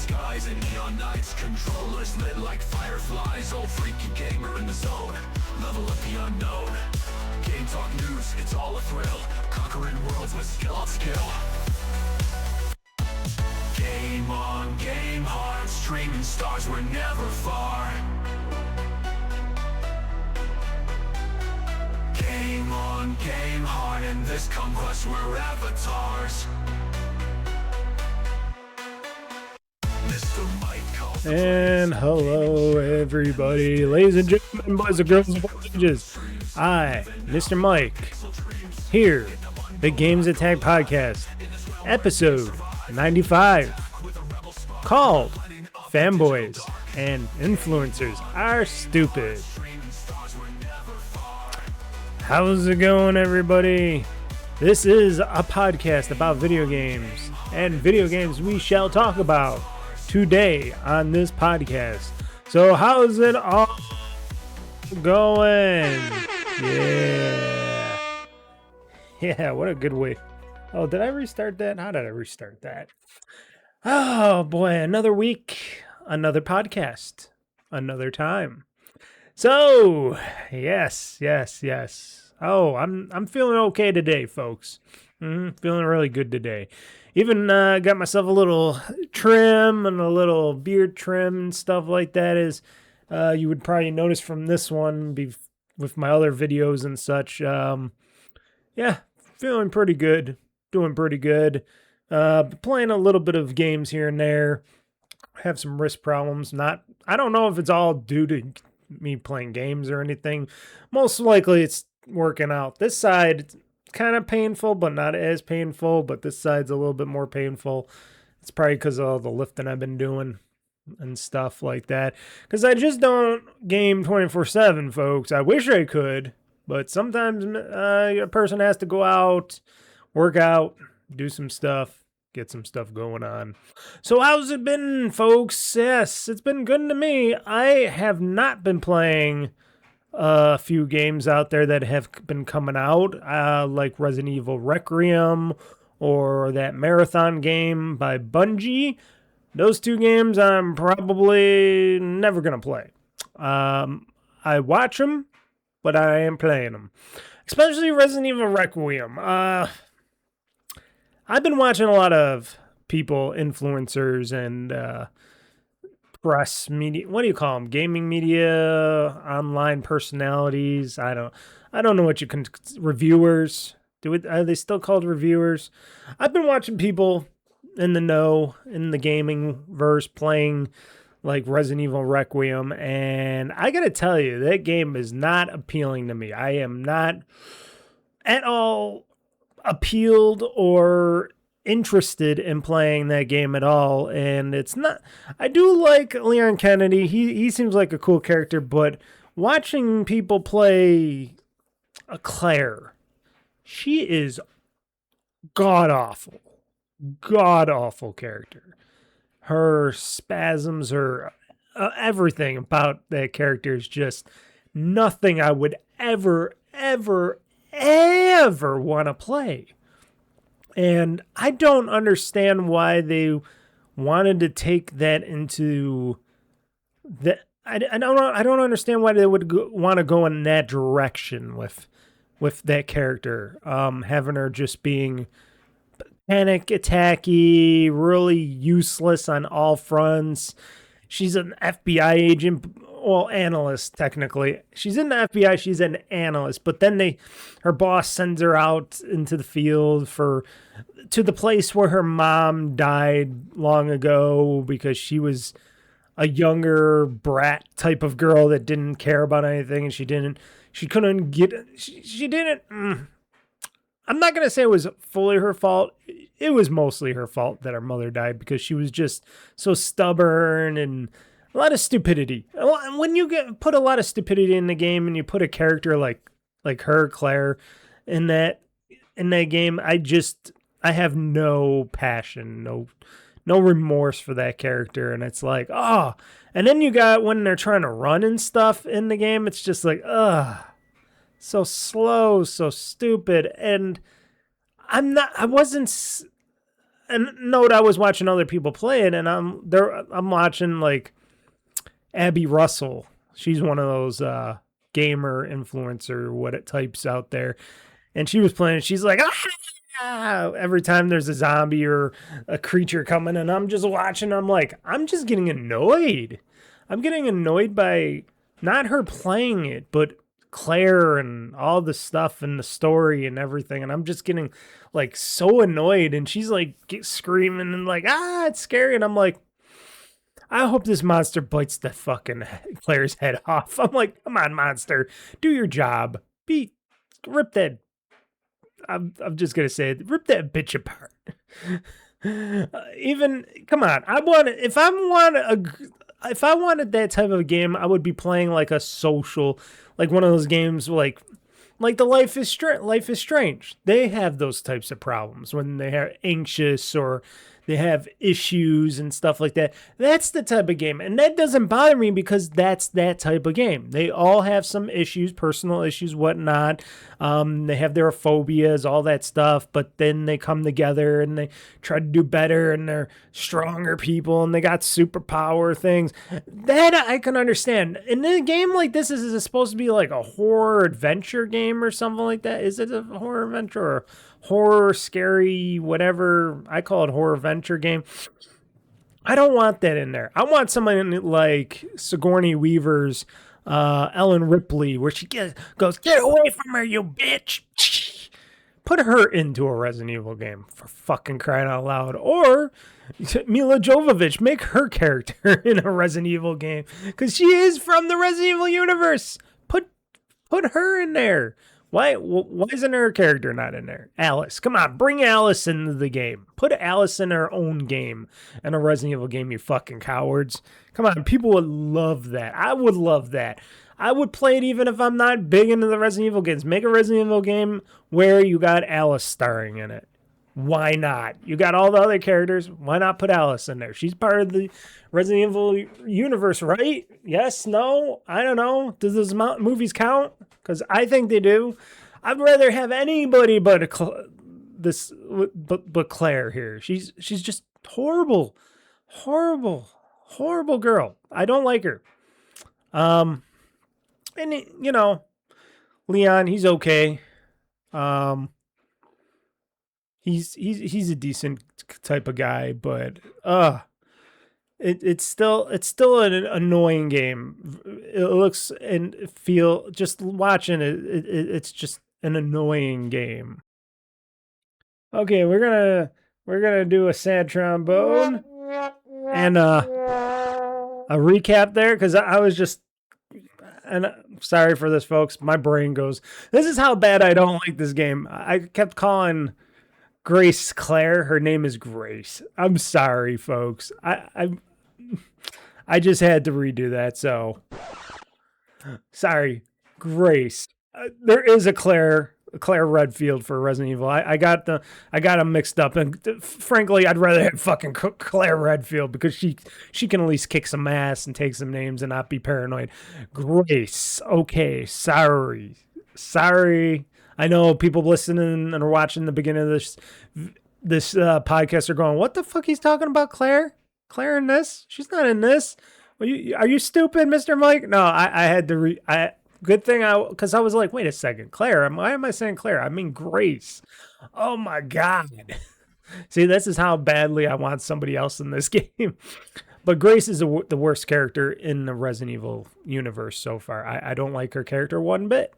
skies and neon nights, controllers lit like fireflies. OldFreakyGamer in the zone, level up the unknown. Game talk news, it's all a thrill, conquering worlds with skill on skill. Game on, game hard, streaming stars were never far. Game on, game hard, in this conquest we're avatars. Mr. Mike calls. And hello everybody, ladies and gentlemen, boys and girls of all ages. I, Mr. Mike, here, the GamezAttack podcast, episode 95, called Fanboys and Influencers Are Stupid. How's it going, everybody? This is a podcast about video games, and video games we shall talk about today on this podcast. So how's it all going? Yeah, what a good way. Oh, did I restart that? How did I restart that? Oh boy, another week, another podcast, another time. So, yes. Oh, I'm feeling okay today, folks. Feeling really good today. Even got myself a little trim and a little beard trim and stuff like that, as you would probably notice from this one with my other videos and such. Yeah, feeling pretty good. Doing pretty good. Playing a little bit of games here and there. Have some wrist problems. I don't know if it's all due to me playing games or anything. Most likely it's working out. This side, it's kind of painful, but not as painful. But this side's a little bit more painful. It's probably because of all the lifting I've been doing and stuff like that. Because I just don't game 24/7, folks. I wish I could, but sometimes a person has to go out, work out, do some stuff, get some stuff going on. So how's it been, folks? Yes, it's been good to me. I have not been playing a few games out there that have been coming out, like Resident Evil Requiem or that marathon game by Bungie. Those two games I'm probably never going to play. I watch them, but I am playing them. Especially Resident Evil Requiem. I've been watching a lot of people, influencers, and press media. What do you call them? Gaming media, online personalities. I don't know what you can. Reviewers. Are they still called reviewers? I've been watching people in the know, in the gaming verse, playing like Resident Evil Requiem, and I gotta tell you, that game is not appealing to me. I am not at all appealed or interested in playing that game at all. And it's not, I do like Leon Kennedy. He seems like a cool character, but watching people play a Claire, she is god awful character. Her spasms, her everything about that character is just nothing I would ever want to play. And I don't understand why they wanted to take that into that. I don't understand why they would want to go in that direction with that character. Having her just being panic attacky, really useless on all fronts. She's an FBI agent, well, analyst technically. She's in the FBI, she's an analyst, but then her boss sends her out into the field to the place where her mom died long ago because she was a younger brat type of girl that didn't care about anything, and she didn't. I'm not going to say it was fully her fault. It was mostly her fault that her mother died because she was just so stubborn and a lot of stupidity. When you put a lot of stupidity in the game and you put a character like her, Claire, in that game, I have no passion, no remorse for that character. And it's like, and then you got when they're trying to run and stuff in the game, it's just like, so slow, so stupid. And and note I was watching other people play it, and I'm watching like Abby Russell. She's one of those gamer influencer types out there, and she was playing. She's like, every time there's a zombie or a creature coming, and I'm just watching. I'm like, I'm just getting annoyed. I'm getting annoyed by not her playing it, but Claire and all the stuff and the story and everything. And I'm just getting like so annoyed. And she's like screaming and like, it's scary. And I'm like, I hope this monster bites the fucking Claire's head off. I'm like, come on, monster, do your job. Rip that. I'm just gonna say it. Rip that bitch apart. Come on. If I wanted that type of game, I would be playing like a social, like one of those games like the Life is Strange. They have those types of problems when they are anxious or they have issues and stuff like that. That's the type of game. And that doesn't bother me because that's that type of game. They all have some issues, personal issues, whatnot. They have their phobias, all that stuff. But then they come together and they try to do better and they're stronger people and they got superpower things. That I can understand. And in a game like this, is it supposed to be like a horror adventure game or something like that? Is it a horror adventure or horror, scary, whatever? I call it horror adventure game. I don't want that in there. I want somebody like Sigourney Weaver's Ellen Ripley, where she goes, get away from her, you bitch. Put her into a Resident Evil game, for fucking crying out loud. Or Mila Jovovich, make her character in a Resident Evil game, because she is from the Resident Evil universe. Put her in there. Why isn't her character not in there? Alice. Come on, bring Alice into the game. Put Alice in her own game in a Resident Evil game, you fucking cowards. Come on, people would love that. I would love that. I would play it even if I'm not big into the Resident Evil games. Make a Resident Evil game where you got Alice starring in it. Why not? You got all the other characters. Why not put Alice in there? She's part of the Resident Evil universe, right? Yes? No? I don't know. Does those movies count? Because I think they do. I'd rather have anybody but Claire here. She's just horrible, horrible girl. I don't like her. And you know, Leon, he's okay. He's a decent type of guy, but it's still an annoying game. It looks and feel, just watching it's just an annoying game. Okay, we're gonna do a sad trombone and a recap there, because I was just, and sorry for this, folks. My brain goes, this is how bad I don't like this game. I kept calling Grace Claire. Her name is Grace. I'm sorry, folks. I just had to redo that. So sorry, Grace. There is a Claire Redfield for Resident Evil. I got them mixed up, and frankly, I'd rather have fucking Claire Redfield, because she can at least kick some ass and take some names and not be paranoid. Grace. Okay, sorry. I know people listening and are watching the beginning of this podcast are going, what the fuck he's talking about, Claire? Claire in this? She's not in this. Are you stupid, Mr. Mike? No, I had to good thing because I was like, wait a second, Claire. Why am I saying Claire? I mean Grace. Oh my God. See, this is how badly I want somebody else in this game. But Grace is the worst character in the Resident Evil universe so far. I don't like her character one bit.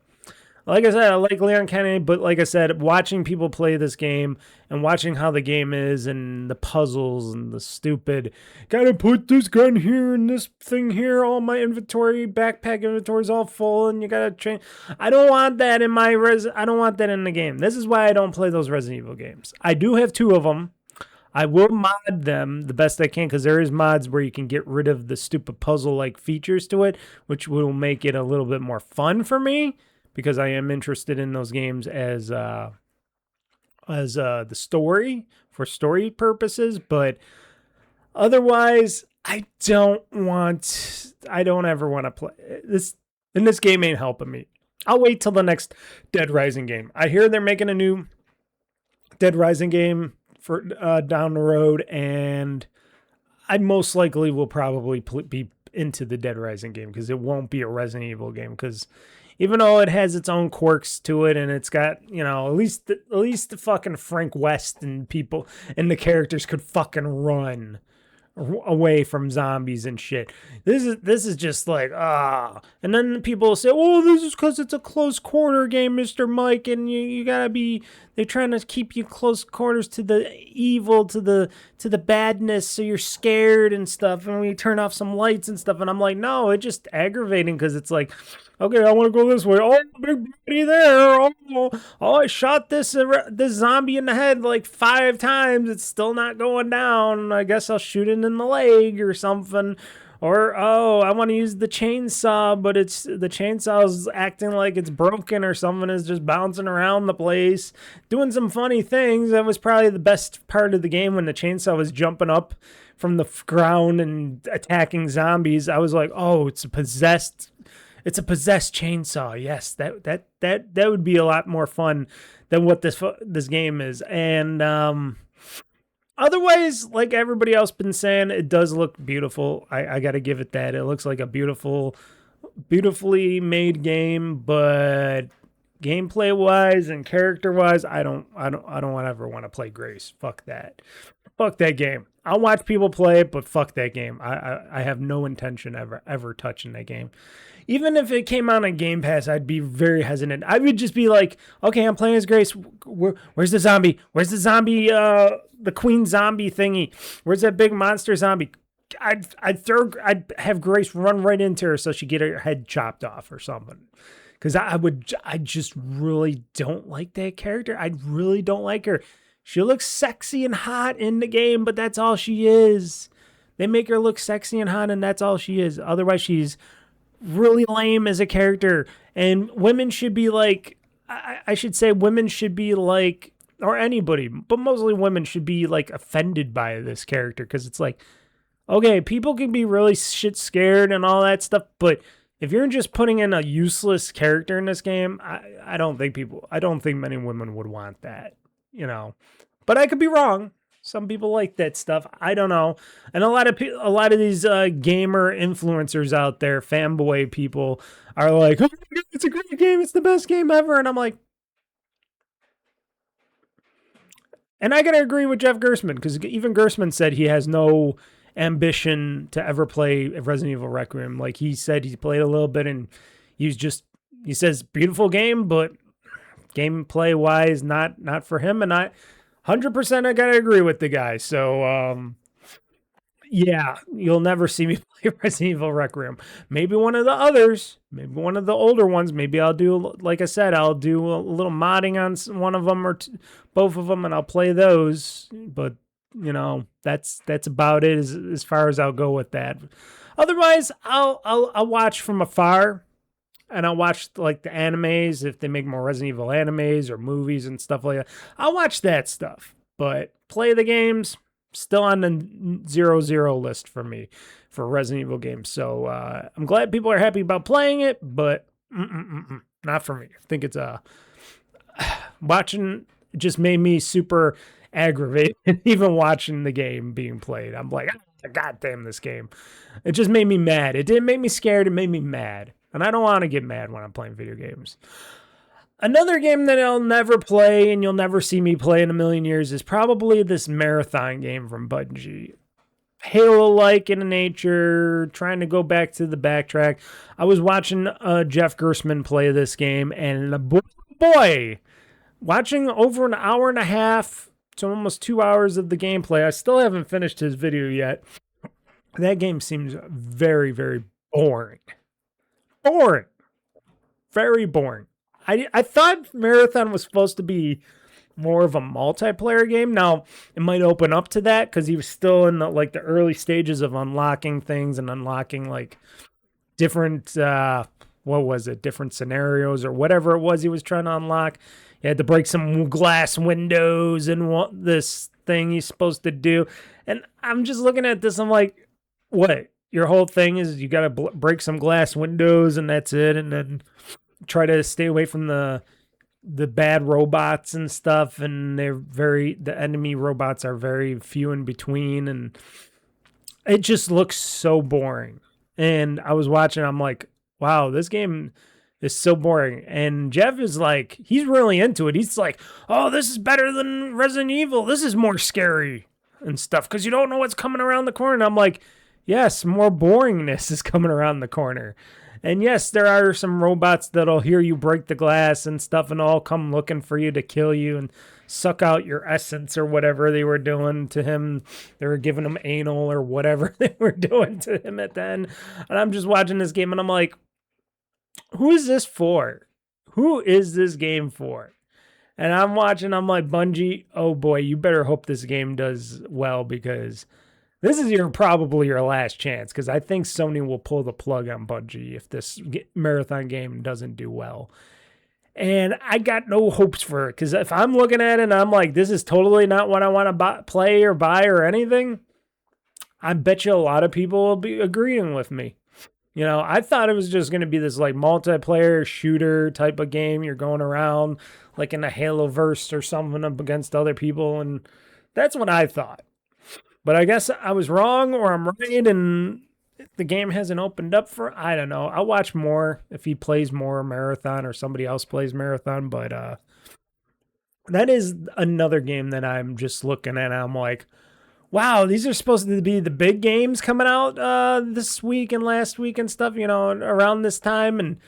Like I said, I like Leon Kennedy, but like I said, watching people play this game and watching how the game is and the puzzles and the stupid, gotta put this gun here and this thing here, all my backpack inventory is all full, and you gotta train. I don't want that in I don't want that in the game. This is why I don't play those Resident Evil games. I do have 2 of them. I will mod them the best I can, because there is mods where you can get rid of the stupid puzzle-like features to it, which will make it a little bit more fun for me, because I am interested in those games as the story, for story purposes. But otherwise, I don't ever want to play this. And this game ain't helping me. I'll wait till the next Dead Rising game. I hear they're making a new Dead Rising game for down the road, and I most likely will probably be into the Dead Rising game because it won't be a Resident Evil game, because even though it has its own quirks to it, and it's got, at least the fucking Frank West and people and the characters could fucking run away from zombies and shit. This is just like, and then people say, oh, this is because it's a close quarter game, Mr. Mike, and you gotta be, they're trying to keep you close quarters to the evil, to the badness, so you're scared and stuff, and we turn off some lights and stuff. And I'm like, no, it's just aggravating, because it's like, okay, I want to go this way. Oh, big buddy there. Oh, I shot this zombie in the head like 5 times. It's still not going down. I guess I'll shoot it in the leg or something. Or, oh, I want to use the chainsaw, but the chainsaw's acting like it's broken or something. Is just bouncing around the place, doing some funny things. That was probably the best part of the game, when the chainsaw was jumping up from the ground and attacking zombies. I was like, oh, it's a possessed chainsaw. Yes, that would be a lot more fun than what this game is. And otherwise, like everybody else been saying, it does look beautiful. I got to give it that. It looks like a beautifully made game, but gameplay wise and character wise, I don't ever want to play Grace. Fuck that. Fuck that game. I'll watch people play it, but fuck that game. I have no intention ever touching that game. Even if it came out on Game Pass, I'd be very hesitant. I would just be like, okay, I'm playing as Grace. Where's the zombie? Where's the zombie, the queen zombie thingy? Where's that big monster zombie? I'd have Grace run right into her so she'd get her head chopped off or something. Because I just really don't like that character. I really don't like her. She looks sexy and hot in the game, but that's all she is. They make her look sexy and hot, and that's all she is. Otherwise, she's really lame as a character. And women should be like, I should say women should be like, or anybody, but mostly women should be like offended by this character, because it's like, okay, people can be really shit scared and all that stuff, but if you're just putting in a useless character in this game, I don't think many women would want that, But I could be wrong. Some people like that stuff. I don't know. And a lot of these gamer influencers out there, fanboy people, are like, oh, it's a great game. It's the best game ever. And I'm like, and I gotta agree with Jeff Gerstmann, because even Gerstmann said he has no ambition to ever play Resident Evil Requiem. Like, he said he played a little bit, and he says beautiful game, but gameplay wise, not for him. And 100% I gotta agree with the guy. So yeah, you'll never see me play Resident Evil Requiem. Maybe one of the others, maybe one of the older ones. Maybe I'll do, like I said, I'll do a little modding on one of them or both of them, and I'll play those. But that's about it as far as I'll go with that. Otherwise, I'll watch from afar. And I'll watch like the animes, if they make more Resident Evil animes or movies and stuff like that. I'll watch that stuff. But play the games, still on the 0-0 list for me for Resident Evil games. So I'm glad people are happy about playing it, but not for me. I think it's watching just made me super aggravated, even watching the game being played. I'm like, God damn this game. It just made me mad. It didn't make me scared, it made me mad. And I don't want to get mad when I'm playing video games. Another game that I'll never play, and you'll never see me play in a million years, is probably this marathon game from Bungie. Halo-like in nature, trying to go back to the backtrack. I was watching Jeff Gerstmann play this game, and boy, watching over an hour and a half to almost 2 hours of the gameplay. I still haven't finished his video yet. That game seems very, very boring. Very boring. I thought Marathon was supposed to be more of a multiplayer game. Now, it might open up to that, because he was still in the early stages of unlocking things and unlocking different different scenarios or whatever it was he was trying to unlock. He had to break some glass windows and this thing he's supposed to do. And I'm just looking at this, I'm like, what? Your whole thing is you got to break some glass windows and that's it, and then try to stay away from the the bad robots and stuff, and the enemy robots are very few in between, and it just looks so boring. And I was watching, I'm like, wow, this game is so boring. And Jeff is like, he's really into it. He's like, oh, this is better than Resident Evil. This is more scary and stuff because you don't know what's coming around the corner. And I'm like, yes, more boringness is coming around the corner. And yes, there are some robots that'll hear you break the glass and stuff and all come looking for you to kill you and suck out your essence or whatever they were doing to him. They were giving him anal or whatever they were doing to him at the end. And I'm just watching this game and I'm like, who is this for? Who is this game for? And I'm watching, I'm like, Bungie, oh boy, you better hope this game does well because this is probably your last chance because I think Sony will pull the plug on Bungie if this marathon game doesn't do well. And I got no hopes for it because if I'm looking at it and I'm like, this is totally not what I want to play or buy or anything, I bet you a lot of people will be agreeing with me. You know, I thought it was just going to be this like multiplayer shooter type of game. You're going around like in a Halo-verse or something up against other people. And that's what I thought. But I guess I was wrong or I'm right and the game hasn't opened up for, I don't know. I'll watch more if he plays more Marathon or somebody else plays Marathon. But that is another game that I'm just looking at and I'm like, wow, these are supposed to be the big games coming out this week and last week and stuff, you know, around this time. And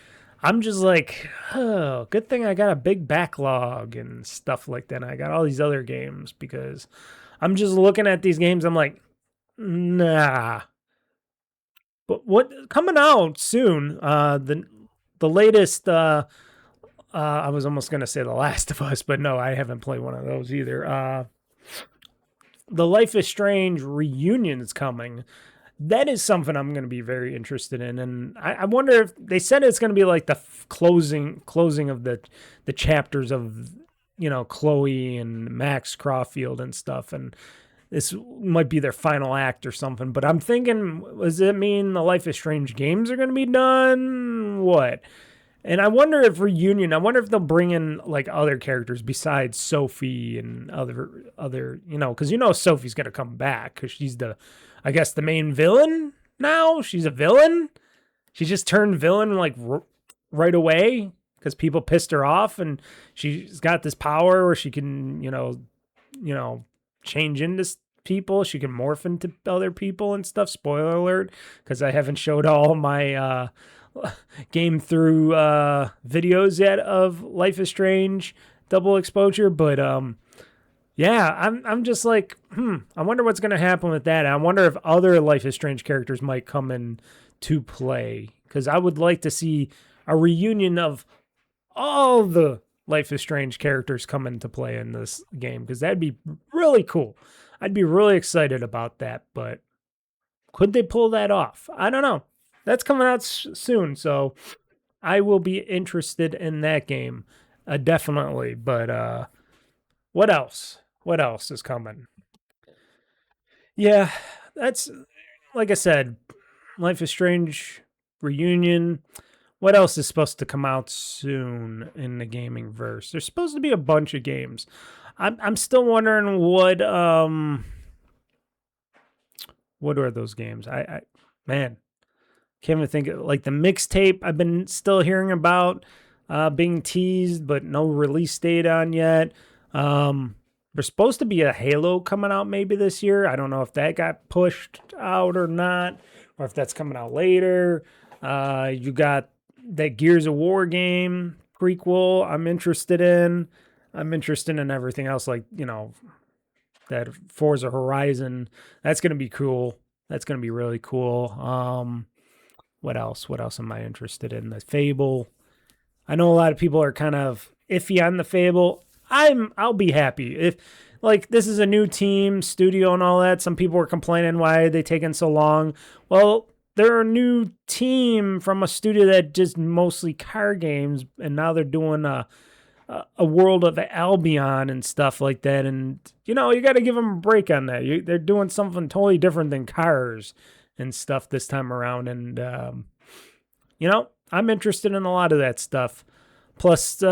I'm just like, oh, good thing I got a big backlog and stuff like that. And I got all these other games because I'm just looking at these games. I'm like, nah. But what coming out soon? The latest. I was almost gonna say The Last of Us, but no, I haven't played one of those either. The Life is Strange reunion is coming. That is something I'm going to be very interested in, and I wonder if they said it's going to be like the closing of the chapters of, you know, Chloe and Max Caulfield and stuff, and this might be their final act or something. But I'm thinking, does it mean the Life is Strange games are going to be done? What? And I wonder if they'll bring in like other characters besides Sophie and other, you know, because you know Sophie's going to come back because she's I guess the main villain now. She's a villain. She just turned villain like right away because people pissed her off and she's got this power where she can, you know, change into people. She can morph into other people and stuff. Spoiler alert, because I haven't showed all my, game through videos yet of Life is Strange double exposure, but yeah, I'm just like, I wonder what's going to happen with that. I wonder if other Life is Strange characters might come in to play, because I would like to see a reunion of all the Life is Strange characters come into play in this game, because that'd be really cool. I'd be really excited about that, but could they pull that off? I don't know. That's coming out soon, so I will be interested in that game, definitely. But what else? What else is coming? Yeah, that's, like I said, Life is Strange reunion. What else is supposed to come out soon in the gaming verse? There's supposed to be a bunch of games. I'm still wondering what are those games? I man. Can't even think of, like, the mixtape I've been still hearing about being teased, but no release date on yet. There's supposed to be a Halo coming out maybe this year. I don't know if that got pushed out or not, or if that's coming out later. You got that Gears of War game prequel I'm interested in. I'm interested in everything else, like, you know, that Forza Horizon. That's going to be cool. That's going to be really cool. What else? What else am I interested in? The Fable. I know a lot of people are kind of iffy on the Fable. I'll be happy if, like, this is a new team, studio, and all that. Some people were complaining why they taking so long. Well, they're a new team from a studio that just mostly car games, and now they're doing a world of Albion and stuff like that. And you know, you got to give them a break on that. They're doing something totally different than cars and stuff this time around, and you know, I'm interested in a lot of that stuff. Plus,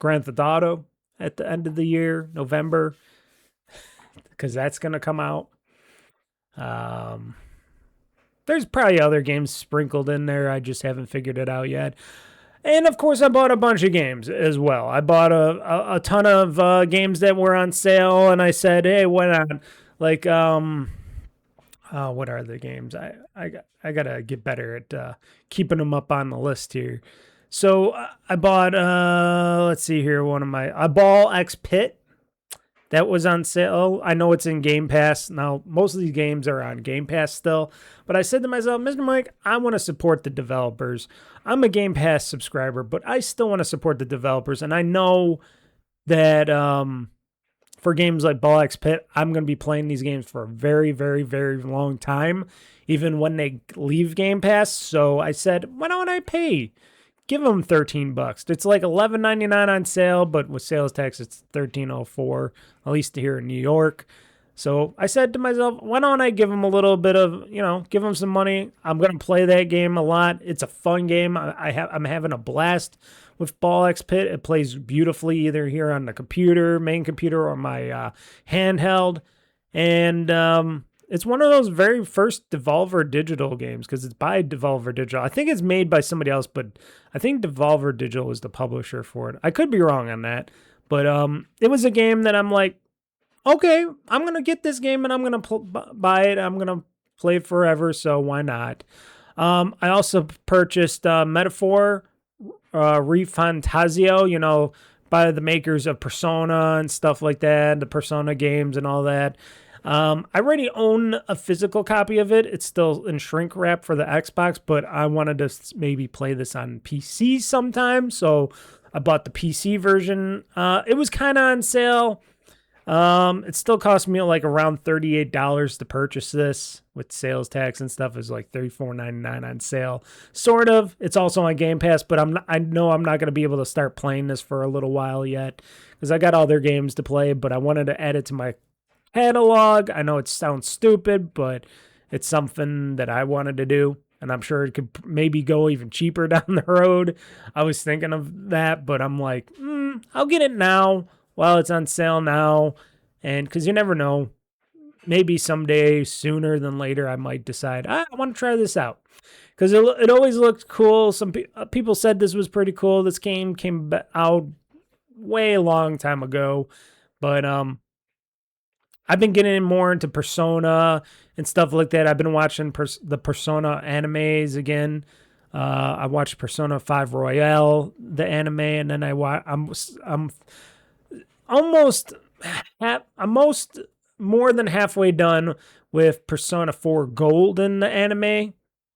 Grand Theft Auto at the end of the year, November, because that's going to come out. There's probably other games sprinkled in there. I just haven't figured it out yet. And of course, I bought a bunch of games as well. I bought a ton of games that were on sale, and I said, "Hey, why not?" Like, what are the games? I gotta get better at keeping them up on the list here. So I bought let's see here, I bought X Pit. That was on sale. I know it's in Game Pass. Now, most of these games are on Game Pass still. But I said to myself, Mr. Mike, I want to support the developers. I'm a Game Pass subscriber, but I still want to support the developers. And I know that for games like Ball X Pit, I'm going to be playing these games for a very, very, very long time, even when they leave Game Pass. So I said, why don't I pay? Give them $13. It's like $11.99 on sale, but with sales tax, it's $13.04, at least here in New York. So I said to myself, why don't I give them a little bit of, give them some money. I'm going to play that game a lot. It's a fun game. I'm having a blast with Ball X Pit. It plays beautifully either here on the main computer, or my handheld. And it's one of those very first Devolver Digital games, because it's by Devolver Digital. I think it's made by somebody else, but I think Devolver Digital is the publisher for it. I could be wrong on that, but it was a game that I'm like, okay, I'm going to get this game and I'm going to buy it. I'm going to play it forever, so why not? I also purchased Metaphor Refantasio, by the makers of Persona and stuff like that, the Persona games and all that. I already own a physical copy of it. It's still in shrink wrap for the Xbox, but I wanted to maybe play this on PC sometime, so I bought the PC version. It was kind of on sale. It still cost me like around $38 to purchase this, with sales tax and stuff. Is like $34.99 on sale. Sort of. It's also on Game Pass, but I know I'm not going to be able to start playing this for a little while yet, because I got other games to play, but I wanted to add it to my catalog. I know it sounds stupid, but it's something that I wanted to do, and I'm sure it could maybe go even cheaper down the road. I was thinking of that, but I'm like, I'll get it now while it's on sale now, and because you never know, maybe someday, sooner than later, I might decide I want to try this out, because it always looked cool. Some people said this was pretty cool. This game came out way long time ago, but I've been getting more into Persona and stuff like that. I've been watching the Persona animes again. I watched Persona 5 Royale, the anime, and then I'm more than halfway done with Persona 4 Golden, the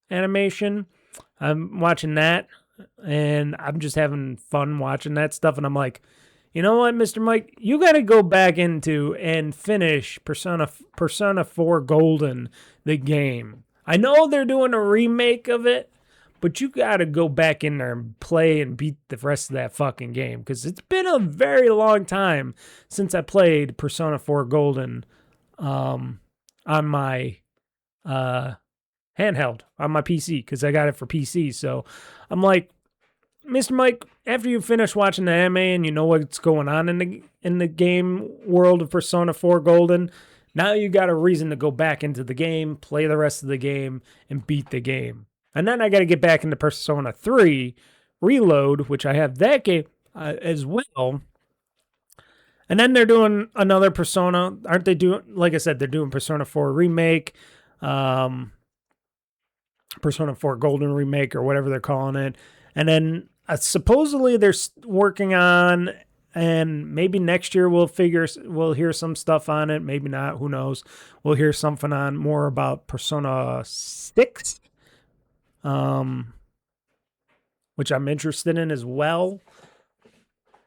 animation. I'm watching that, and I'm just having fun watching that stuff, and I'm like, you know what, Mr. Mike? You got to go back into and finish Persona 4 Golden, the game. I know they're doing a remake of it, but you got to go back in there and play and beat the rest of that fucking game, because it's been a very long time since I played Persona 4 Golden on my handheld, on my PC, because I got it for PC. So I'm like, Mr. Mike, after you finish watching the anime and you know what's going on in the game world of Persona 4 Golden, now you got a reason to go back into the game, play the rest of the game, and beat the game. And then I got to get back into Persona 3 Reload, which I have that game as well. And then they're doing another Persona. Aren't they doing, like I said, they're doing Persona 4 Remake, Persona 4 Golden Remake, or whatever they're calling it. And then supposedly they're working on, and maybe next year we'll hear some stuff on it. Maybe not. Who knows? We'll hear something on more about Persona 6, which I'm interested in as well.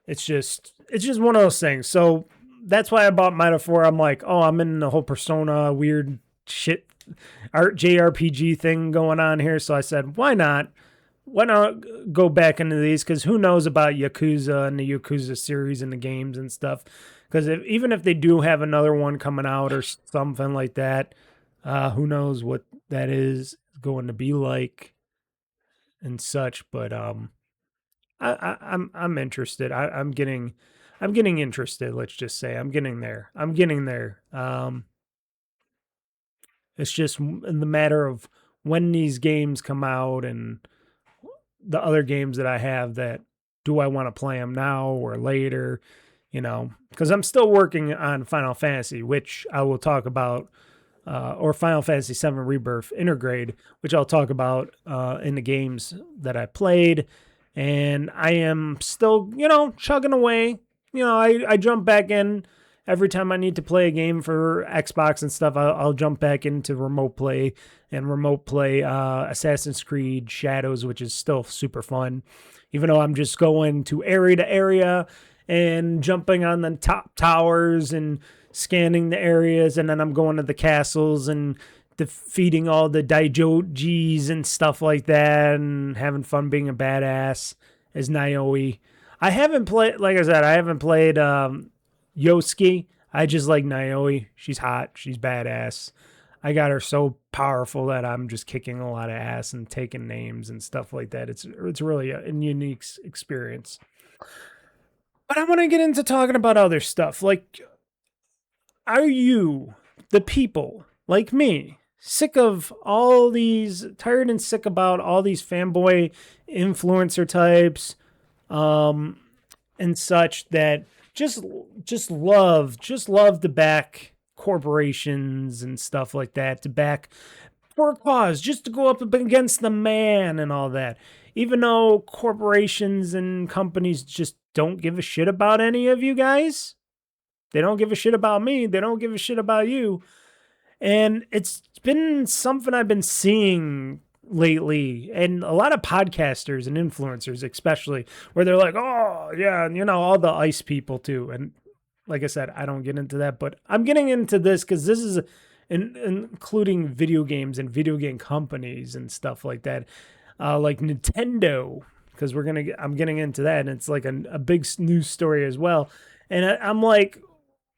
It's just one of those things. So that's why I bought Metaphor. I'm like, I'm in the whole Persona weird shit JRPG thing going on here. So I said, why not? Why not go back into these? Because who knows about Yakuza and the Yakuza series and the games and stuff. Because even if they do have another one coming out or something like that, who knows what that is going to be like and such. But I'm interested. I'm getting interested. Let's just say I'm getting there. I'm getting there. It's just the matter of when these games come out and the other games that I have, that do I want to play them now or later, because I'm still working on Final Fantasy, which I will talk about, or Final Fantasy VII Rebirth Intergrade, which I'll talk about in the games that I played. And I am still, chugging away. I jump back in every time I need to play a game for Xbox and stuff. I'll jump back into remote play Assassin's Creed Shadows, which is still super fun. Even though I'm just going to area and jumping on the top towers and scanning the areas, and then I'm going to the castles and defeating all the daijojis and stuff like that, and having fun being a badass as Naoi. I haven't played, like I said, I haven't played Yosuke. I just like Naoi. She's hot. She's badass. I got her so powerful that I'm just kicking a lot of ass and taking names and stuff like that. It's really a unique experience. But I want to get into talking about other stuff. Like, are you, the people like me, sick of all these, tired and sick about all these fanboy influencer types and such that just love to back corporations and stuff like that, to back for a cause, just to go up against the man and all that, even though corporations and companies just don't give a shit about any of you guys? They don't give a shit about me. They don't give a shit about you. And it's been something I've been seeing lately, and a lot of podcasters and influencers especially, where they're like, oh yeah, all the ICE people too. And like I said, I don't get into that, but I'm getting into this because this is including video games and video game companies and stuff like that, like Nintendo, because I'm getting into that, and it's like a big news story as well. And I'm like,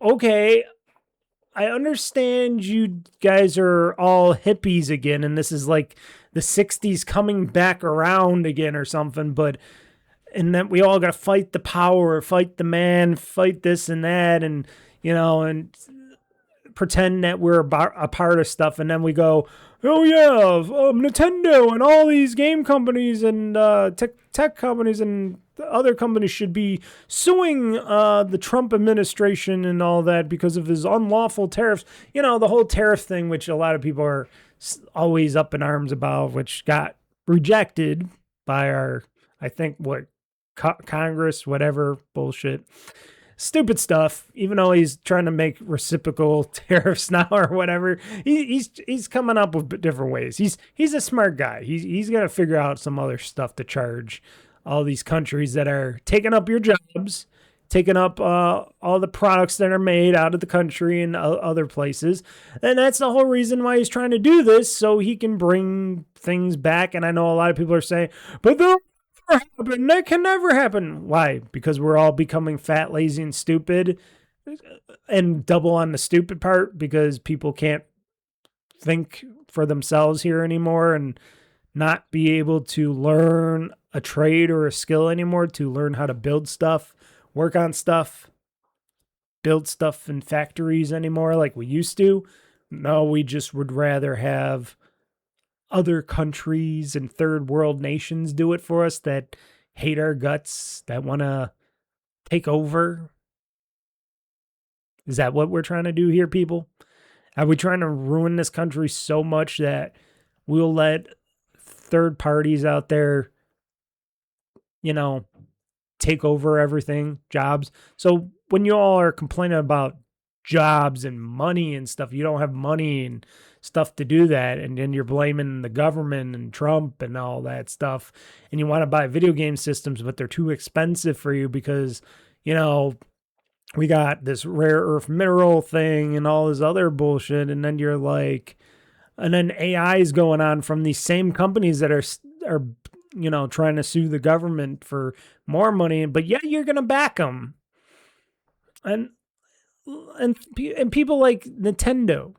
okay, I understand you guys are all hippies again, and this is like the 60s coming back around again or something, and that we all got to fight the power, fight the man, fight this and that, and, and pretend that we're a part of stuff. And then we go, oh yeah, Nintendo and all these game companies and tech companies and other companies should be suing the Trump administration and all that because of his unlawful tariffs. The whole tariff thing, which a lot of people are always up in arms about, which got rejected by our, I think, Congress, whatever bullshit. Stupid stuff, even though he's trying to make reciprocal tariffs now or whatever. He's coming up with different ways. He's a smart guy. He's going to figure out some other stuff to charge all these countries that are taking up your jobs, taking up all the products that are made out of the country and other places. And that's the whole reason why he's trying to do this, so he can bring things back. And I know a lot of people are saying, but that can never happen. Why? Because we're all becoming fat, lazy, and stupid, and double on the stupid part because people can't think for themselves here anymore and not be able to learn a trade or a skill anymore, to learn how to build stuff, work on stuff, build stuff in factories anymore like we used to. No, we just would rather have other countries and third world nations do it for us that hate our guts, that want to take over. Is that what we're trying to do here, people? Are we trying to ruin this country so much that we'll let third parties out there, take over everything, jobs? So when you all are complaining about jobs and money and stuff, you don't have money and stuff to do that, and then you're blaming the government and Trump and all that stuff, and you want to buy video game systems, but they're too expensive for you because, we got this rare earth mineral thing and all this other bullshit, and then you're like, and then AI is going on from these same companies that are trying to sue the government for more money, but yeah, you're going to back them. And people like Nintendo.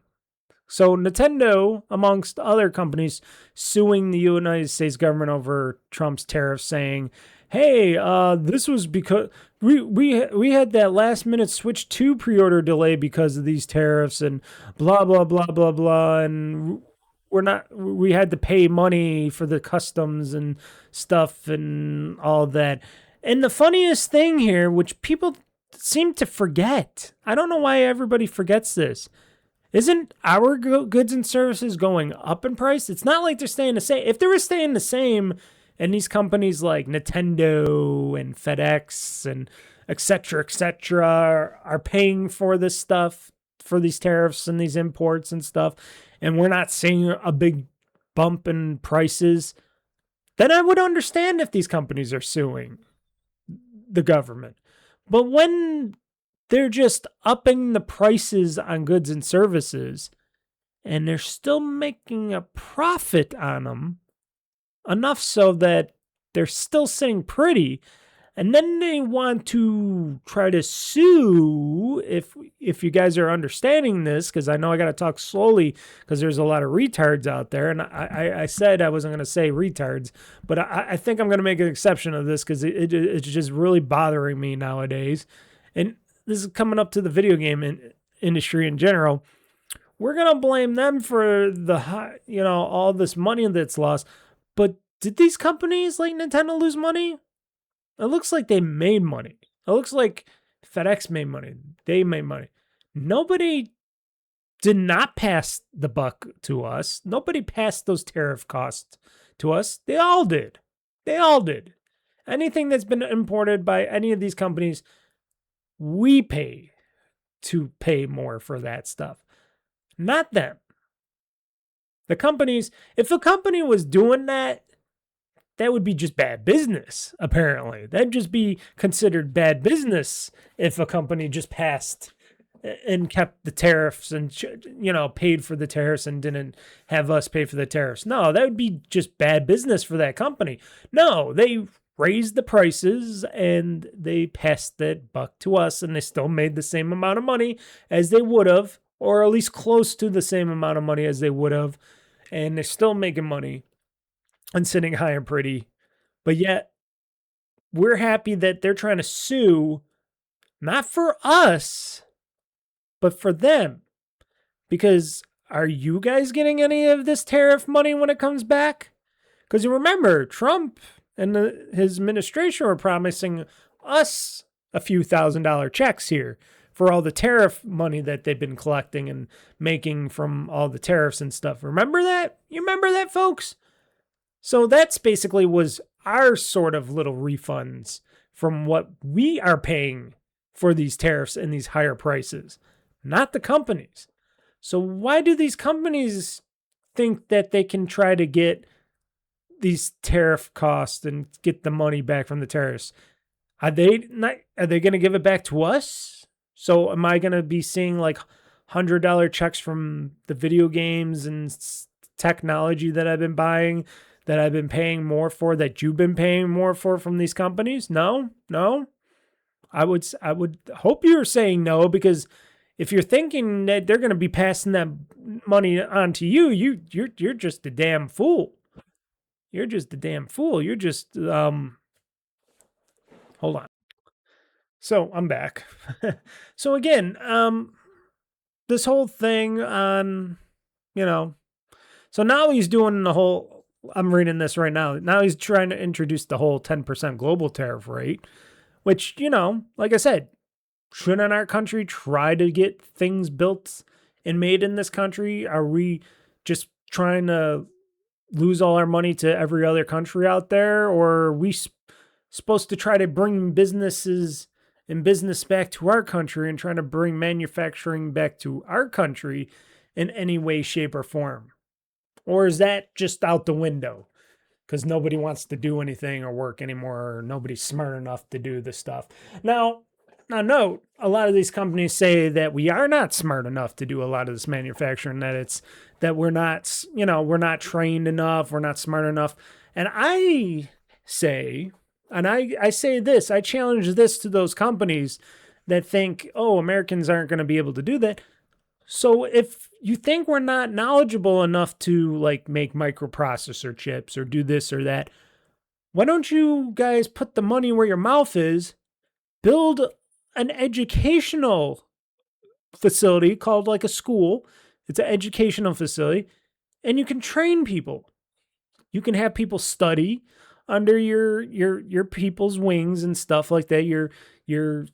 So Nintendo, amongst other companies, suing the United States government over Trump's tariffs, saying, hey, this was because we had that last minute Switch 2 pre-order delay because of these tariffs and blah blah blah blah blah, and we had to pay money for the customs and stuff and all that. And the funniest thing here, which people seem to forget, I don't know why everybody forgets this, isn't our goods and services going up in price? It's not like they're staying the same. If they were staying the same, and these companies like Nintendo and FedEx and et cetera, are paying for this stuff, for these tariffs and these imports and stuff, and we're not seeing a big bump in prices, then I would understand if these companies are suing the government. But when they're just upping the prices on goods and services, and they're still making a profit on them, enough so that they're still sitting pretty, and then they want to try to sue, if you guys are understanding this, because I know I got to talk slowly because there's a lot of retards out there, and I said I wasn't going to say retards, but I think I'm going to make an exception of this because it's just really bothering me nowadays. And this is coming up to the video game industry in general. We're going to blame them for all this money that's lost. But did these companies like Nintendo lose money? It looks like they made money. It looks like FedEx made money. They made money. Nobody did not pass the buck to us. Nobody passed those tariff costs to us. They all did. They all did. Anything that's been imported by any of these companies, we pay to pay more for that stuff. Not them. The companies, if a company was doing that, that would be just bad business, apparently. That'd just be considered bad business if a company just passed and kept the tariffs and, paid for the tariffs and didn't have us pay for the tariffs. No, that would be just bad business for that company. No, they raised the prices and they passed that buck to us, and they still made the same amount of money as they would have, or at least close to the same amount of money as they would have, and they're still making money and sitting high and pretty. But yet, we're happy that they're trying to sue, not for us, but for them. Because are you guys getting any of this tariff money when it comes back? Because you remember, Trump and his administration were promising us a few $1,000 checks here for all the tariff money that they've been collecting and making from all the tariffs and stuff. Remember that? You remember that, folks? So that's basically was our sort of little refunds from what we are paying for these tariffs and these higher prices, not the companies. So why do these companies think that they can try to get these tariff costs and get the money back from the tariffs? Are they going to give it back to us? So am I going to be seeing like $100 checks from the video games and technology that I've been buying, that I've been paying more for, that you've been paying more for from these companies? No. I would hope you're saying no, because if you're thinking that they're going to be passing that money on to you, you're just a damn fool. You're just a damn fool. You're just hold on. So I'm back. So again, this whole thing on, so now he's doing the whole, I'm reading this right now. Now he's trying to introduce the whole 10% global tariff rate, which, like I said, shouldn't our country try to get things built and made in this country? Are we just trying to lose all our money to every other country out there? Or are we supposed to try to bring businesses and business back to our country and trying to bring manufacturing back to our country in any way, shape, or form? Or is that just out the window because nobody wants to do anything or work anymore, or nobody's smart enough to do this stuff? Now note, a lot of these companies say that we are not smart enough to do a lot of this manufacturing, that we're not, we're not trained enough, we're not smart enough. And I say this, I challenge this to those companies that think, oh, Americans aren't going to be able to do that. So if you think we're not knowledgeable enough to like make microprocessor chips or do this or that, why don't you guys put the money where your mouth is, build an educational facility called like a school. It's an educational facility, and you can train people. You can have people study under your people's wings and stuff like that. Your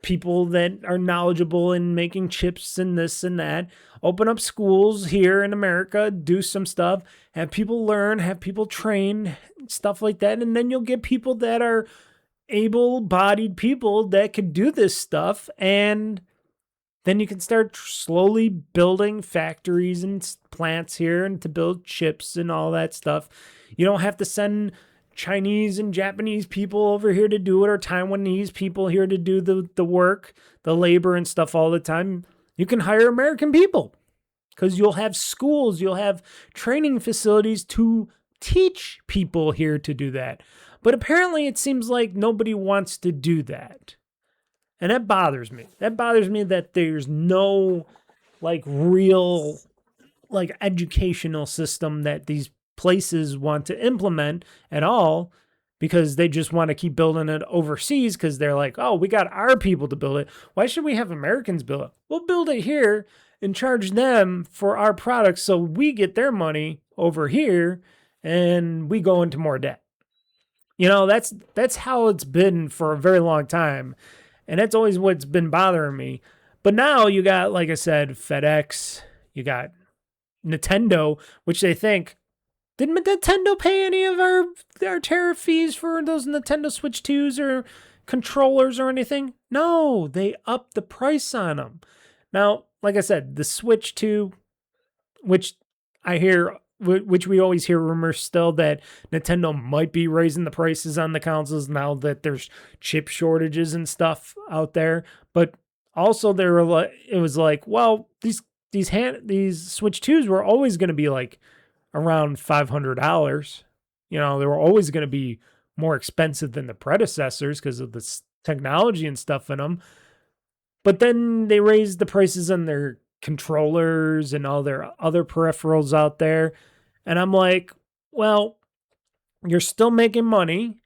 people that are knowledgeable in making chips and this and that. Open up schools here in America, do some stuff, have people learn, have people train, stuff like that, and then you'll get people that are able-bodied people that can do this stuff, and then you can start slowly building factories and plants here and to build chips and all that stuff. You don't have to send Chinese and Japanese people over here to do it, or Taiwanese people here to do the work, the labor and stuff all the time. You can hire American people because you'll have schools, you'll have training facilities to teach people here to do that. But apparently it seems like nobody wants to do that. And that bothers me. That bothers me that there's no like real like educational system that these places want to implement at all, because they just want to keep building it overseas because they're like, oh, we got our people to build it. Why should we have Americans build it? We'll build it here and charge them for our products so we get their money over here and we go into more debt. You know, that's how it's been for a very long time. And that's always what's been bothering me. But now you got, like I said, FedEx, you got Nintendo, which they think, didn't Nintendo pay any of our tariff fees for those Nintendo Switch 2s or controllers or anything? No, they upped the price on them. Now, like I said, the Switch 2, which we always hear rumors still that Nintendo might be raising the prices on the consoles now that there's chip shortages and stuff out there. But also it was like, well, these Switch 2s were always going to be like around $500. You know, they were always going to be more expensive than the predecessors because of the technology and stuff in them. But then they raised the prices on their controllers and all their other peripherals out there. And I'm like, well, you're still making money.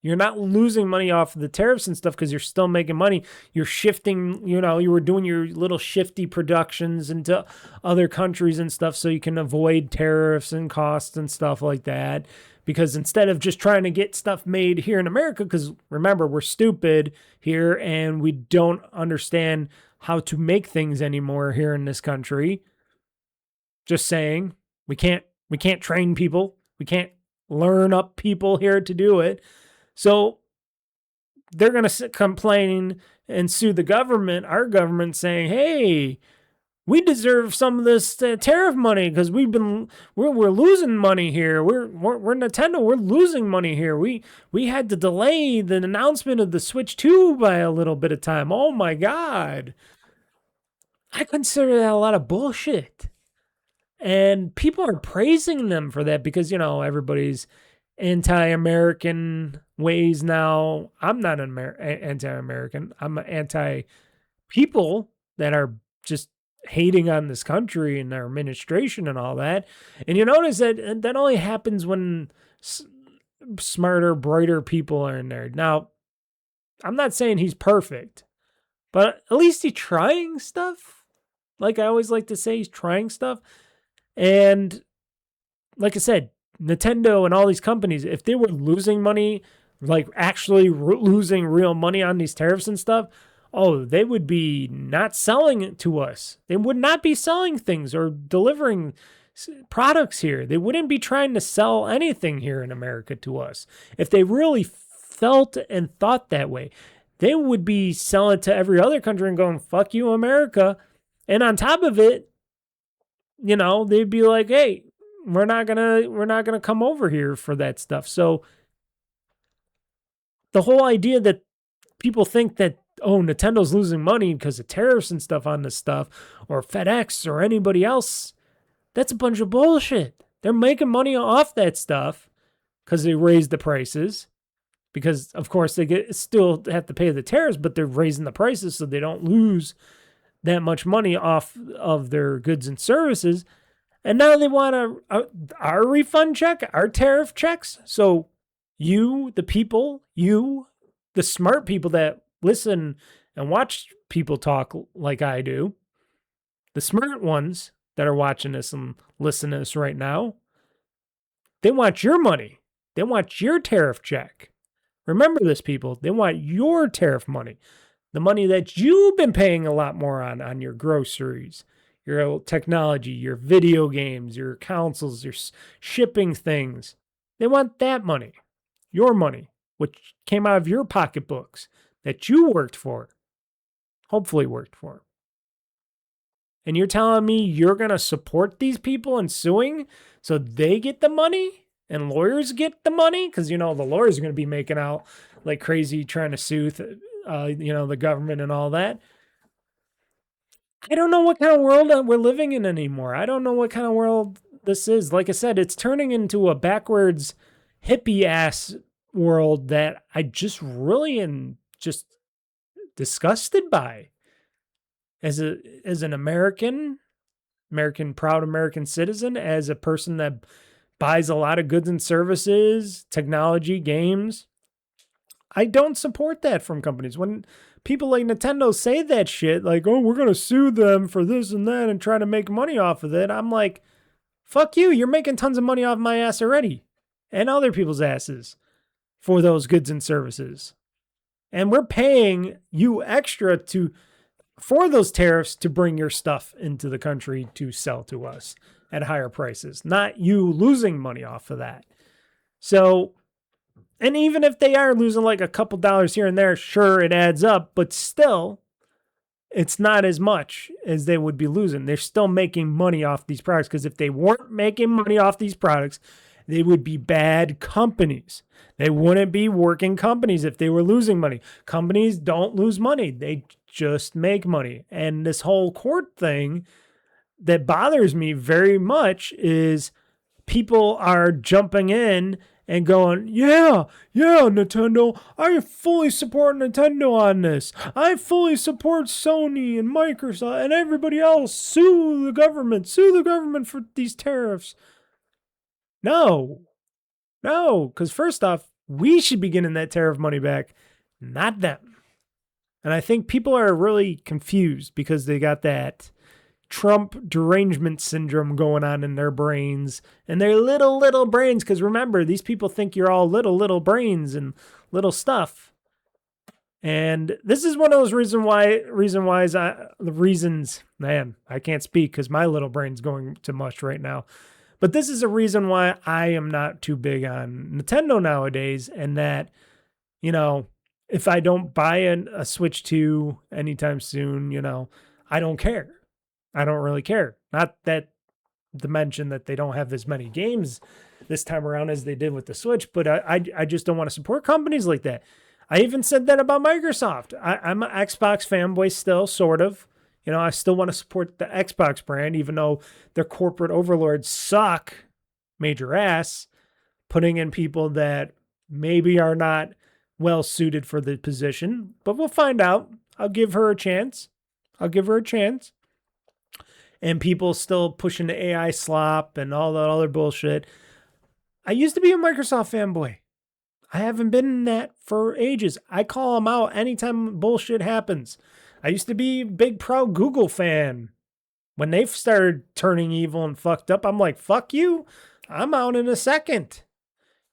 You're not losing money off of the tariffs and stuff because you're still making money. You're shifting, you were doing your little shifty productions into other countries and stuff so you can avoid tariffs and costs and stuff like that. Because instead of just trying to get stuff made here in America, because remember, we're stupid here and we don't understand how to make things anymore here in this country. Just saying, we can't train people. We can't learn up people here to do it. So they're going to complain and sue the government, our government, saying, hey, we deserve some of this tariff money because we're losing money here. We're Nintendo. We're losing money here. We had to delay the announcement of the Switch 2 by a little bit of time. Oh my God. I consider that a lot of bullshit. And people are praising them for that because, everybody's anti-American ways now. I'm not anti-American. I'm anti-people that are just hating on this country and our administration and all that. And you notice that only happens when smarter, brighter people are in there. Now, I'm not saying he's perfect, but at least he's trying stuff. Like I always like to say, he's trying stuff. And like I said, Nintendo and all these companies, if they were losing money, like actually losing real money on these tariffs and stuff, oh, they would be not selling it to us. They would not be selling things or delivering products here. They wouldn't be trying to sell anything here in America to us. If they really felt and thought that way, they would be selling it to every other country and going, fuck you, America. And on top of it, they'd be like, hey, we're not gonna come over here for that stuff. So the whole idea that people think that, oh, Nintendo's losing money because of tariffs and stuff on this stuff, or FedEx or anybody else, that's a bunch of bullshit. They're making money off that stuff because they raised the prices. Because of course they still have to pay the tariffs, but they're raising the prices so they don't lose that much money off of their goods and services. And now they want our refund check, our tariff checks. So You, the people, the smart people that listen and watch people talk like I do, the smart ones that are watching this and listening to this right now, they want your money. They want your tariff check. Remember this, people. They want your tariff money. The money that you've been paying a lot more on your groceries, your technology, your video games, your consoles, your shipping things. They want that money, your money, which came out of your pocketbooks that you worked for, hopefully worked for. And you're telling me you're going to support these people in suing so they get the money and lawyers get the money? Because, the lawyers are going to be making out like crazy trying to sue, the government and all that. I don't know what kind of world we're living in anymore. I don't know what kind of world this is. Like I said, it's turning into a backwards hippie-ass world that I just really am just disgusted by. As an American proud American citizen, as a person that buys a lot of goods and services, technology, games, I don't support that from companies. When people like Nintendo say that shit, like, oh, we're going to sue them for this and that and try to make money off of it, I'm like, fuck you. You're making tons of money off my ass already and other people's asses for those goods and services. And we're paying you extra for those tariffs to bring your stuff into the country to sell to us at higher prices, not you losing money off of that. So, and even if they are losing like a couple dollars here and there, sure, it adds up, but still, it's not as much as they would be losing. They're still making money off these products, because if they weren't making money off these products, they would be bad companies. They wouldn't be working companies if they were losing money. Companies don't lose money. They just make money. And this whole court thing that bothers me very much is people are jumping in and going, yeah, Nintendo, I fully support Nintendo on this. I fully support Sony and Microsoft and everybody else. Sue the government for these tariffs. No, because first off, we should be getting that tariff money back, not them. And I think people are really confused because they got that Trump derangement syndrome going on in their brains and their little brains. Because remember, these people think you're all little brains and little stuff. And this is one of those reasons, man, I can't speak because my little brain's going to mush right now. But this is a reason why I am not too big on Nintendo nowadays, and that, if I don't buy a Switch 2 anytime soon, I don't care. I don't really care. Not that to mention that they don't have as many games this time around as they did with the Switch, but I just don't want to support companies like that. I even said that about Microsoft. I'm an Xbox fanboy still, sort of. I still want to support the Xbox brand, even though their corporate overlords suck major ass, putting in people that maybe are not well suited for the position. But we'll find out. I'll give her a chance. And people still pushing the AI slop and all that other bullshit. I used to be a Microsoft fanboy. I haven't been in that for ages. I call them out anytime bullshit happens. I used to be a big proud Google fan. When they started turning evil and fucked up, I'm like, fuck you. I'm out in a second.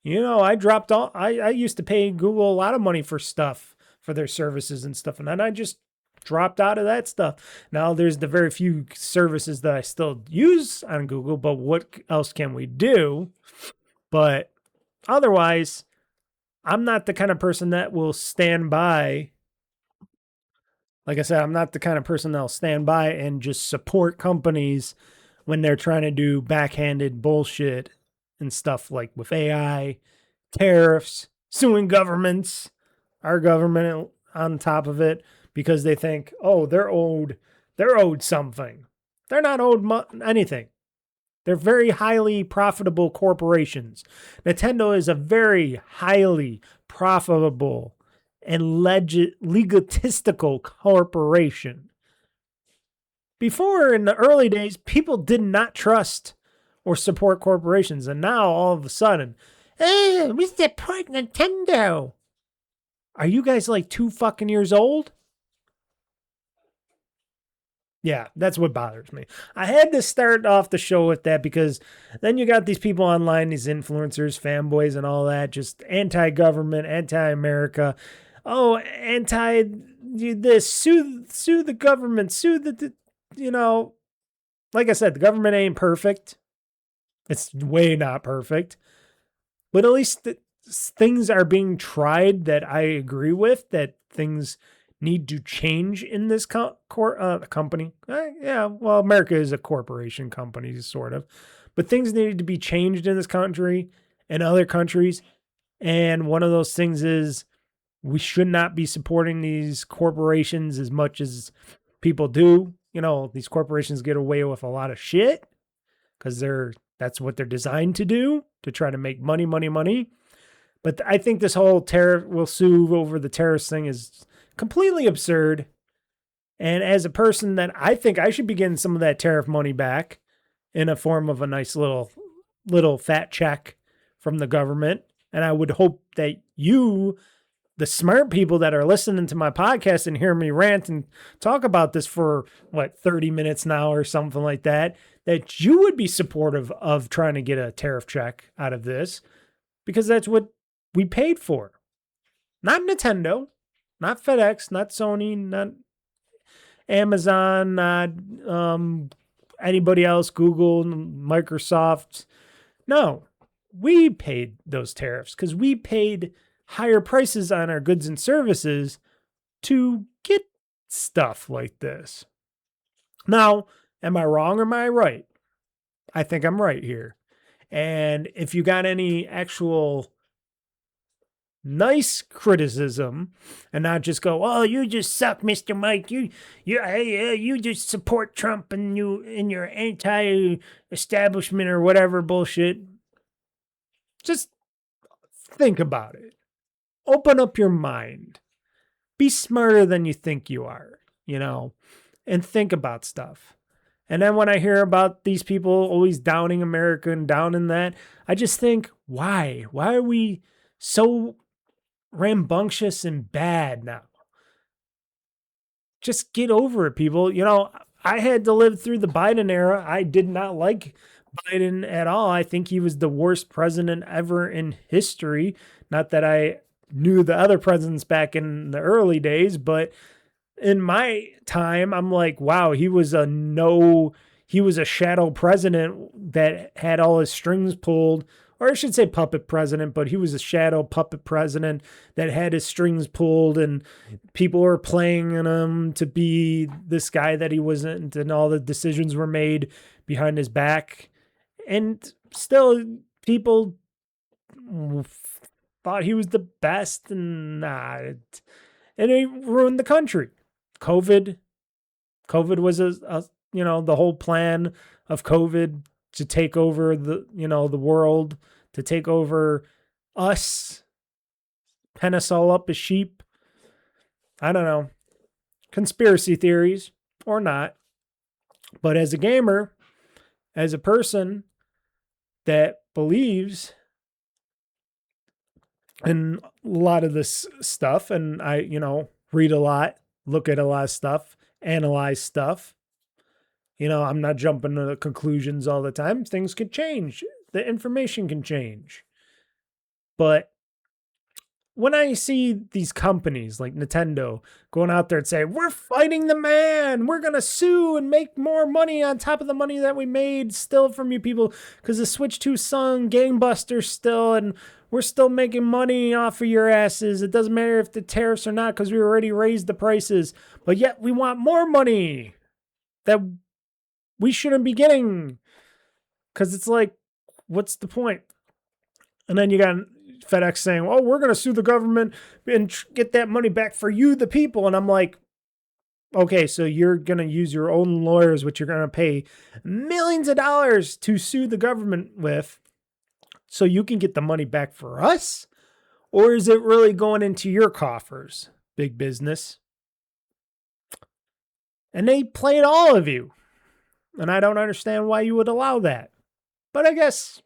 I dropped all, I used to pay Google a lot of money for stuff, for their services and stuff. And then I just dropped out of that stuff. Now there's the very few services that I still use on Google, but what else can we do? But otherwise, I'm not the kind of person that will stand by. Like I said, I'm not the kind of person that'll stand by and just support companies when they're trying to do backhanded bullshit and stuff like with AI, tariffs, suing governments, our government on top of it, because they think, oh, they're owed something. They're not owed anything. They're very highly profitable corporations. Nintendo is a very highly profitable and legistical corporation. Before, in the early days, people did not trust or support corporations. And now, all of a sudden, Hey, we support Nintendo. Are you guys like 2 fucking years old? Yeah, that's what bothers me. I had to start off the show with that because then you got these people online, these influencers, fanboys, and all that, just anti-government, anti-America. Oh, anti this, sue the government, sue the you know, like I said, the government ain't perfect. It's way not perfect, but at least things are being tried that I agree with. That things need to change in this company. Yeah, well, America is a corporation company, sort of, but things needed to be changed in this country and other countries. And one of those things is we should not be supporting these corporations as much as people do. You know, these corporations get away with a lot of shit because that's what they're designed to do, to try to make money, money, money. But I think this whole tariff will sue over the terrorist thing is completely absurd. And as a person that I think I should be getting some of that tariff money back in a form of a nice little fat check from the government. And I would hope that you, the smart people that are listening to my podcast and hear me rant and talk about this for 30 minutes now or something like that, that you would be supportive of trying to get a tariff check out of this, because that's what we paid for. Not Nintendo, not FedEx, not Sony, not Amazon, not anybody else, Google, Microsoft. No, we paid those tariffs because we paid higher prices on our goods and services to get stuff like this. Now, am I wrong or am I right? I think I'm right here. And if you got any actual nice criticism and not just go, "Oh, you just suck, Mr. Mike. You just support Trump and you in your anti-establishment or whatever bullshit." Just think about it. Open up your mind. Be smarter than you think you are, and think about stuff. And then when I hear about these people always downing America and downing that, I just think, why? Why are we so rambunctious and bad now? Just get over it, people. I had to live through the Biden era. I did not like Biden at all. I think he was the worst president ever in history. Not that I knew the other presidents back in the early days, but in my time, I'm like, wow, he was a shadow president that had all his strings pulled, or I should say puppet president, but he was a shadow puppet president that had his strings pulled and people were playing him to be this guy that he wasn't, and all the decisions were made behind his back. And still people thought he was the best, and and he ruined the country. COVID was the whole plan of COVID to take over the world, to take over us, pen us all up as sheep. I don't know. Conspiracy theories or not. But as a gamer, as a person that believes in a lot of this stuff, and I, read a lot, look at a lot of stuff, analyze stuff. I'm not jumping to conclusions all the time. Things could change. The information can change. But when I see these companies like Nintendo going out there and say, "We're fighting the man. We're going to sue and make more money on top of the money that we made still from you people, because the Switch 2 sung gangbusters still, and we're still making money off of your asses. It doesn't matter if the tariffs or not, because we already raised the prices. But yet we want more money that we shouldn't be getting." Because it's like, what's the point? And then you got FedEx saying, "Oh, we're going to sue the government and get that money back for you, the people." And I'm like, okay, so you're going to use your own lawyers, which you're going to pay millions of dollars to sue the government with, so you can get the money back for us? Or is it really going into your coffers, big business? And they played all of you. And I don't understand why you would allow that. But I guess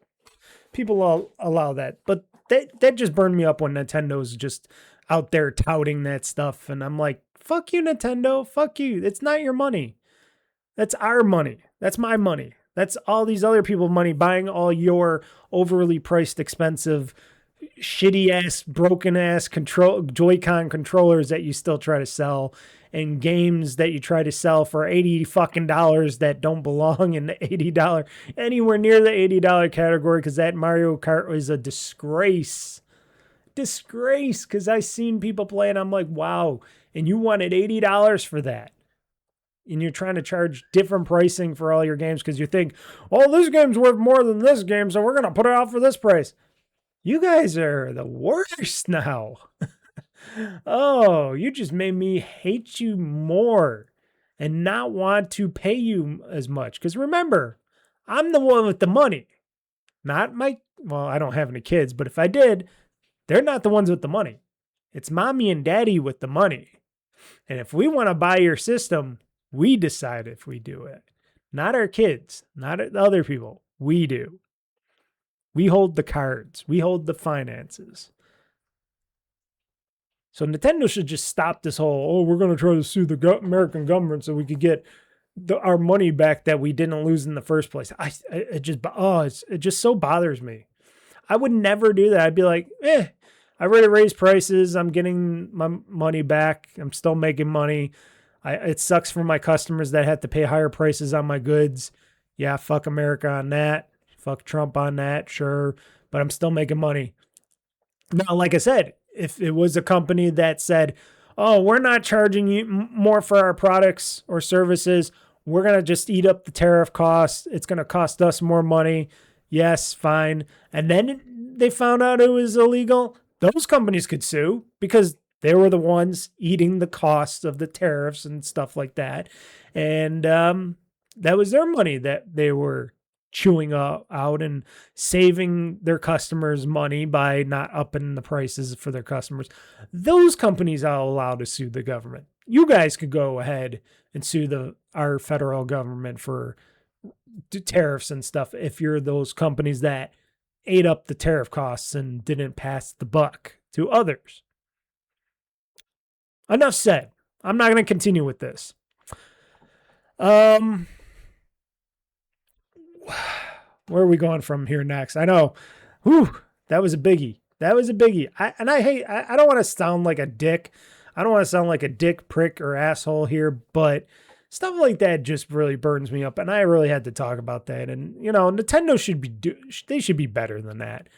people allow that, but that just burned me up when Nintendo's just out there touting that stuff, and I'm like, fuck you, Nintendo, fuck you. It's not your money. That's our money. That's my money. That's all these other people's money buying all your overly priced, expensive, shitty ass, broken ass Joy-Con controllers that you still try to sell, and games that you try to sell for $80 fucking that don't belong in the $80 anywhere near the $80 category, because that Mario Kart is a disgrace. Disgrace, because I seen people play and I'm like, wow, and you wanted $80 for that. And you're trying to charge different pricing for all your games because you think, oh, this game's worth more than this game, so we're going to put it out for this price. You guys are the worst now. Oh, you just made me hate you more and not want to pay you as much. Because remember, I'm the one with the money. Not my, well, I don't have any kids, but if I did, they're not the ones with the money. It's mommy and daddy with the money. And if we want to buy your system, we decide if we do it. Not our kids, not the other people. We do. We hold the cards. We hold the finances. So Nintendo should just stop this whole, oh, we're going to try to sue the American government so we could get our money back that we didn't lose in the first place. It just so bothers me. I would never do that. I'd be like, I already raised prices. I'm getting my money back. I'm still making money. It sucks for my customers that have to pay higher prices on my goods. Yeah, fuck America on that. Fuck Trump on that, sure. But I'm still making money. Now, like I said, if it was a company that said, oh, we're not charging you more for our products or services, we're going to just eat up the tariff costs. It's going to cost us more money. Yes, fine. And then they found out it was illegal. Those companies could sue because they were the ones eating the costs of the tariffs and stuff like that. And that was their money that they were chewing out and saving their customers money by not upping the prices for their customers. Those companies are allowed to sue the government. You guys could go ahead and sue our federal government for tariffs and stuff if you're those companies that ate up the tariff costs and didn't pass the buck to others. Enough said. I'm not going to continue with this. Where are we going from here next? I know. Whew, that was a biggie. I don't want to sound like a dick. I don't want to sound like a dick, prick, or asshole here, but stuff like that just really burns me up, and I really had to talk about that. And, Nintendo they should be better than that.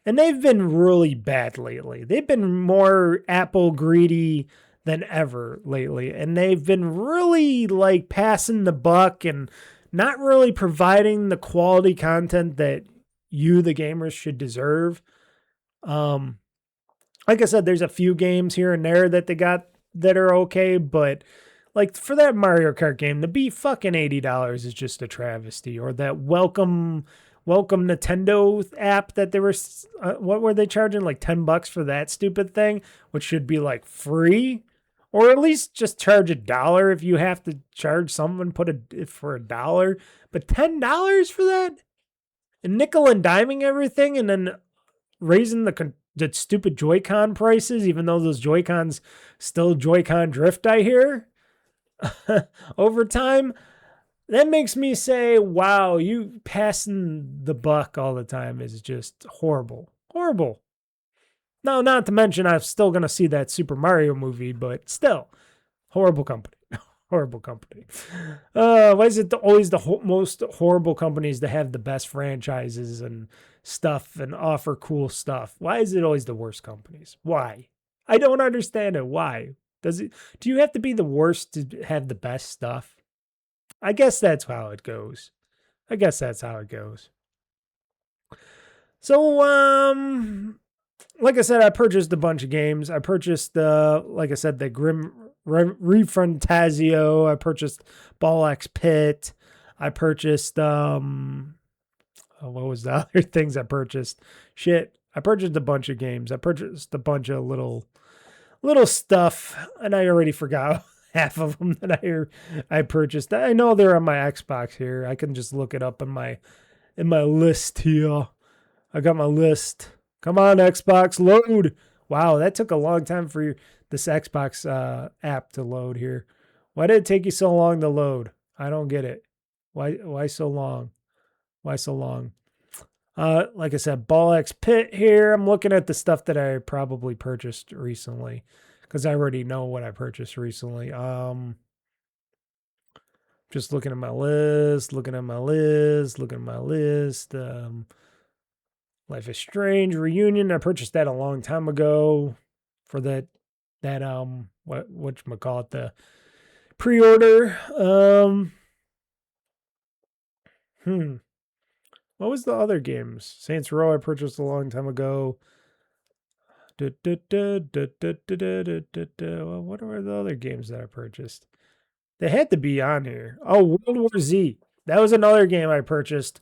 And they've been really bad lately. They've been more Apple greedy than ever lately, and they've been really, passing the buck and not really providing the quality content that you, the gamers, should deserve. Like I said, there's a few games here and there that they got that are okay, but for that Mario Kart game, to be fucking $80 is just a travesty. Or that Welcome Nintendo app that they were, what were they charging? $10 for that stupid thing, which should be free. Or at least just charge $1 if you have to charge someone, put it for $1. But $10 for that? And nickel and diming everything and then raising the stupid Joy-Con prices, even though those Joy-Cons still Joy-Con drift, I hear, over time. That makes me say, wow, you passing the buck all the time is just horrible. Horrible. No, not to mention I'm still going to see that Super Mario movie, but still, horrible company. Horrible company. Why is it always the most horrible companies that have the best franchises and stuff and offer cool stuff? Why is it always the worst companies? Why? I don't understand it. Why? Do you have to be the worst to have the best stuff? I guess that's how it goes. So, like I said, I purchased a bunch of games. I purchased, like I said, the Grim Refantazio. I purchased Ball X Pit. I purchased, what was the other things I purchased? Shit. I purchased a bunch of games. I purchased a bunch of little stuff, and I already forgot half of them that I purchased. I know they're on my Xbox here. I can just look it up in my list here. I got my list. Come on, Xbox, load. Wow, that took a long time for this Xbox app to load here. Why did it take you so long to load? I don't get it. Why so long? Why so long? Like I said, Ball X Pit here. I'm looking at the stuff that I probably purchased recently because I already know what I purchased recently. Just looking at my list, looking at my list. Life is Strange Reunion. I purchased that a long time ago for that whatchamacallit, the pre-order. What was the other games? Saints Row I purchased a long time ago. What are the other games that I purchased? They had to be on here. Oh, World War Z. That was another game I purchased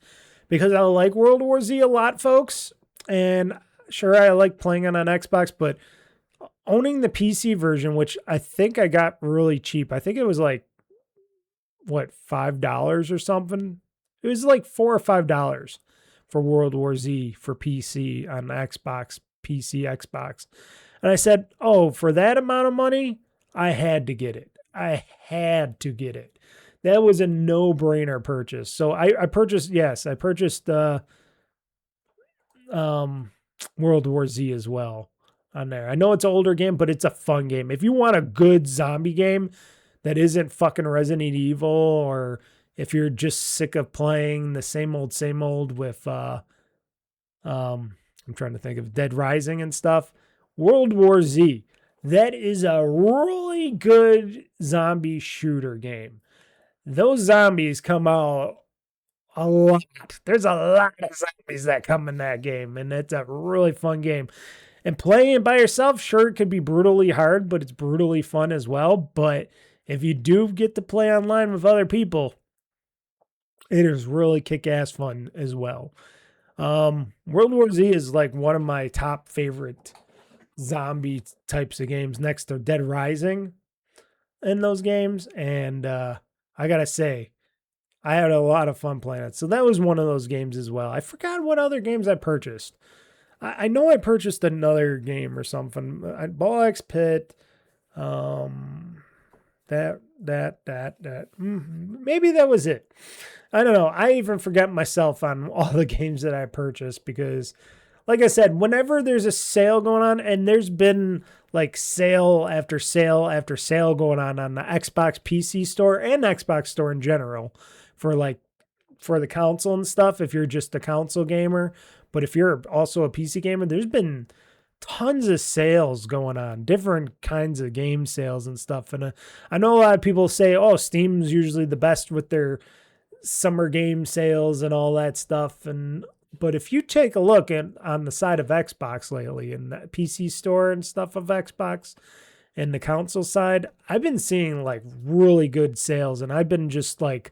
because I like World War Z a lot, folks. And sure, I like playing it on Xbox, but owning the PC version, which I think I got really cheap. I think it was like, what, $5 or something? It was like $4 or $5 for World War Z for PC on Xbox, PC, Xbox. And I said, oh, for that amount of money, I had to get it. I had to get it. That was a no-brainer purchase. So I purchased World War Z as well on there. I know it's an older game, but it's a fun game. If you want a good zombie game that isn't fucking Resident Evil, or if you're just sick of playing the same old with I'm trying to think of Dead Rising and stuff, World War Z. That is a really good zombie shooter game. Those zombies come out a lot. There's a lot of zombies that come in that game, and it's a really fun game. And playing it by yourself, sure, it could be brutally hard, but it's brutally fun as well. But if you do get to play online with other people, it is really kick-ass fun as well. World War Z is like one of my top favorite zombie types of games next to Dead Rising in those games. And I gotta say, I had a lot of fun playing it. So that was one of those games as well. I forgot what other games I purchased. I know I purchased another game or something. Ball X Pit. Maybe that was it. I don't know. I even forget myself on all the games that I purchased because, like I said, whenever there's a sale going on, and there's been like sale after sale after sale going on the Xbox PC store and Xbox store in general for the console and stuff, if you're just a console gamer. But if you're also a PC gamer, there's been tons of sales going on, different kinds of game sales and stuff. And I know a lot of people say, oh, Steam's usually the best with their summer game sales and all that stuff. But if you take a look on the side of Xbox lately, in the PC store and stuff of Xbox and the console side, I've been seeing like really good sales, and I've been just like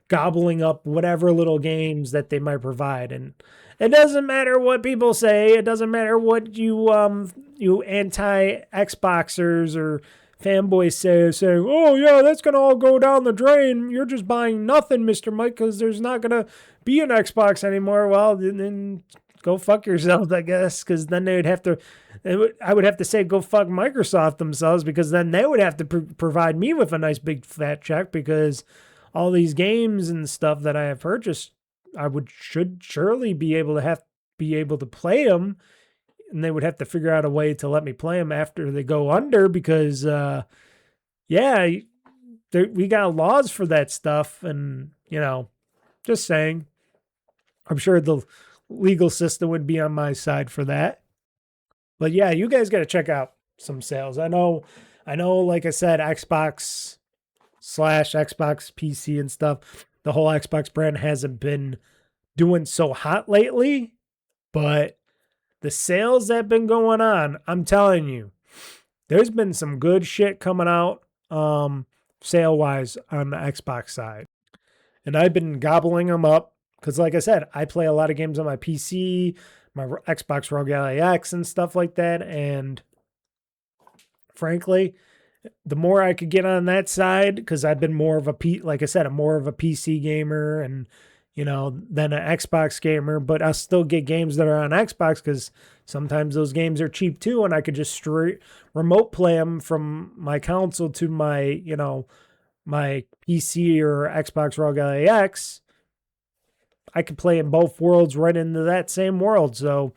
gobbling up whatever little games that they might provide. And it doesn't matter what people say. It doesn't matter what you anti-Xboxers or fanboys saying, oh yeah, that's going to all go down the drain. You're just buying nothing, Mr. Mike, because there's not going to be an Xbox anymore. Well, then go fuck yourselves, I guess, because then I would have to say go fuck Microsoft themselves, because then they would have to provide me with a nice big fat check, because all these games and stuff that I have purchased, should surely be able to play them, and they would have to figure out a way to let me play them after they go under, because we got laws for that stuff. And just saying, I'm sure the legal system would be on my side for that. But yeah, you guys got to check out some sales. I know, like I said, Xbox / Xbox PC and stuff, the whole Xbox brand hasn't been doing so hot lately, but the sales that have been going on, I'm telling you, there's been some good shit coming out sale-wise on the Xbox side. And I've been gobbling them up because, like I said, I play a lot of games on my PC, my Xbox Rogue Ally X and stuff like that. And frankly, the more I could get on that side, because I've been more of a PC gamer, and than an Xbox gamer, but I'll still get games that are on Xbox because sometimes those games are cheap too, and I could just straight remote play them from my console to my, my PC or Xbox Rogue X. I could play in both worlds right into that same world. So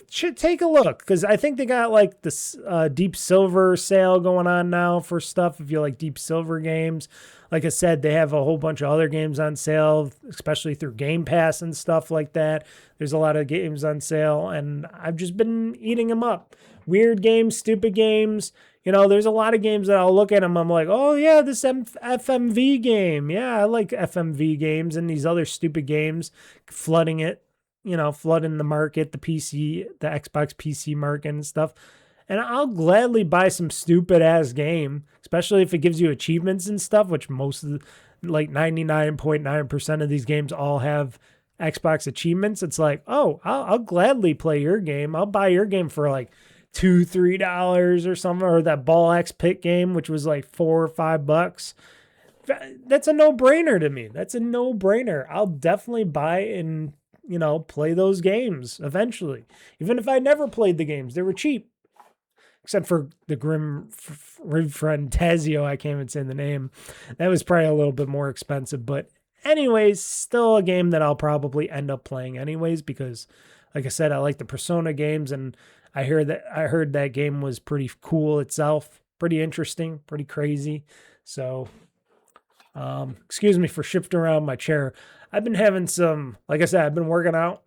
should take a look because I think they got like this Deep Silver sale going on now for stuff. If you like Deep Silver games, like I said, they have a whole bunch of other games on sale, especially through Game Pass and stuff like that. There's a lot of games on sale, and I've just been eating them up. Weird games, stupid games. There's a lot of games that I'll look at them. I'm like, oh yeah, this FMV game. Yeah, I like FMV games and these other stupid games, flooding the market, the Xbox PC market and stuff. And I'll gladly buy some stupid ass game, especially if it gives you achievements and stuff, which most of like 99.9% of these games all have Xbox achievements. It's like, oh, I'll gladly play your game. I'll buy your game for like $2-3 or something, or that Ball X Pit game, which was like $4 or $5. That's a no-brainer to me. That's a no-brainer. I'll definitely buy and play those games eventually. Even if I never played the games, they were cheap. Except for the Grim friend Tazio, I can't even say the name. That was probably a little bit more expensive. But anyways, still a game that I'll probably end up playing anyways because, like I said, I like the Persona games, and I heard that game was pretty cool itself. Pretty interesting, pretty crazy. So, excuse me for shifting around my chair. I've been having some, like I said, I've been working out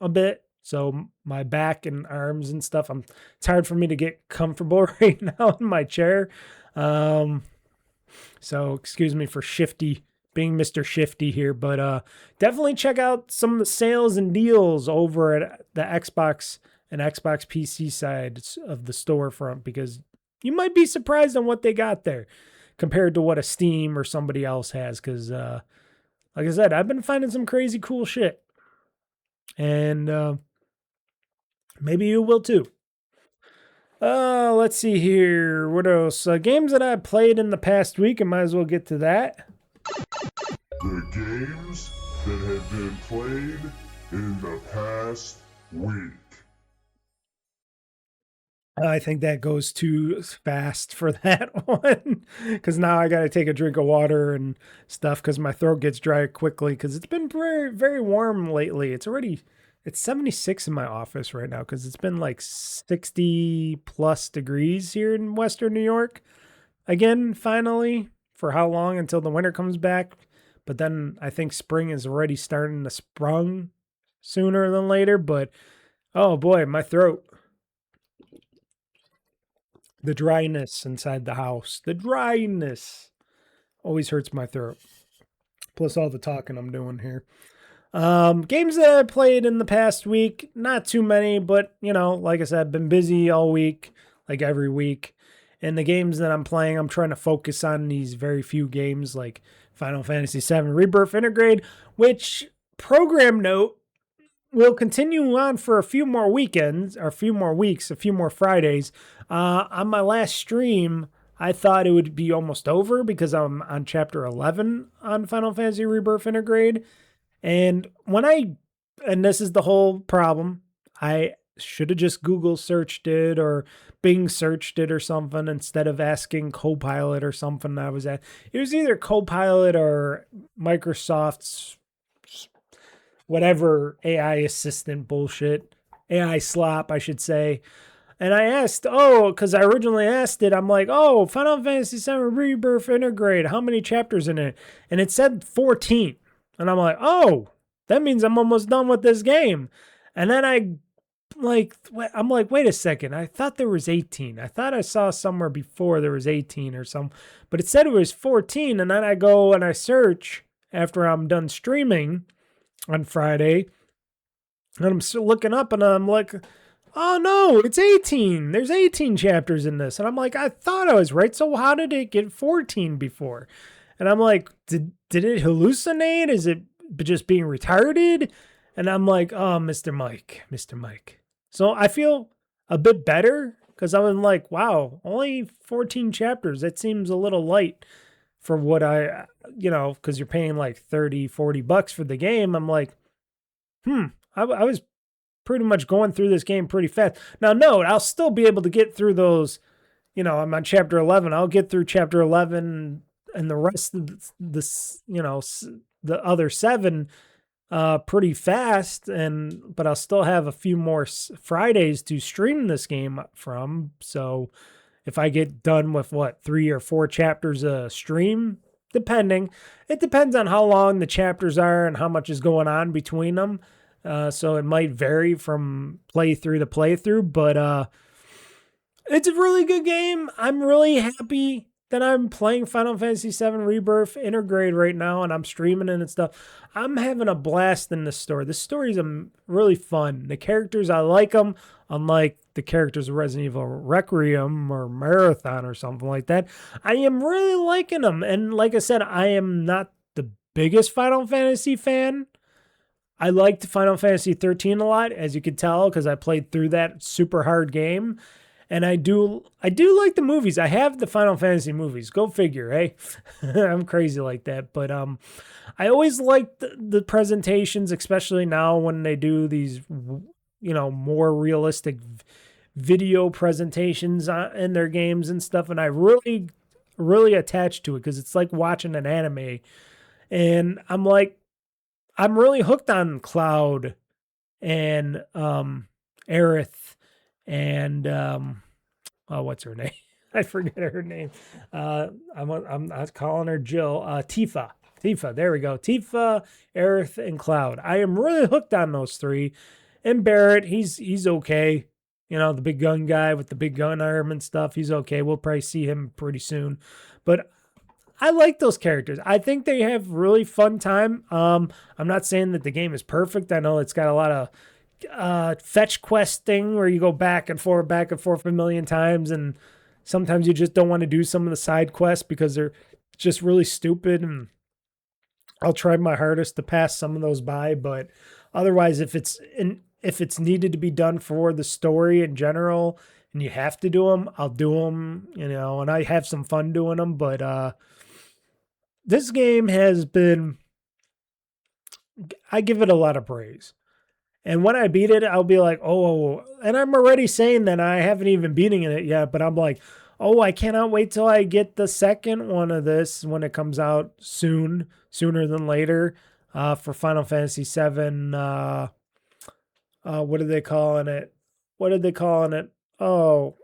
a bit. So my back and arms and stuff, it's hard for me to get comfortable right now in my chair. So excuse me for being Mr. Shifty here, but definitely check out some of the sales and deals over at the Xbox and Xbox PC side of the storefront, because you might be surprised on what they got there compared to what a Steam or somebody else has. Because like I said, I've been finding some crazy cool shit. And maybe you will too. Let's see here. What else? Games that I played in the past week. I might as well get to that. The games that have been played in the past week. I think that goes too fast for that one, because now I got to take a drink of water and stuff because my throat gets dry quickly because it's been very, very warm lately. It's 76 in my office right now because it's been like 60 plus degrees here in Western New York. Again, finally, for how long until the winter comes back? But then I think spring is already starting to sprung sooner than later. But oh boy, my throat. The dryness inside the house. The dryness always hurts my throat. Plus all the talking I'm doing here. Games that I played in the past week, not too many, but like I said, I've been busy all week, like every week. And the games that I'm playing, I'm trying to focus on these very few games like Final Fantasy VII Rebirth Intergrade, which, program note, will continue on for a few more weekends, or a few more weeks, a few more Fridays. On my last stream, I thought it would be almost over because I'm on chapter 11 on Final Fantasy Rebirth Intergrade. And and this is the whole problem, I should have just Google searched it or Bing searched it or something instead of asking Copilot or something. It was either Copilot or Microsoft's whatever AI assistant bullshit, AI slop, I should say. And I asked, because I originally asked it, I'm like, Final Fantasy VII Rebirth Intergrade, how many chapters in it? And it said 14. And I'm like, that means I'm almost done with this game. And then I'm like, wait a second. I thought there was 18. I thought I saw somewhere before there was 18 or something. But it said it was 14. And then I go and I search after I'm done streaming on Friday. And I'm still looking up and I'm like, oh no, it's 18. There's 18 chapters in this. And I'm like, I thought I was right. So how did it get 14 before? And I'm like, did it hallucinate? Is it just being retarded? And I'm like, oh, Mr. Mike. So I feel a bit better because I'm like, wow, only 14 chapters. That seems a little light for what I, because you're paying like 30, $40 for the game. I'm like, I was pretty much going through this game pretty fast. Now, note, I'll still be able to get through those, I'm on chapter 11. I'll get through chapter 11 and the rest of the other 7 pretty fast, but I'll still have a few more Fridays to stream this game from. So if I get done with 3 or 4 chapters a stream, it depends on how long the chapters are and how much is going on between them. So it might vary from playthrough to playthrough, but it's a really good game. I'm really happy that I'm playing Final Fantasy VII Rebirth Intergrade right now, and I'm streaming it and stuff. I'm having a blast in this story. This story is really fun. The characters, I like them, unlike the characters of Resident Evil Requiem or Marathon or something like that. I am really liking them, and like I said, I am not the biggest Final Fantasy fan. I liked Final Fantasy 13 a lot, as you could tell, because I played through that super hard game. And I do like the movies. I have the Final Fantasy movies. Go figure, eh? I'm crazy like that. But I always like the presentations, especially now when they do these, more realistic video presentations in their games and stuff. And I really, really attached to it because it's like watching an anime. And I'm really hooked on Cloud and Aerith and what's her name? I forget her name. I'm calling her Jill. Tifa. There we go. Tifa, Aerith, and Cloud. I am really hooked on those 3. And Barrett, he's okay. The big gun guy with the big gun arm and stuff. He's okay. We'll probably see him pretty soon. But I like those characters. I think they have really fun time. I'm not saying that the game is perfect. I know it's got a lot of fetch quest thing where you go back and forth a million times, and sometimes you just don't want to do some of the side quests because they're just really stupid, and I'll try my hardest to pass some of those by. But otherwise, if it's needed to be done for the story in general and you have to do them, I'll do them, and I have some fun doing them. But this game I give it a lot of praise. And when I beat it, I'll be like, oh, and I'm already saying that I haven't even beaten it yet, but I'm like, oh, I cannot wait till I get the second one of this when it comes out sooner than later, for Final Fantasy VII. What are they calling it? Oh,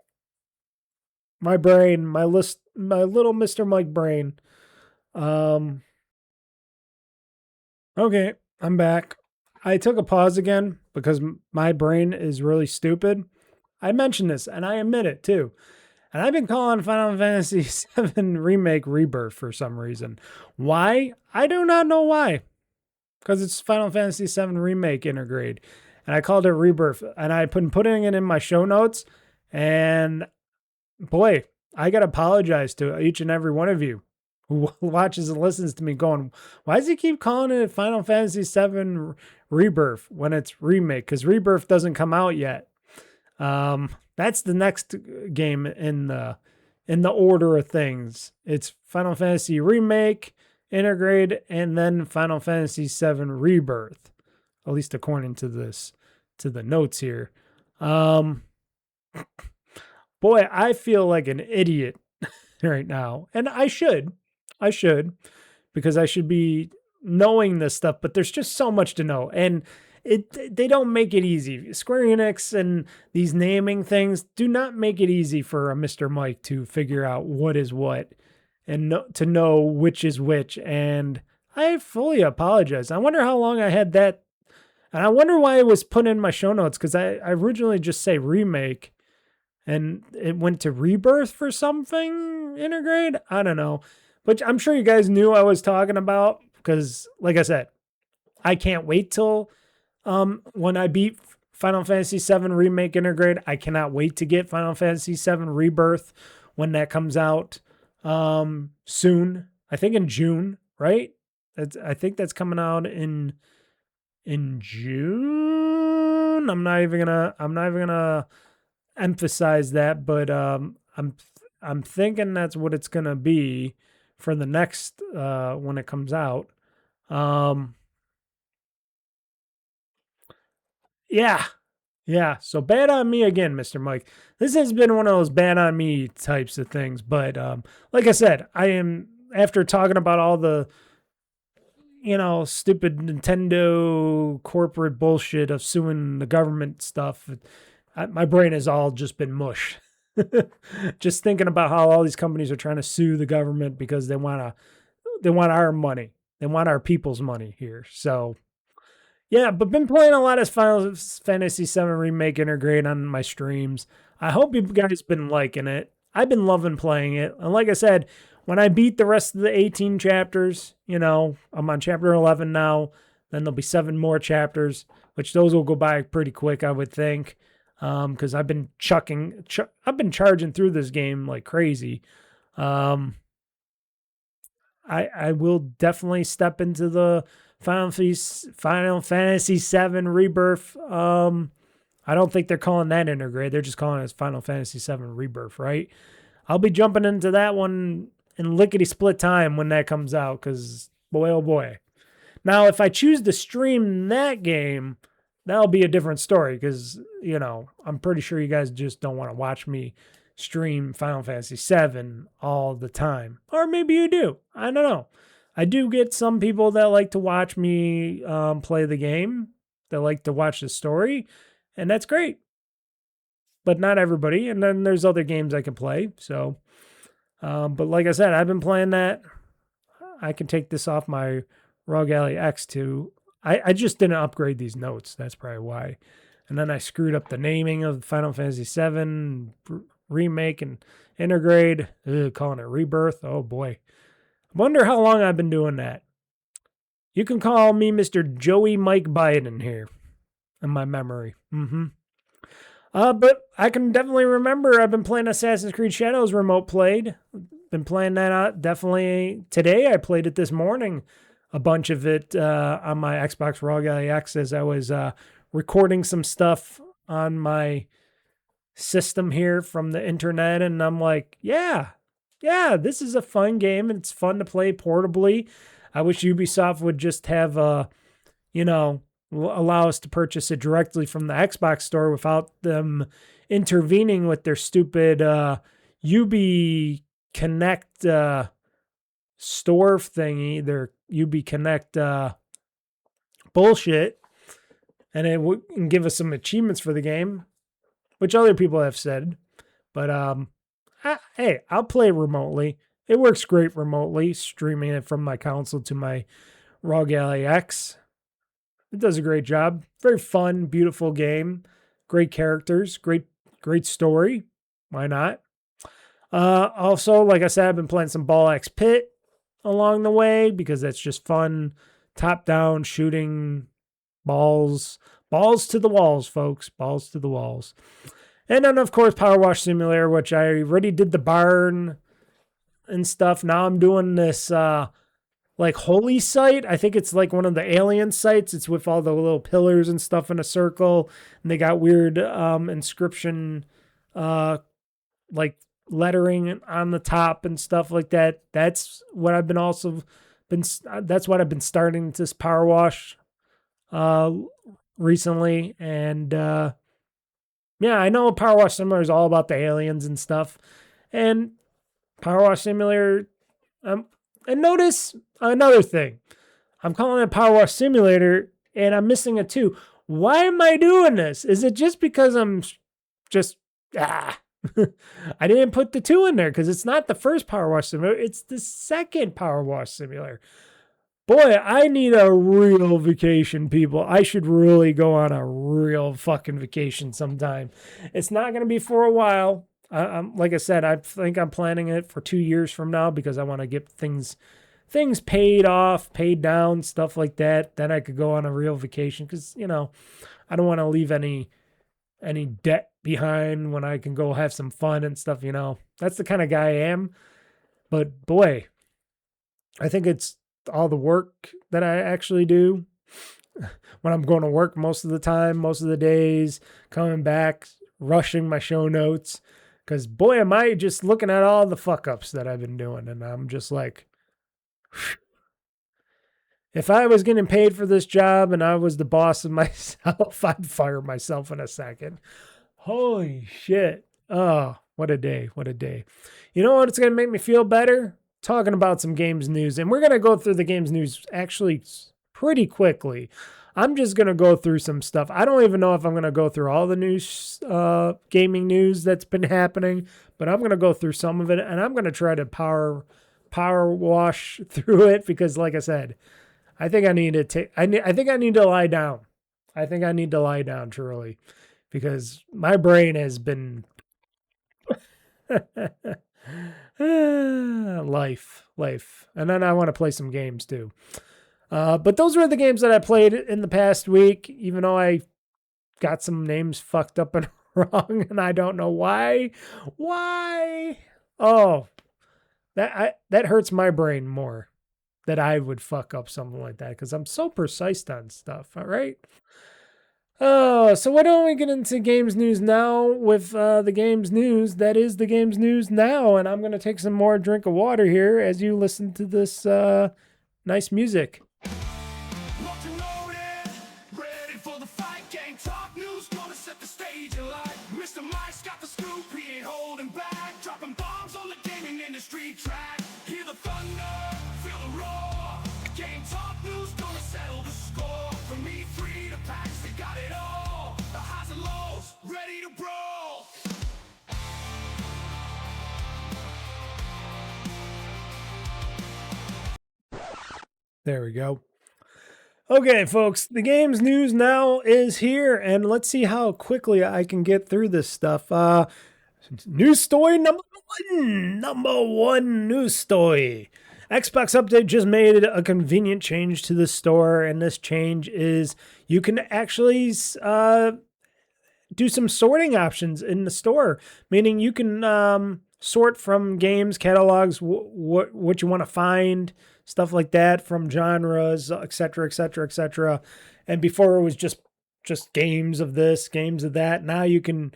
my brain, my little Mr. Mike brain. Okay, I'm back. I took a pause again because my brain is really stupid. I mentioned this, and I admit it too. And I've been calling Final Fantasy VII Remake Rebirth for some reason. Why? I do not know why. Because it's Final Fantasy VII Remake Intergrade. And I called it Rebirth. And I've been putting it in my show notes. And boy, I got to apologize to each and every one of you who watches and listens to me going, why does he keep calling it Final Fantasy VII Rebirth when it's Remake? Because Rebirth doesn't come out yet. That's the next game in the order of things. It's Final Fantasy Remake, Intergrade, and then Final Fantasy VII Rebirth. At least according to the notes here. Boy, I feel like an idiot right now. And I should, because I should be knowing this stuff, but there's just so much to know. And they don't make it easy. Square Enix and these naming things do not make it easy for a Mr. Mike to figure out what is what and to know which is which. And I fully apologize. I wonder how long I had that. And I wonder why it was put in my show notes, because I originally just say Remake and it went to Rebirth for something, Intergrade. I don't know. But I'm sure you guys knew I was talking about, because like I said, I can't wait till when I beat Final Fantasy VII Remake Intergrade. I cannot wait to get Final Fantasy VII Rebirth when that comes out soon. I think in June, right? I think that's coming out in June. I'm not even gonna emphasize that, but I'm thinking that's what it's gonna be for the next when it comes out. Yeah. So bad on me again, Mr. Mike. This has been one of those bad on me types of things. But like I said, I am, after talking about all the, stupid Nintendo corporate bullshit of suing the government stuff, my brain has all just been mush. Just thinking about how all these companies are trying to sue the government because they want our money. They want our people's money here. So yeah, but been playing a lot of Final Fantasy VII Remake Intergrade on my streams. I hope you guys been liking it. I've been loving playing it. And like I said, when I beat the rest of the 18 chapters, I'm on chapter 11 now. Then there'll be 7 more chapters, which those will go by pretty quick, I would think. Because I've been I've been charging through this game like crazy. I will definitely step into the Final Fantasy VII Rebirth. I don't think they're calling that Intergrade. They're just calling it Final Fantasy VII Rebirth, right? I'll be jumping into that one in lickety-split time when that comes out, because boy, oh boy. Now, if I choose to stream that game, that'll be a different story, because, I'm pretty sure you guys just don't want to watch me stream Final Fantasy VII all the time. Or maybe you do. I don't know. I do get some people that like to watch me play the game. They like to watch the story, and that's great. But not everybody. And then there's other games I can play. So, but like I said, I've been playing that. I can take this off my ROG Ally X2. I just didn't upgrade these notes. That's probably why. And then I screwed up the naming of Final Fantasy VII Remake and Intergrade. Calling it Rebirth. Oh boy. I wonder how long I've been doing that. You can call me Mr. Joey Mike Biden here in my memory. But I can definitely remember I've been playing Assassin's Creed Shadows remote played. Been playing that out definitely today. I played it this morning. A bunch of it on my Xbox ROG Ally X as I was recording some stuff on my system here from the internet. And I'm like, yeah, this is a fun game. And it's fun to play portably. I wish Ubisoft would just have, allow us to purchase it directly from the Xbox store without them intervening with their stupid Ubi Connect store thingy, their Ubi Connect bullshit, and it would give us some achievements for the game, which other people have said. But hey, I'll play remotely. It works great remotely, streaming it from my console to my ROG Ally X. It does a great job. Very fun, beautiful game. Great characters, great story. Why not? Also, like I said, I've been playing some Ball X Pit along the way because that's just fun. Top-down shooting balls to the walls, folks. Balls to the walls. And then, of course, PowerWash Simulator, which I already did the barn and stuff. Now I'm doing this like holy site. I think it's like one of the alien sites. It's with all the little pillars and stuff in a circle. And they got weird inscription like lettering on the top and stuff like that. That's what I've been starting this PowerWash recently. And yeah, I know PowerWash Simulator is all about the aliens and stuff. And PowerWash Simulator, and notice another thing. I'm calling it PowerWash Simulator, and I'm missing a 2. Why am I doing this? Is it just because I'm just, I didn't put the 2 in there because it's not the first PowerWash Simulator. It's the second PowerWash Simulator. Boy, I need a real vacation, people. I should really go on a real fucking vacation sometime. It's not going to be for a while. Like I said, I think I'm planning it for 2 years from now because I want to get things paid off, paid down, stuff like that. Then I could go on a real vacation because, I don't want to leave any debt behind when I can go have some fun and stuff, That's the kind of guy I am. But boy, I think it's all the work that I actually do when I'm going to work most of the time, most of the days, coming back, rushing my show notes. Because boy, am I just looking at all the fuck ups that I've been doing. And I'm just like, If I was getting paid for this job and I was the boss of myself, I'd fire myself in a second. Holy shit. Oh, what a day. What a day. You know what's going to make me feel better? Talking about some games news. And we're going to go through the games news actually pretty quickly. I'm just going to go through some stuff. I don't even know if I'm going to go through all the news, gaming news that's been happening, but I'm going to go through some of it, and I'm going to try to power wash through it because, like I said, I think I need to take. I think I need to lie down. I think I need to lie down truly, because my brain has been life, and then I want to play some games too. But those were the games that I played in the past week, even though I got some names fucked up and wrong, and I don't know why. Why? Oh, that hurts my brain more that I would fuck up something like that because I'm so precise on stuff. All right. Oh, so why don't we get into games news now with the games news that is the games news now, and I'm gonna take some more drink of water here as you listen to this nice music. Locked and loaded, ready for the fight. Game talk news, gonna set the stage alight. Mr. Mike's got the scoop, he ain't holding back. Dropping bombs on the gaming industry track. Hear the thunder, feel the roar. Game talk news, gonna settle the score. From E3 to PAX, they got it all. The highs and lows, ready to brawl. There we go. Okay, folks, the games news now is here, and let's see how quickly I can get through this stuff. News story number one news story. Xbox Update just made a convenient change to the store, and this change is you can actually do some sorting options in the store, meaning you can sort from games catalogs what you want to find, stuff like that, from genres, etc., etc., etc. And before it was just games of this, games of that. Now you can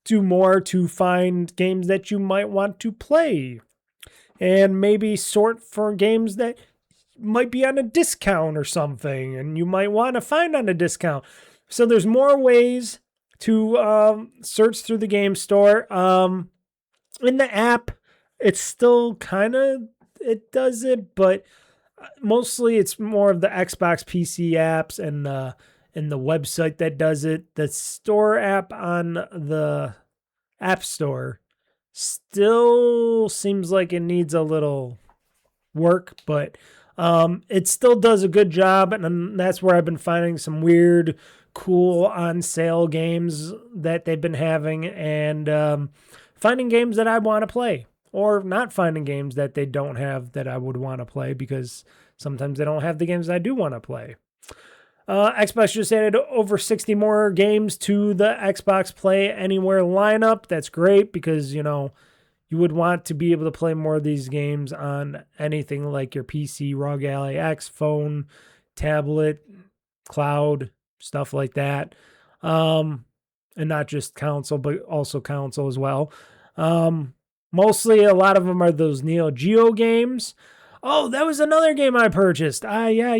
do more to find games that you might want to play, and maybe sort for games that might be on a discount or something, and you might want to find on a discount. So there's more ways to search through the game store. In the app, it's still kind of, it does it, but mostly it's more of the Xbox PC apps and the website that does it. The store app on the App Store still seems like it needs a little work, but it still does a good job, and that's where I've been finding some weird, cool on sale games that they've been having, and finding games that I want to play, or not finding games that they don't have that I would want to play, because sometimes they don't have the games I do want to play. Xbox just added over 60 more games to the Xbox Play Anywhere lineup. That's great, because, you know, you would want to be able to play more of these games on anything like your PC, ROG Ally X, phone, tablet, cloud, stuff like that. And not just console, but also console as well. Mostly a lot of them are those Neo Geo games. Oh, that was another game I purchased. Yeah.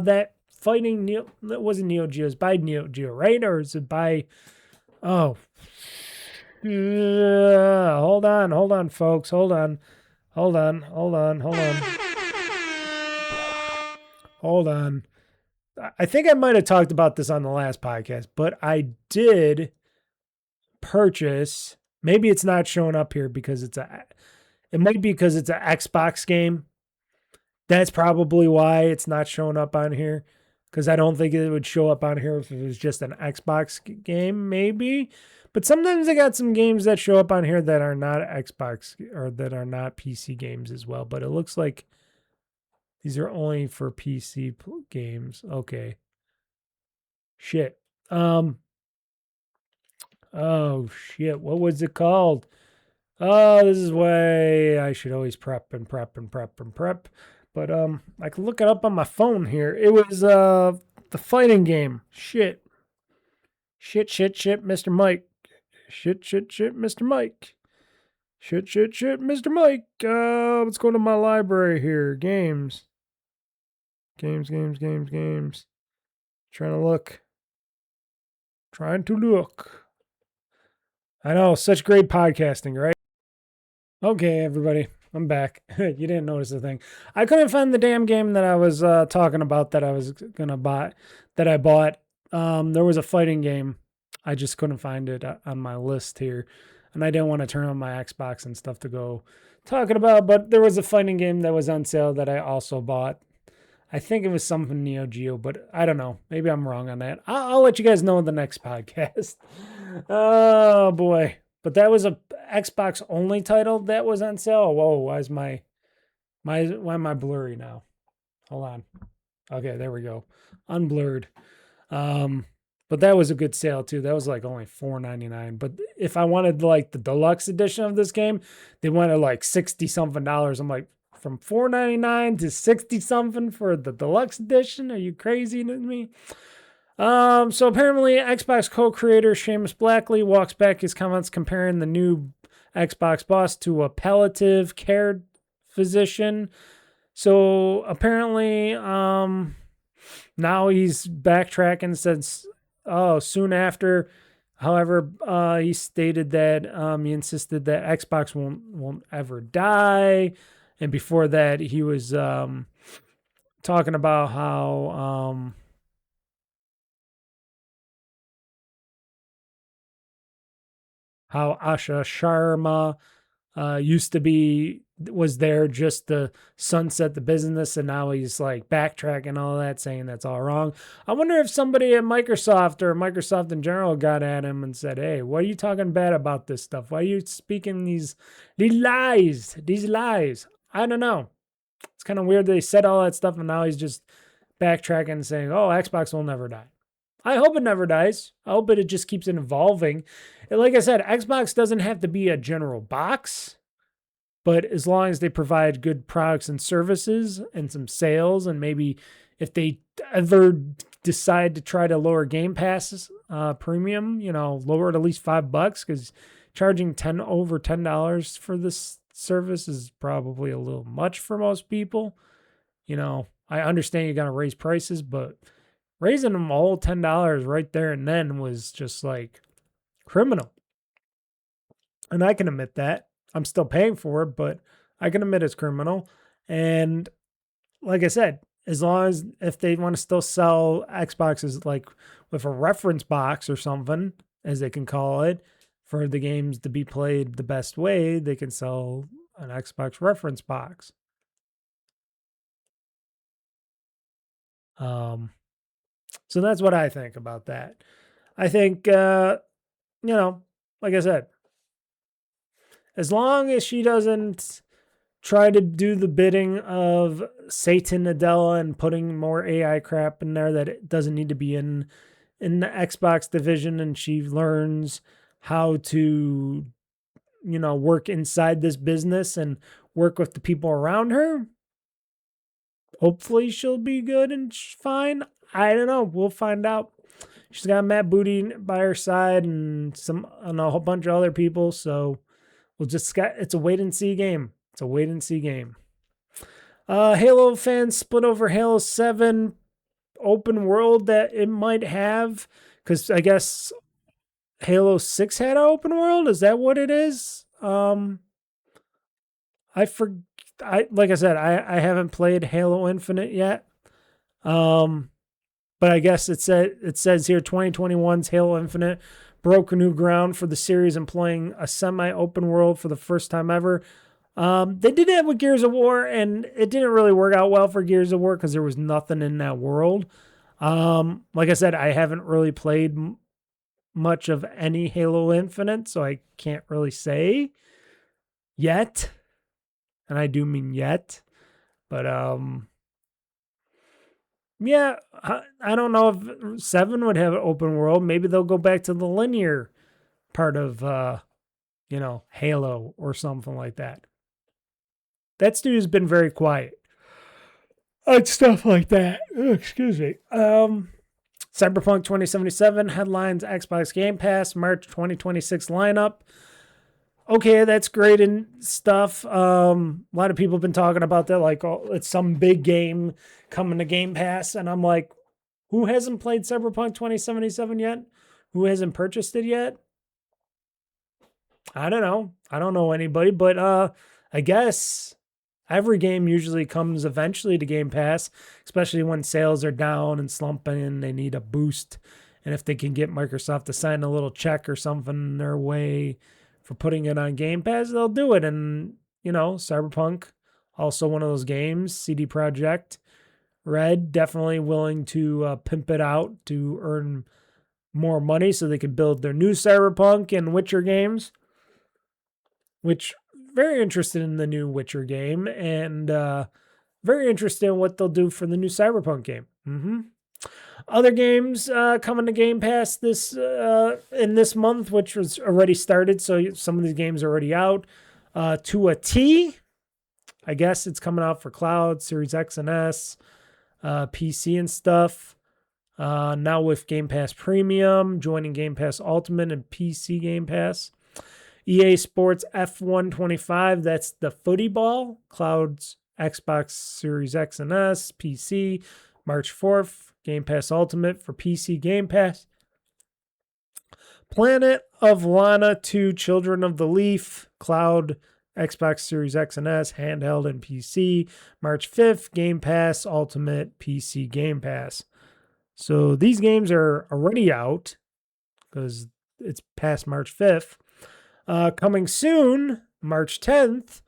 That fighting Neo, that wasn't Neo Geo, it's by Neo Geo, right? Or is it by, oh. Hold on, folks. Hold on. Hold on. I think I might have talked about this on the last podcast, but I did purchase, maybe it's not showing up here because it might be because it's an Xbox game. That's probably why it's not showing up on here, because I don't think it would show up on here if it was just an Xbox game, maybe. But sometimes I got some games that show up on here that are not Xbox or that are not PC games as well. But it looks like these are only for PC games. Okay. Shit. Oh shit. What was it called? Oh, this is why I should always prep. But I can look it up on my phone here. It was the fighting game. Shit, Mr. Mike. Shit, Mr. Mike. Shit, Mr. Mike. Let's go to my library here. Games. Trying to look. I know, such great podcasting, right? Okay, everybody, I'm back. You didn't notice the thing. I couldn't find the damn game that I was talking about that I was gonna buy, that I bought. There was a fighting game. I just couldn't find it on my list here. And I didn't want to turn on my Xbox and stuff to go talking about, but there was a fighting game that was on sale that I also bought. I think it was something Neo Geo, but I don't know. Maybe I'm wrong on that. I'll let you guys know in the next podcast. Oh boy. But that was a Xbox only title that was on sale. Whoa, why am I blurry now? Hold on. Okay, there we go. Unblurred. But that was a good sale too. That was like only $4.99. But if I wanted like the deluxe edition of this game, they wanted like $60 something. I'm like, from $4.99 to $60 something for the deluxe edition? Are you crazy to me? So apparently Xbox co-creator Seamus Blackley walks back his comments comparing the new Xbox boss to a palliative care physician. So apparently, now he's backtracking, says, soon after, however, he stated that, he insisted that Xbox won't ever die. And before that, he was, talking about how Asha Sharma was there just to sunset the business, and now he's like backtracking all that, saying that's all wrong. I wonder if somebody at Microsoft or Microsoft in general got at him and said, hey, what are you talking bad about this stuff? Why are you speaking these lies? I don't know. It's kind of weird that he said all that stuff and now he's just backtracking and saying, oh, Xbox will never die. I hope it never dies. I hope it just keeps evolving. And like I said, Xbox doesn't have to be a general box, but as long as they provide good products and services and some sales, and maybe if they ever decide to try to lower Game Pass premium, lower it at least $5, because charging over $10 for this service is probably a little much for most people. I understand you got to raise prices, but raising them all $10 right there and then was just like criminal. And I can admit that. I'm still paying for it, but I can admit it's criminal. And like I said, as long as if they want to still sell Xboxes like with a reference box or something, as they can call it, for the games to be played the best way, they can sell an Xbox reference box. So that's what I think about that. I think, like I said, as long as she doesn't try to do the bidding of Satan Nadella and putting more AI crap in there that it doesn't need to be in the Xbox division, and she learns how to, work inside this business and work with the people around her, hopefully she'll be good and fine. I don't know. We'll find out. She's got Matt Booty by her side and a whole bunch of other people. So it's a wait and see game. Halo fans split over Halo 7 open world that it might have, because I guess Halo 6 had an open world. Is that what it is? Like I said, I haven't played Halo Infinite yet. But I guess it says here 2021's Halo Infinite broke new ground for the series, employing a semi-open world for the first time ever. They did it with Gears of War, and it didn't really work out well for Gears of War because there was nothing in that world. Like I said, I haven't really played much of any Halo Infinite, so I can't really say yet. And I do mean yet. But, yeah, I don't know if 7 would have an open world. Maybe they'll go back to the linear part of, Halo or something like that. That studio's been very quiet on stuff like that. Oh, excuse me. Cyberpunk 2077 headlines Xbox Game Pass March 2026 lineup. okay, that's great and stuff. A lot of people have been talking about that, like, oh, it's some big game coming to Game Pass, and I'm like, who hasn't played Cyberpunk 2077 yet? Who hasn't purchased it yet? I don't know. I don't know anybody, but I guess every game usually comes eventually to Game Pass, especially when sales are down and slumping and they need a boost. And if they can get Microsoft to sign a little check or something their way for putting it on Game Pass, they'll do it. And, Cyberpunk, also one of those games, CD Projekt Red, definitely willing to pimp it out to earn more money so they can build their new Cyberpunk and Witcher games, which very interested in the new Witcher game and very interested in what they'll do for the new Cyberpunk game. Other games coming to Game Pass in this month, which was already started, so some of these games are already out. To a T, I guess it's coming out for Cloud, Series X and S, PC and stuff. Now with Game Pass Premium, joining Game Pass Ultimate and PC Game Pass. EA Sports F125, that's the footy ball. Cloud's Xbox Series X and S, PC, March 4th. Game Pass Ultimate for PC Game Pass. Planet of Lana 2, Children of the Leaf, Cloud, Xbox Series X and S, handheld and PC. March 5th, Game Pass Ultimate, PC Game Pass. So these games are already out because it's past March 5th. Coming soon, March 10th,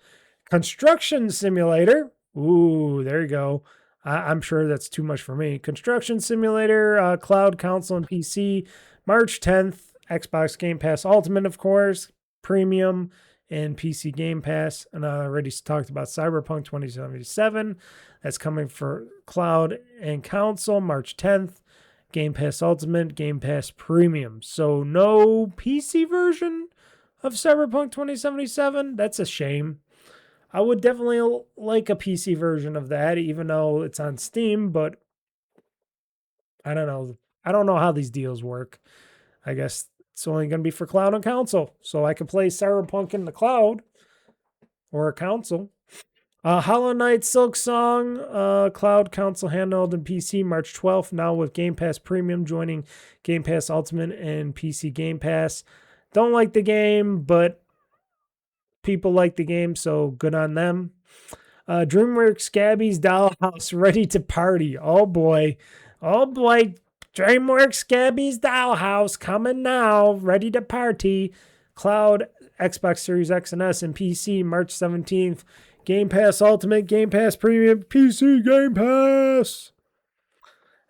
Construction Simulator. Ooh, there you go. I'm sure that's too much for me. Construction Simulator, Cloud, Console, and PC. March 10th, Xbox Game Pass Ultimate, of course, Premium, and PC Game Pass. And I already talked about Cyberpunk 2077. That's coming for Cloud and Console, March 10th. Game Pass Ultimate, Game Pass Premium. So no PC version of Cyberpunk 2077. That's a shame. I would definitely like a PC version of that, even though it's on Steam, but I don't know. I don't know how these deals work. I guess it's only going to be for Cloud and Console, so I can play Cyberpunk in the Cloud or a console. Hollow Knight, Silksong, Cloud, Console, Handheld, and PC, March 12th, now with Game Pass Premium, joining Game Pass Ultimate and PC Game Pass. Don't like the game, but people like the game, so good on them. DreamWorks Gabby's Dollhouse, ready to party. Oh boy. DreamWorks Gabby's Dollhouse coming now, ready to party. Cloud, Xbox Series X and S, and PC, March 17th. Game Pass Ultimate, Game Pass Premium, PC Game Pass.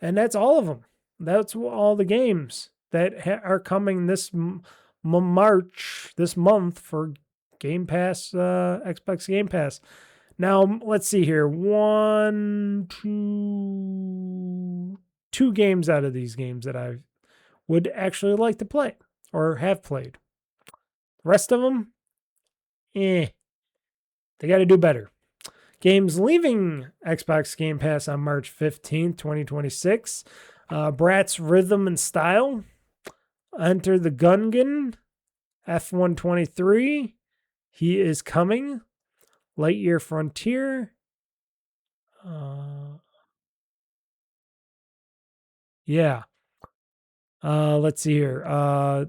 And that's all of them. That's all the games that are coming this month for Game Pass, Xbox Game Pass. Now, let's see here. Two games out of these games that I would actually like to play or have played. The rest of them, they got to do better. Games leaving Xbox Game Pass on March 15th, 2026. Bratz Rhythm and Style. Enter the Gungan. F123. He is coming. Lightyear Frontier. Let's see here.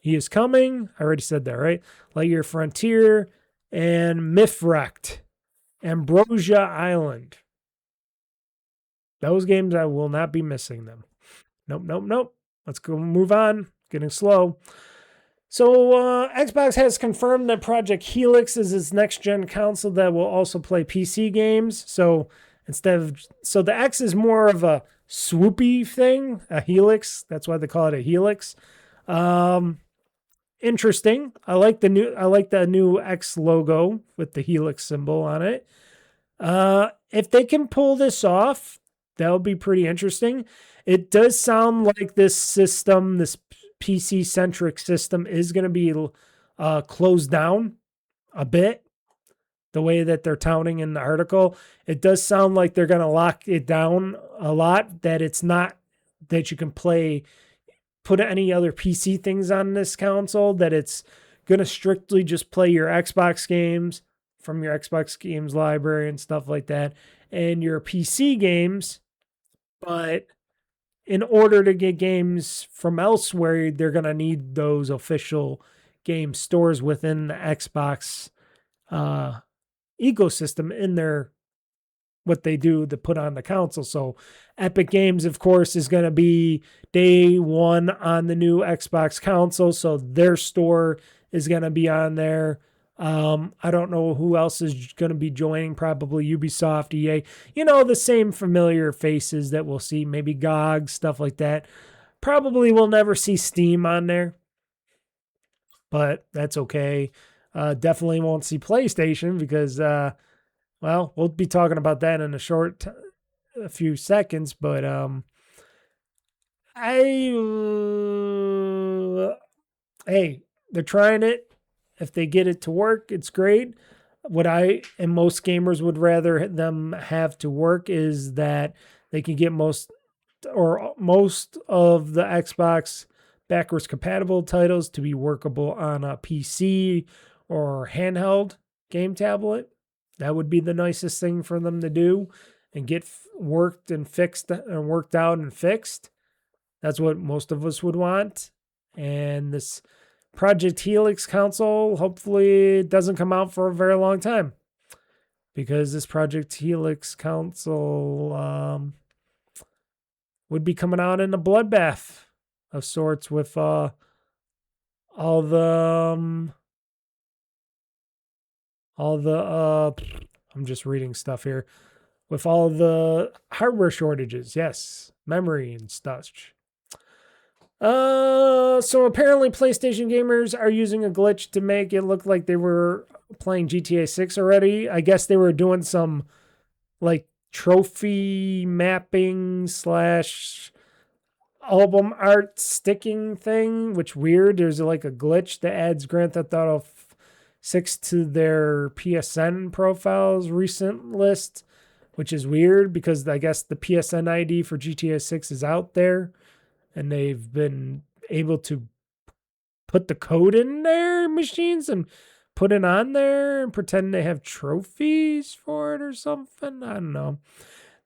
He is coming. I already said that, right? Lightyear Frontier and Mythwrecked. Ambrosia Island. Those games, I will not be missing them. Nope. Let's go move on. Getting slow. So Xbox has confirmed that Project Helix is its next-gen console that will also play PC games. So the X is more of a swoopy thing, a Helix. That's why they call it a Helix. Interesting. I like the new X logo with the Helix symbol on it. If they can pull this off, that'll be pretty interesting. It does sound like this system, this PC-centric system, is going to be closed down a bit. The way that they're touting in the article, it does sound like they're going to lock it down a lot, that it's not that you can put any other PC things on this console, that it's going to strictly just play your Xbox games from your Xbox games library and stuff like that, and your PC games. But in order to get games from elsewhere, they're going to need those official game stores within the Xbox ecosystem in their what they do to put on the console. So Epic Games, of course, is going to be day one on the new Xbox console. So their store is going to be on there. I don't know who else is going to be joining, probably Ubisoft, EA, the same familiar faces that we'll see, maybe GOG, stuff like that. Probably we'll never see Steam on there, but that's okay. Definitely won't see PlayStation because, we'll be talking about that in a few seconds, but hey, they're trying it. If they get it to work, it's great. What I and most gamers would rather them have to work is that they can get most of the Xbox backwards compatible titles to be workable on a PC or handheld game tablet. That would be the nicest thing for them to do and get worked and fixed and worked out and fixed. That's what most of us would want. And this Project Helix console, hopefully it doesn't come out for a very long time, because this Project Helix console would be coming out in a bloodbath of sorts with all the I'm just reading stuff here, with all the hardware shortages, yes, memory and such. So apparently PlayStation gamers are using a glitch to make it look like they were playing GTA 6 already. I guess they were doing some like trophy mapping / album art sticking thing, which weird. There's like a glitch that adds Grand Theft Auto 6 to their PSN profiles recent list, which is weird because I guess the PSN ID for GTA 6 is out there. And they've been able to put the code in their machines and put it on there and pretend they have trophies for it or something. I don't know.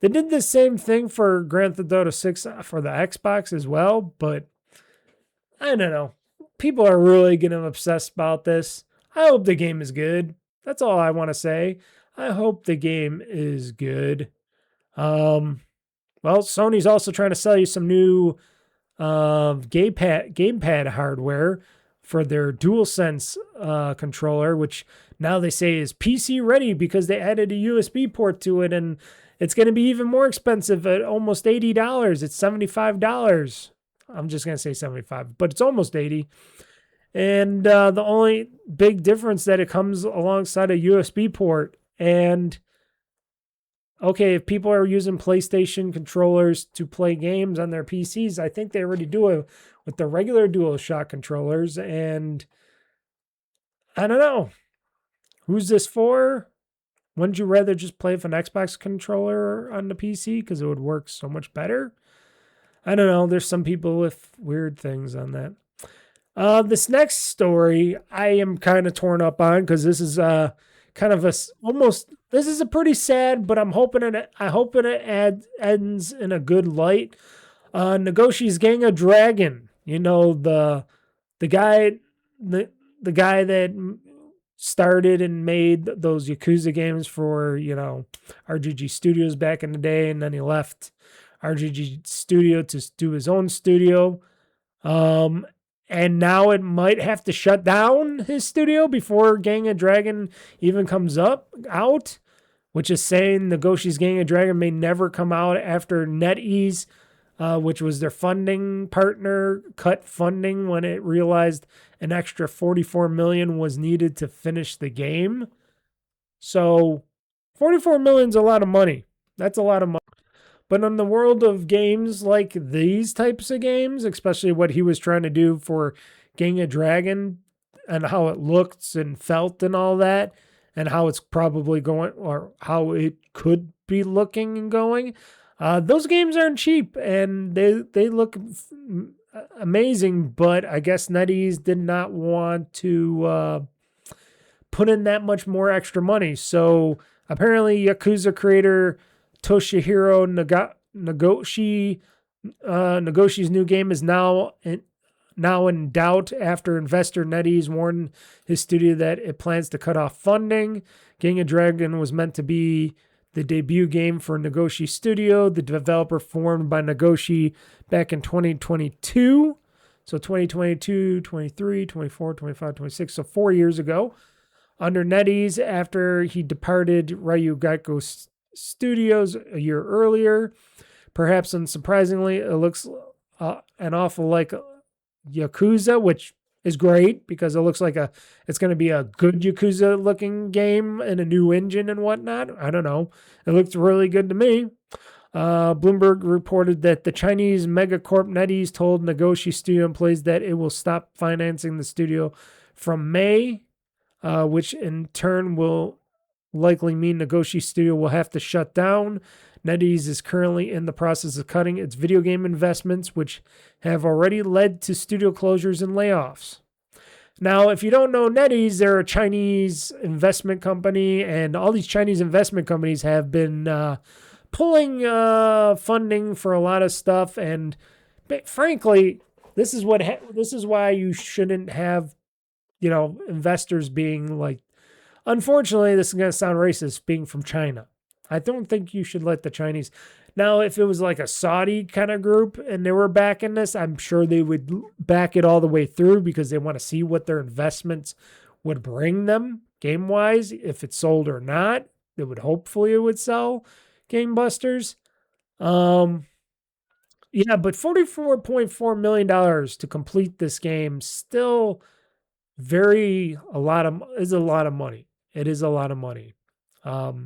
They did the same thing for Grand Theft Auto 6 for the Xbox as well, but I don't know. People are really getting obsessed about this. I hope the game is good. That's all I want to say. I hope the game is good. Well, Sony's also trying to sell you some new gamepad hardware for their DualSense controller, which now they say is PC ready because they added a USB port to it, and it's going to be even more expensive at almost $80. It's $75. I'm just going to say 75, but it's almost 80. And the only big difference that it comes alongside a USB port. And okay, if people are using PlayStation controllers to play games on their PCs, I think they already do it with the regular DualShock controllers. And I don't know. Who's this for? Wouldn't you rather just play with an Xbox controller on the PC because it would work so much better? I don't know. There's some people with weird things on that. This next story I am kind of torn up on because this is kind of this is a pretty sad, but I hope it ends in a good light. Nagoshi's Gang of Dragon, the guy that started and made those Yakuza games for, RGG Studios back in the day, and then he left RGG Studio to do his own studio. And now it might have to shut down his studio before Gang of Dragon even comes out, which is saying Nagoshi's Gang of Dragon may never come out after NetEase, which was their funding partner, cut funding when it realized an extra $44 million was needed to finish the game. So $44 million is a lot of money. That's a lot of money. But in the world of games like these types of games, especially what he was trying to do for Gang of Dragon and how it looked and felt and all that, and how it's probably going or how it could be looking and going, those games aren't cheap, and they look amazing, but I guess NetEase did not want to put in that much more extra money. So apparently Yakuza creator Toshihiro Nagoshi's new game is now in doubt after investor NetEase warned his studio that it plans to cut off funding. Gang of Dragon was meant to be the debut game for Nagoshi Studio, the developer formed by Nagoshi back in 2022. So 2022, 23, 24, 25, 26, so 4 years ago. Under NetEase, after he departed Ryu Geico Studios a year earlier. Perhaps unsurprisingly, it looks an awful like Yakuza, which is great because it looks like it's going to be a good Yakuza looking game and a new engine and whatnot. I don't know. It looked really good to me. Bloomberg reported that the Chinese megacorp NetEase told Nagoshi Studio employees that it will stop financing the studio from May, which in turn will likely mean Nagoshi Studio will have to shut down. NetEase is currently in the process of cutting its video game investments, which have already led to studio closures and layoffs. Now, if you don't know NetEase, they're a Chinese investment company, and all these Chinese investment companies have been pulling funding for a lot of stuff. And frankly, this is why you shouldn't have, investors being like. Unfortunately, this is going to sound racist, being from China. I don't think you should let the Chinese. Now, if it was like a Saudi kind of group and they were backing this, I'm sure they would back it all the way through because they want to see what their investments would bring them game-wise, if it's sold or not. Hopefully it would sell Gamebusters. Yeah, but $44.4 million to complete this game still is a lot of money. It is a lot of money. But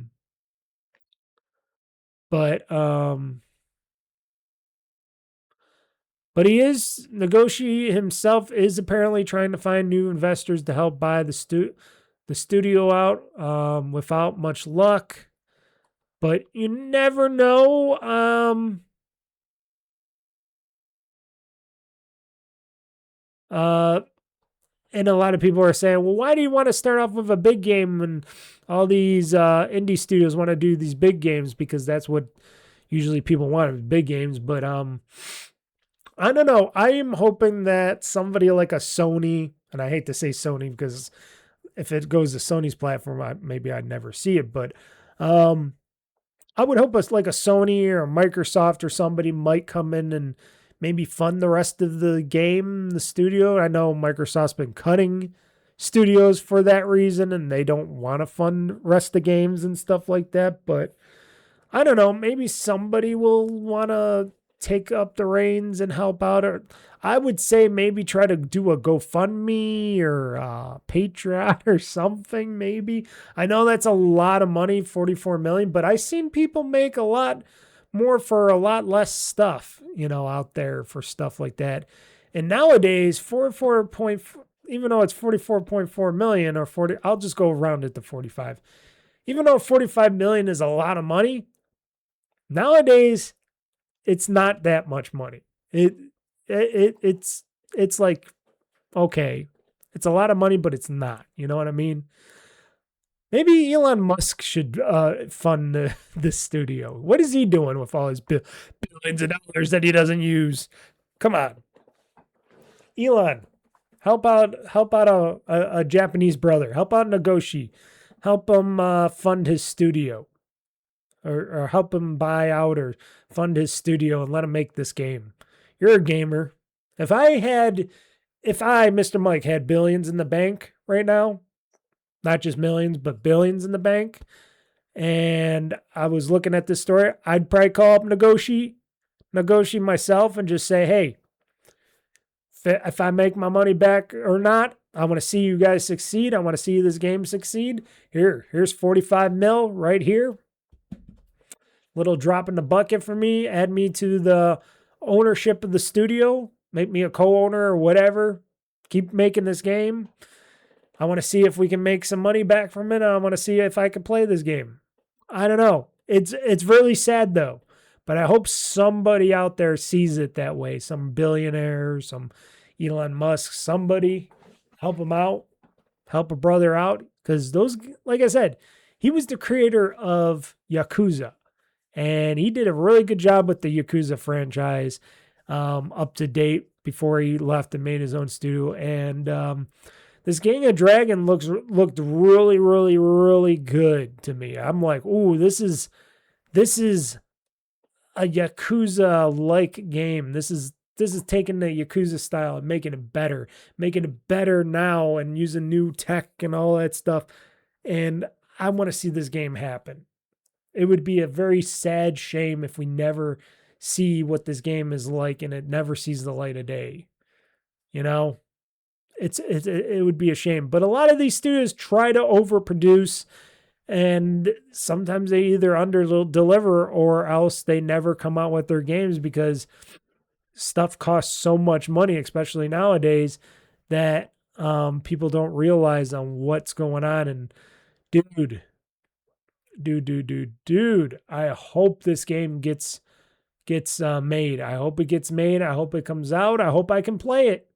Nagoshi himself is apparently trying to find new investors to help buy the studio out, without much luck. But you never know. And a lot of people are saying, well, why do you want to start off with a big game when all these indie studios want to do these big games? Because that's what usually people want, big games. But I don't know. I am hoping that somebody like a Sony, and I hate to say Sony because if it goes to Sony's platform, maybe I'd never see it. But I would hope like a Sony or a Microsoft or somebody might come in and maybe fund the rest of the game, the studio. I know Microsoft's been cutting studios for that reason, and they don't want to fund rest of games and stuff like that. But I don't know, maybe somebody will want to take up the reins and help out. Or I would say maybe try to do a GoFundMe or Patreon or something, maybe. I know that's a lot of money, $44 million, but I've seen people make a lot more for a lot less stuff, out there for stuff like that. And nowadays, even though it's 44.4 million or 40, I'll just go around it to 45. Even though 45 million is a lot of money, nowadays it's not that much money. It's like, okay, it's a lot of money, but it's not. You know what I mean? Maybe Elon Musk should fund this studio. What is he doing with all his billions of dollars that he doesn't use? Come on, Elon, help out a Japanese brother. Help out Nagoshi. Help him fund his studio, or help him buy out or fund his studio and let him make this game. You're a gamer. If I, Mr. Mike, had billions in the bank right now. Not just millions, but billions in the bank. And I was looking at this story. I'd probably call up Nagoshi myself and just say, hey, if I make my money back or not, I want to see you guys succeed. I want to see this game succeed. Here's 45 mil right here. Little drop in the bucket for me. Add me to the ownership of the studio. Make me a co-owner or whatever. Keep making this game. I want to see if we can make some money back from it. I want to see if I can play this game. I don't know. It's really sad though. But I hope somebody out there sees it that way. Some billionaire, some Elon Musk, somebody help him out, help a brother out. Because those, like I said, he was the creator of Yakuza. And he did a really good job with the Yakuza franchise, up to date before he left and made his own studio. And this Gang of Dragon looked really, really, really good to me. I'm like, ooh, this is a Yakuza-like game. This is taking the Yakuza style and making it better now and using new tech and all that stuff. And I want to see this game happen. It would be a very sad shame if we never see what this game is like and it never sees the light of day. You know, it would be a shame. But a lot of these studios try to overproduce, and sometimes they either under deliver or else they never come out with their games because stuff costs so much money, especially nowadays, that people don't realize on what's going on. And dude, I hope this game gets made. I hope it gets made. I hope it comes out. I hope I can play it.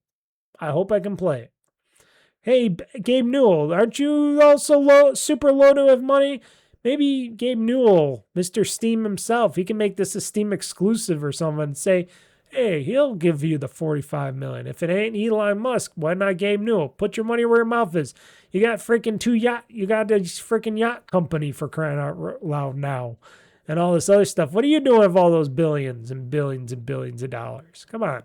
Hey, Gabe Newell, aren't you also super low to have money? Maybe Gabe Newell, Mr. Steam himself, he can make this a Steam exclusive or something and say, hey, he'll give you the $45 million. If it ain't Elon Musk, why not Gabe Newell? Put your money where your mouth is. You got freaking you got this freaking yacht company for crying out loud now. And all this other stuff. What are you doing with all those billions and billions and billions of dollars? Come on.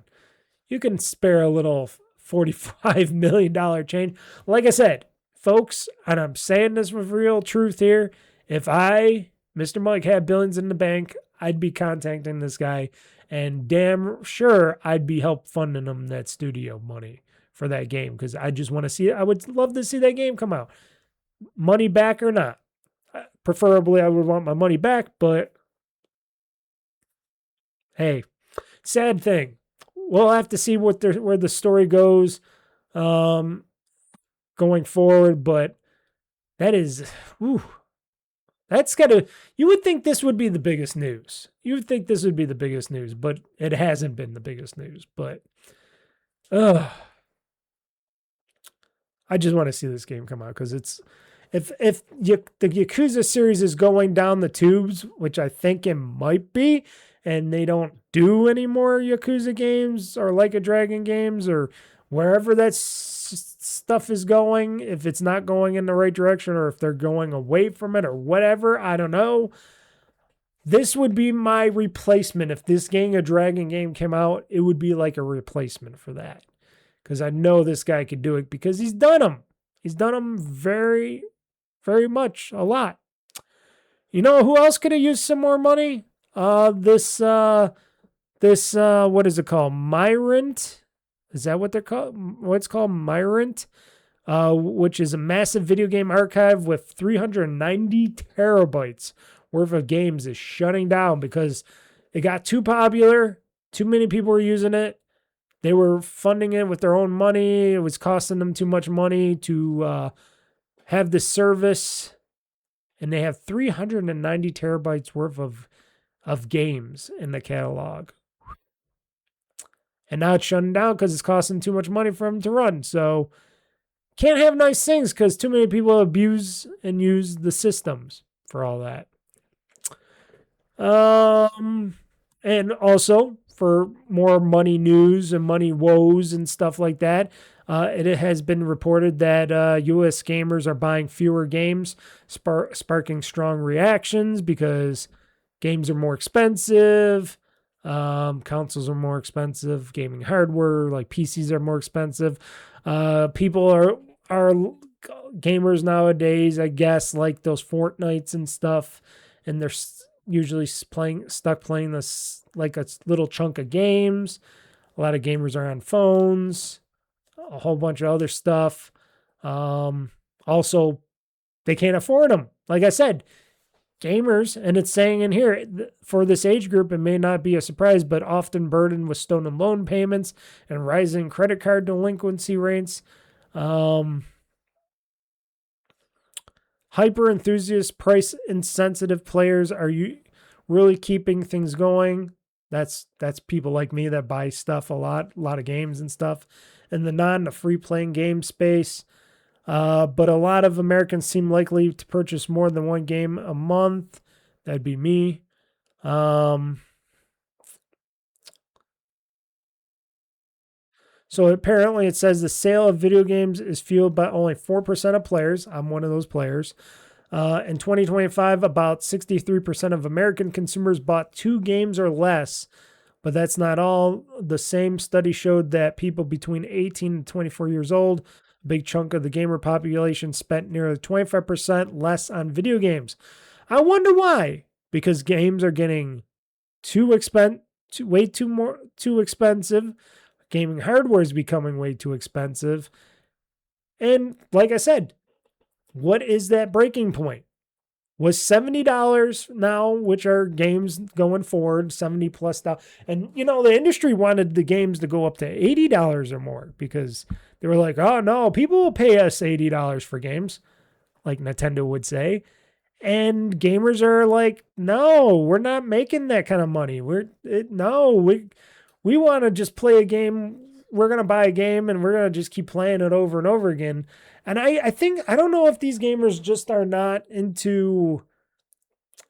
You can spare a little $45 million change. Like I said, folks, and I'm saying this with real truth here, if I, Mr. Mike, had billions in the bank, I'd be contacting this guy, and damn sure I'd be help funding him that studio money for that game, because I just want to see it. I would love to see that game come out. Money back or not. Preferably, I would want my money back, but hey, sad thing. We'll have to see where the story goes going forward, but that is, that's gotta, you would think this would be the biggest news. You would think this would be the biggest news, but it hasn't been the biggest news. But I just want to see this game come out, because it's, if the Yakuza series is going down the tubes, which I think it might be, and they don't do any more Yakuza games or Like a Dragon games or wherever that stuff is going, if it's not going in the right direction or if they're going away from it or whatever, I don't know. This would be my replacement. If this Gang of Dragon game came out, it would be like a replacement for that. Because I know this guy could do it because he's done them. He's done them very, very much, a lot. You know who else could have used some more money? This what is it called? Myrant? Is that what they're called? What's called Myrant? Which is a massive video game archive with 390 terabytes worth of games is shutting down because it got too popular. Too many people were using it. They were funding it with their own money. It was costing them too much money to have this service. And they have 390 terabytes worth of games in the catalog. And now it's shutting down because it's costing too much money for them to run. So can't have nice things because too many people abuse and use the systems for all that. And also for more money news and money woes and stuff like that, it has been reported that U.S. gamers are buying fewer games, sparking strong reactions because games are more expensive, consoles are more expensive, gaming hardware like PCs are more expensive. People are gamers nowadays, I guess, like those Fortnites and stuff, and they're usually stuck playing this like a little chunk of games. A lot of gamers are on phones, a whole bunch of other stuff. Also, they can't afford them. Like I said, gamers, and it's saying in here, for this age group, it may not be a surprise, but often burdened with stolen loan payments and rising credit card delinquency rates. Hyper enthusiast, price insensitive players really keeping things going, that's people like me that buy stuff a lot of games and stuff in the free playing game space. But a lot of Americans seem likely to purchase more than one game a month. That'd be me. So apparently it says the sale of video games is fueled by only 4% of players. I'm one of those players. In 2025, about 63% of American consumers bought 2 games or less, but that's not all. The same study showed that people between 18 and 24 years old, a big chunk of the gamer population, spent nearly 25% less on video games. I wonder why. Because games are getting too expensive. Gaming hardware is becoming way too expensive. And like I said, what is that breaking point? Was $70 now, which are games going forward, 70 plus dollars. And, the industry wanted the games to go up to $80 or more because they were like, oh, no, people will pay us $80 for games, like Nintendo would say. And gamers are like, no, we're not making that kind of money. We want to just play a game. We're going to buy a game and we're going to just keep playing it over and over again. And I don't know if these gamers just are not into,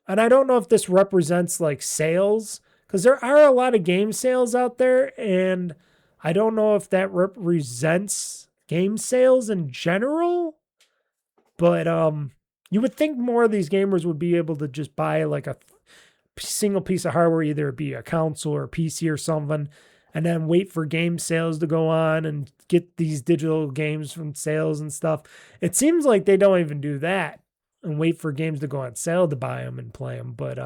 and I don't know if this represents like sales, because there are a lot of game sales out there. And I don't know if that represents game sales in general, but, you would think more of these gamers would be able to just buy like a single piece of hardware, either it be a console or a PC or something, and then wait for game sales to go on and get these digital games from sales and stuff. It seems like they don't even do that and wait for games to go on sale to buy them and play them. But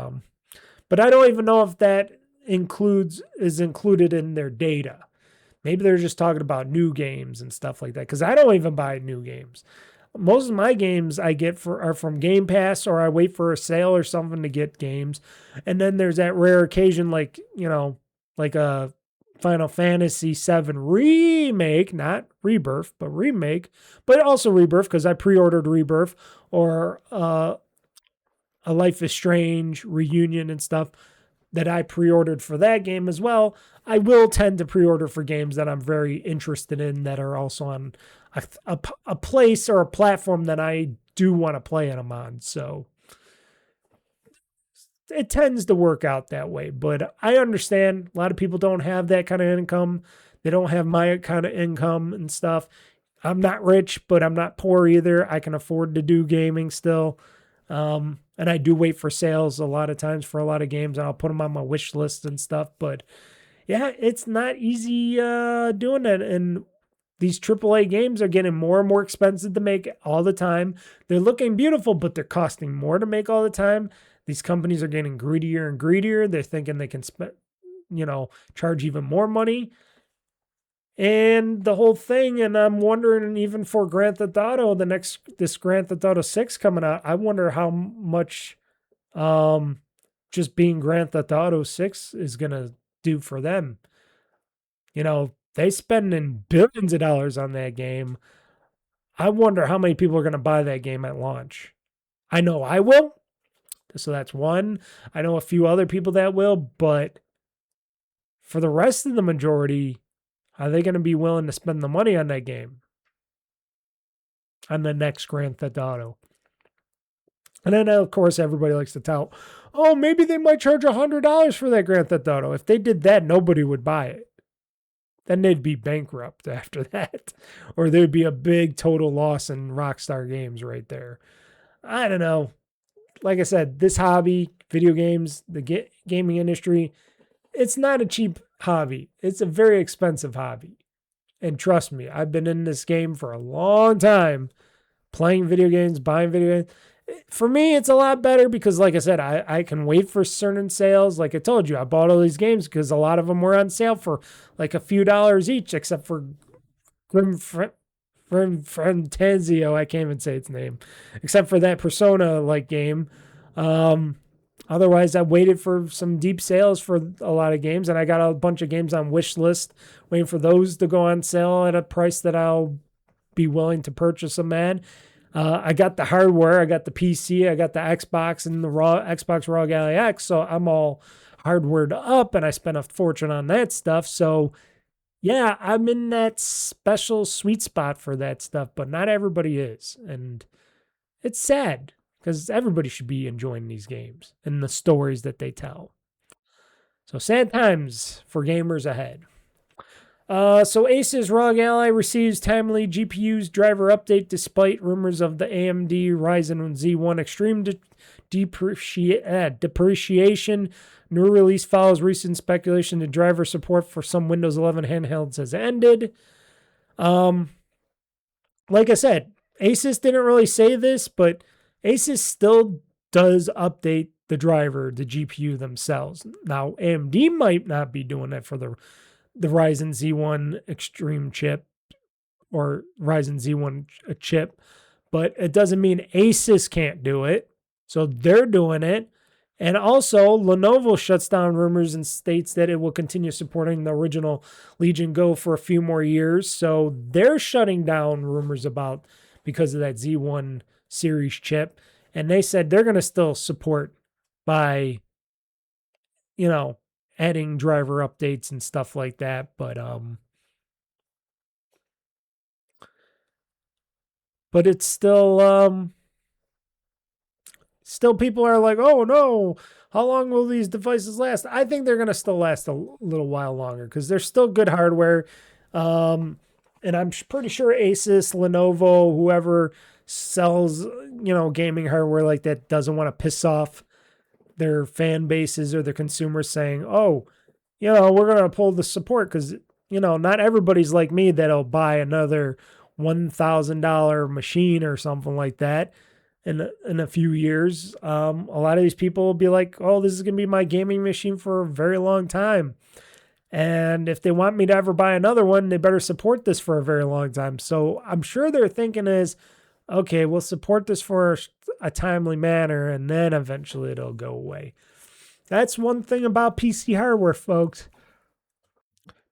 I don't even know if that is included in their data. Maybe they're just talking about new games and stuff like that, because I don't even buy new games. Most of my games I get are from Game Pass, or I wait for a sale or something to get games. And then there's that rare occasion like a Final Fantasy VII Remake, not Rebirth, but Remake, but also Rebirth because I pre-ordered Rebirth, or a Life is Strange reunion and stuff that I pre-ordered for that game as well. I will tend to pre-order for games that I'm very interested in that are also on a place or a platform that I do want to play them on. So it tends to work out that way. But I understand a lot of people don't have that kind of income. They don't have my kind of income and stuff. I'm not rich, but I'm not poor either. I can afford to do gaming still. And I do wait for sales a lot of times for a lot of games, and I'll put them on my wish list and stuff. But yeah, it's not easy doing that. And these AAA games are getting more and more expensive to make all the time. They're looking beautiful, but they're costing more to make all the time. These companies are getting greedier and greedier. They're thinking they can charge even more money. And the whole thing, and I'm wondering, even for Grand Theft Auto, this Grand Theft Auto 6 coming out, I wonder how much just being Grand Theft Auto 6 is going to do for them. They spending billions of dollars on that game. I wonder how many people are going to buy that game at launch. I know I will. So that's one. I know a few other people that will, but for the rest of the majority, are they going to be willing to spend the money on that game? On the next Grand Theft Auto. And then, of course, everybody likes to tout, oh, maybe they might charge $100 for that Grand Theft Auto. If they did that, nobody would buy it. Then they'd be bankrupt after that. Or there'd be a big total loss in Rockstar Games right there. I don't know. Like I said, this hobby, video games, the gaming industry, it's not a cheap hobby. It's a very expensive hobby. And trust me, I've been in this game for a long time, playing video games, buying video games. For me, it's a lot better because, like I said, I can wait for certain sales. Like I told you, I bought all these games because a lot of them were on sale for like a few dollars each, except for Fantazio. I can't even say its name, except for that Persona-like game. Otherwise, I waited for some deep sales for a lot of games, and I got a bunch of games on wish list, waiting for those to go on sale at a price that I'll be willing to purchase them at. I got the hardware, I got the PC, I got the Xbox and the Xbox Raw Ally X, so I'm all hardwared up, and I spent a fortune on that stuff. So yeah, I'm in that special sweet spot for that stuff, but not everybody is, and it's sad because everybody should be enjoying these games and the stories that they tell. So sad times for gamers ahead. So Asus ROG Ally receives timely GPU's driver update despite rumors of the AMD Ryzen Z1 Extreme depreciation. New release follows recent speculation that driver support for some Windows 11 handhelds has ended. Like I said, Asus didn't really say this, but Asus still does update the driver, the GPU themselves. Now, AMD might not be doing that for the Ryzen Z1 Extreme chip or Ryzen Z1 chip, but it doesn't mean Asus can't do it. So they're doing it. And also, Lenovo shuts down rumors and states that it will continue supporting the original Legion Go for a few more years. So they're shutting down rumors about because of that Z1 series chip. And they said they're going to still support by, adding driver updates and stuff like that. But it's still people are like, oh no, how long will these devices last? I think they're going to still last a little while longer because they're still good hardware. And I'm pretty sure Asus, Lenovo, whoever sells, gaming hardware like that doesn't want to piss off their fan bases or their consumers saying, oh, we're going to pull the support because, not everybody's like me that'll buy another $1,000 machine or something like that in a few years. A lot of these people will be like, oh, this is going to be my gaming machine for a very long time. And if they want me to ever buy another one, they better support this for a very long time. So I'm sure their thinking is, okay, we'll support this for a timely manner, and then eventually it'll go away. That's one thing about PC hardware, folks.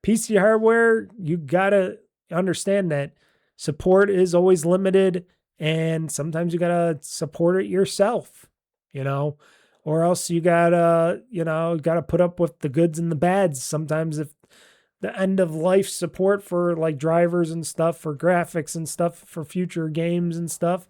PC hardware, you gotta understand that support is always limited, and sometimes you gotta support it yourself, or else you gotta put up with the goods and the bads. Sometimes if the end of life support for like drivers and stuff, for graphics and stuff, for future games and stuff,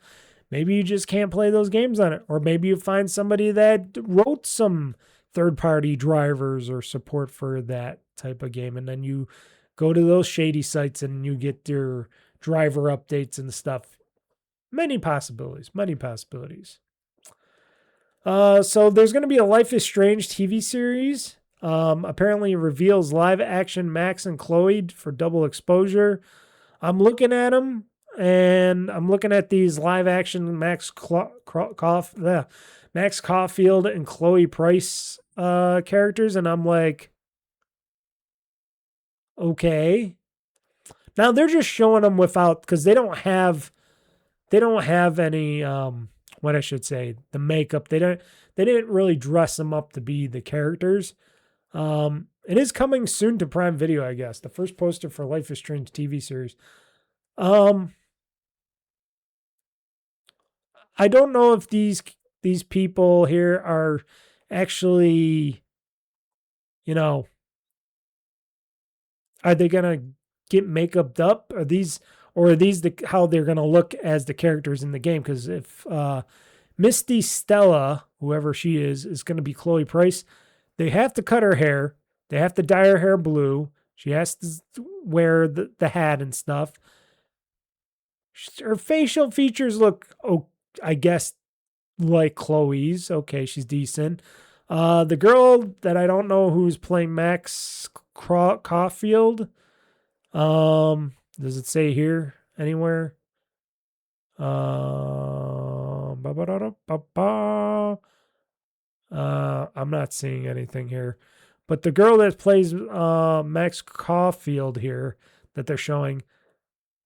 maybe you just can't play those games on it. Or maybe you find somebody that wrote some third-party drivers or support for that type of game, and then you go to those shady sites and you get your driver updates and stuff. Many possibilities. So there's going to be a Life is Strange TV series. Apparently reveals live action Max and Chloe for double exposure. I'm looking at them, and I'm looking at these live action Max Caulfield and Chloe Price characters, and I'm like, okay. Now they're just showing them without, because they don't have any what I should say, the makeup. They didn't really dress them up to be the characters. It is coming soon to Prime Video, I guess. The first poster for Life is Strange TV series. I don't know if these people here are actually, are they gonna get makeup up? Are these how they're gonna look as the characters in the game? Because if Misty Stella, whoever she is gonna be Chloe Price, they have to cut her hair. They have to dye her hair blue. She has to wear the hat and stuff. Her facial features look, I guess, like Chloe's. Okay, she's decent. The girl that I don't know who's playing Max Caulfield. Does it say here anywhere? I'm not seeing anything here. But the girl that plays Max Caulfield here that they're showing,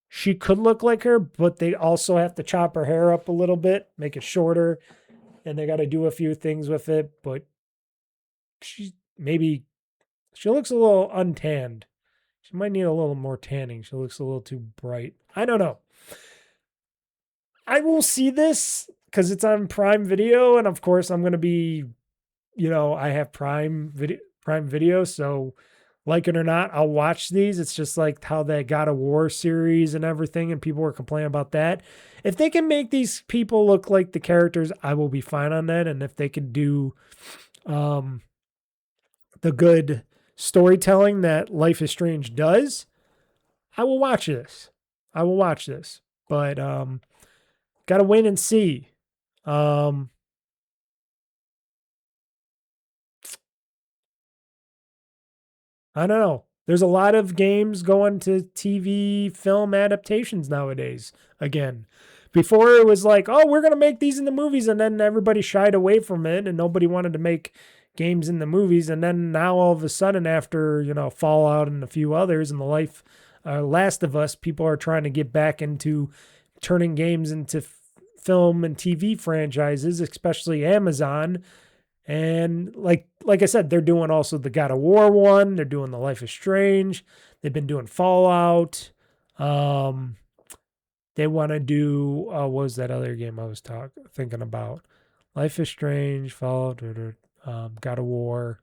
she could look like her, but they also have to chop her hair up a little bit, make it shorter, and they got to do a few things with it. But she looks a little untanned. She might need a little more tanning. She looks a little too bright. I don't know. I will see this because it's on Prime Video, and of course I'm gonna be, I have Prime Video, so like it or not, I'll watch these. It's just like how that God of War series and everything, and people were complaining about that. If they can make these people look like the characters, I will be fine on that. And if they can do the good storytelling that Life is Strange does, I will watch this. I will watch this. But gotta wait and see. I don't know. There's a lot of games going to TV film adaptations nowadays. Again, before it was like, oh, we're going to make these in the movies. And then everybody shied away from it and nobody wanted to make games in the movies. And then now all of a sudden, after, Fallout and a few others and Last of Us, people are trying to get back into turning games into film and TV franchises, especially Amazon. And like I said, they're doing also the God of War one. They're doing the Life is Strange. They've been doing Fallout. They want to do what was that other game I was thinking about? Life is Strange, Fallout, God of War.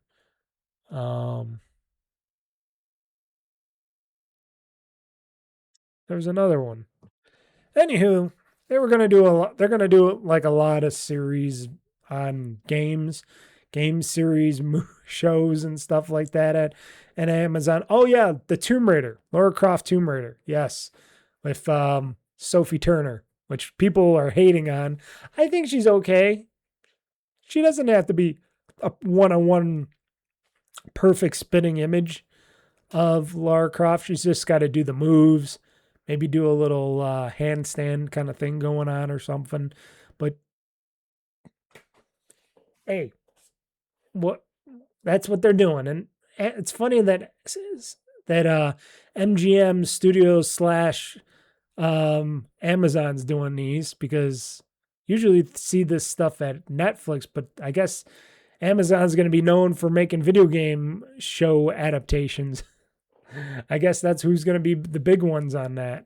There was another one. Anywho, they were gonna do a lot. They're gonna do like a lot of series on game series shows and stuff like that at Amazon. Oh yeah, the Tomb Raider, Lara Croft Tomb Raider. Yes, with Sophie Turner, which people are hating on. I think she's okay. She doesn't have to be a one-on-one perfect spitting image of Lara Croft. She's just got to do the moves, maybe do a little handstand kind of thing going on or something. But hey, that's what they're doing. And it's funny that MGM Studios slash Amazon's doing these, because usually see this stuff at Netflix, but I guess Amazon's going to be known for making video game show adaptations. I guess that's who's going to be the big ones on that.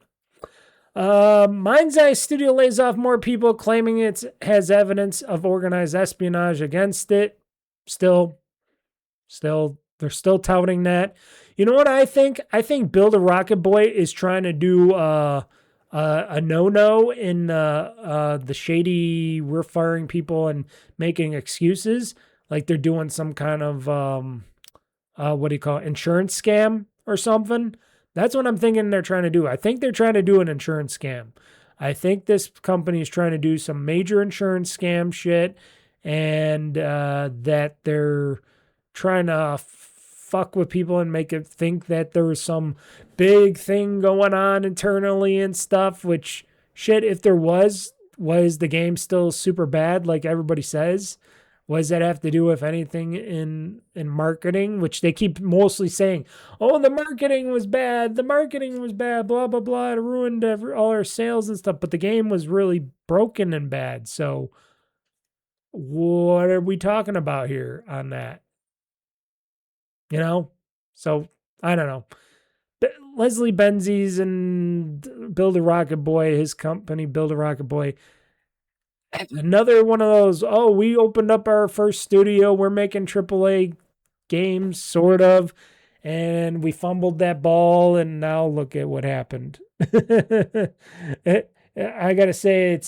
Mind's Eye Studio lays off more people, claiming it has evidence of organized espionage against it. Still, they're still touting that. You know what I think? I think Build a Rocket Boy is trying to do a no-no in the shady, we're firing people and making excuses. Like they're doing some kind of, insurance scam or something. That's what I'm thinking they're trying to do. I think they're trying to do an insurance scam. I think this company is trying to do some major insurance scam shit, and that they're trying to fuck with people and make it think that there was some big thing going on internally and stuff, which shit, if there was the game still super bad like everybody says? What does that have to do with anything in marketing, which they keep mostly saying, oh, the marketing was bad, blah, blah, blah, it ruined all our sales and stuff, but the game was really broken and bad. So what are we talking about here on that? So I don't know. Leslie Benzies and Build a Rocket Boy, his company, Build a Rocket Boy, another one of those, oh, we opened up our first studio, we're making AAA games, sort of, and we fumbled that ball, and now look at what happened. I gotta say,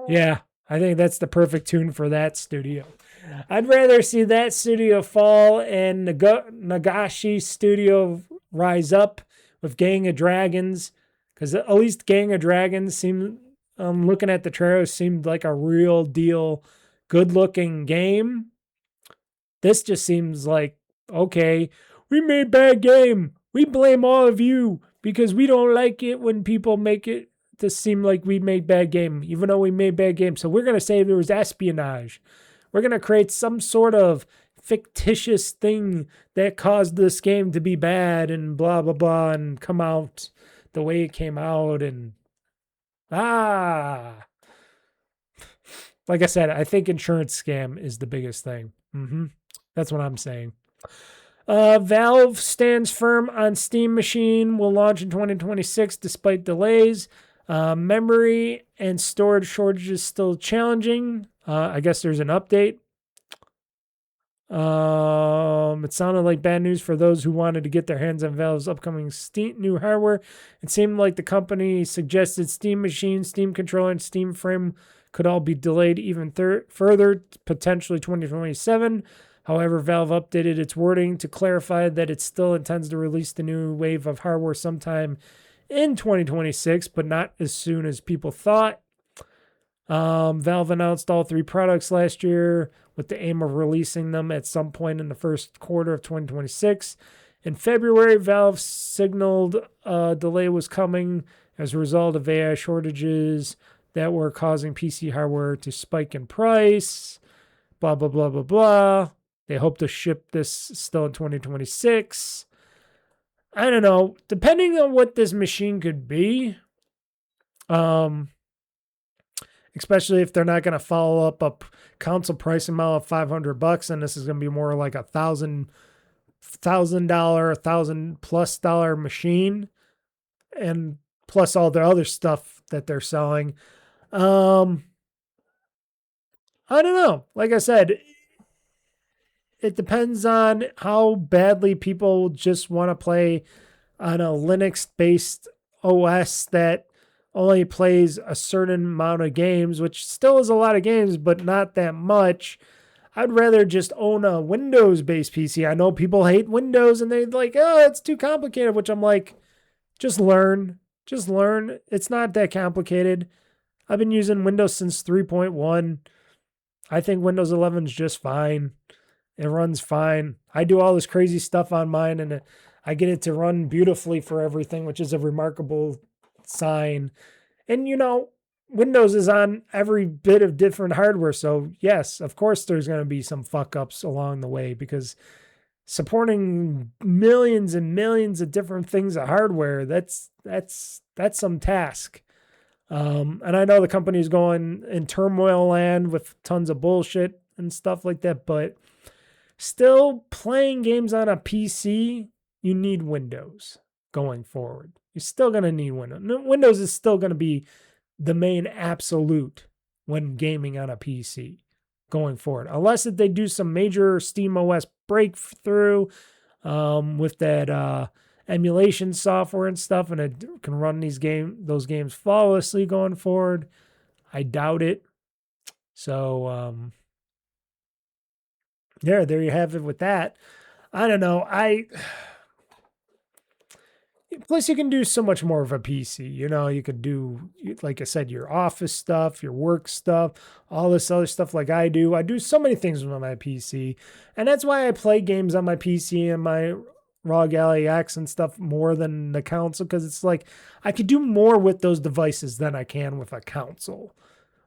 yeah, I think that's the perfect tune for that studio. I'd rather see that studio fall and Nagashi studio rise up with Gang of Dragons, because at least Gang of Dragons seemed, looking at the trailer, seemed like a real deal, good-looking game. This just seems like, okay, we made bad game. We blame all of you because we don't like it when people make it to seem like we made bad game, even though we made bad game. So we're going to say there was espionage. We're going to create some sort of fictitious thing that caused this game to be bad and blah, blah, blah, and come out the way it came out. And like I said, I think insurance scam is the biggest thing. That's what I'm saying. Valve stands firm on Steam Machine will launch in 2026 despite delays. Memory and storage shortages still challenging. I guess there's an update. It sounded like bad news for those who wanted to get their hands on Valve's upcoming new hardware. It seemed like the company suggested Steam Machine, Steam Controller, and Steam Frame could all be delayed even further, potentially 2027. However, Valve updated its wording to clarify that it still intends to release the new wave of hardware sometime in 2026, but not as soon as people thought. Valve announced all 3 products last year with the aim of releasing them at some point in the first quarter of 2026. In February, Valve signaled a delay was coming as a result of AI shortages that were causing PC hardware to spike in price. Blah, blah, blah, blah, blah. They hope to ship this still in 2026. I don't know. Depending on what this machine could be, especially if they're not going to follow up a console price amount of $500, and this is going to be more like $1,000, $1,000+ machine, and plus all the other stuff that they're selling. I don't know. Like I said, it depends on how badly people just want to play on a Linux-based OS that only plays a certain amount of games, which still is a lot of games, but not that much. I'd rather just own a Windows-based PC. I know people hate Windows and they're like, oh, it's too complicated, which I'm like, just learn. Just learn. It's not that complicated. I've been using Windows since 3.1. I think Windows 11 is just fine. It runs fine. I do all this crazy stuff on mine, and I get it to run beautifully for everything, which is a remarkable sign. And, you know, Windows is on every bit of different hardware. So, yes, of course, there's going to be some fuck-ups along the way because supporting millions and millions of different things of hardware, that's some task. And I know the company's going in turmoil land with tons of bullshit and stuff like that, but still playing games on a PC, you need Windows going forward. You're still going to need Windows. Windows is still going to be the main absolute when gaming on a PC going forward. Unless if they do some major SteamOS breakthrough with that emulation software and stuff, and it can run those games flawlessly going forward. I doubt it. So, yeah, there you have it with that. I don't know. Plus, you can do so much more of a PC. You know, you could do, like I said, your office stuff, your work stuff, all this other stuff like I do. I do so many things with my PC. And that's why I play games on my PC and my ROG Ally X and stuff more than the console. Because it's like, I could do more with those devices than I can with a console.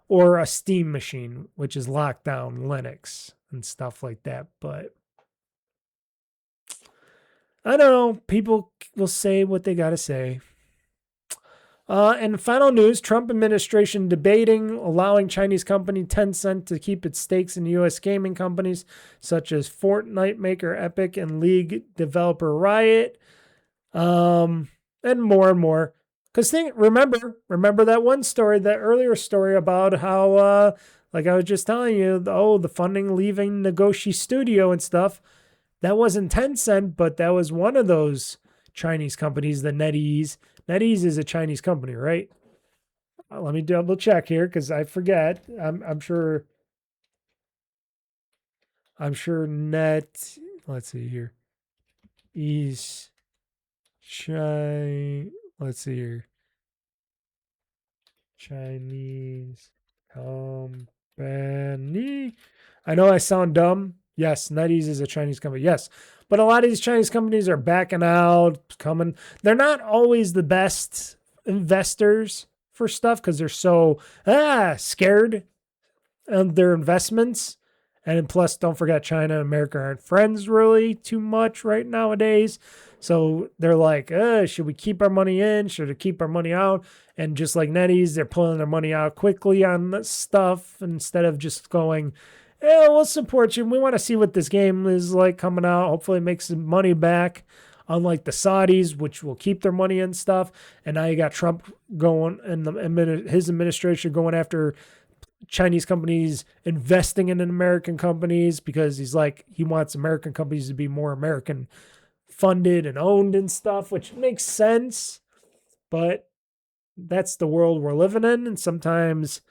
Or a Steam machine, which is locked down Linux and stuff like that. But I don't know. People will say what they got to say. And final news, Trump administration debating allowing Chinese company Tencent to keep its stakes in U.S. gaming companies such as Fortnite maker Epic and League developer Riot. And more. Because remember that one story, that earlier story about how, like I was just telling you, the funding leaving Nagoshi Studio and stuff. That wasn't Tencent, but that was one of those Chinese companies, the NetEase. NetEase is a Chinese company, right? Let me double check here because I forget. I'm sure let's see here. Let's see here. Chinese company. I know I sound dumb. Yes, NetEase is a Chinese company. Yes. But a lot of these Chinese companies are backing out, coming. They're not always the best investors for stuff because they're so scared of their investments. And plus, don't forget, China and America aren't friends really too much right nowadays. So they're like, should we keep our money in? Should we keep our money out? And just like NetEase, they're pulling their money out quickly on this stuff instead of just going, yeah, we'll support you. We want to see what this game is like coming out. Hopefully, it makes some money back, unlike the Saudis, which will keep their money and stuff. And now you got Trump going and his administration going after Chinese companies investing in American companies because he wants American companies to be more American funded and owned and stuff, which makes sense. But that's the world we're living in. And sometimes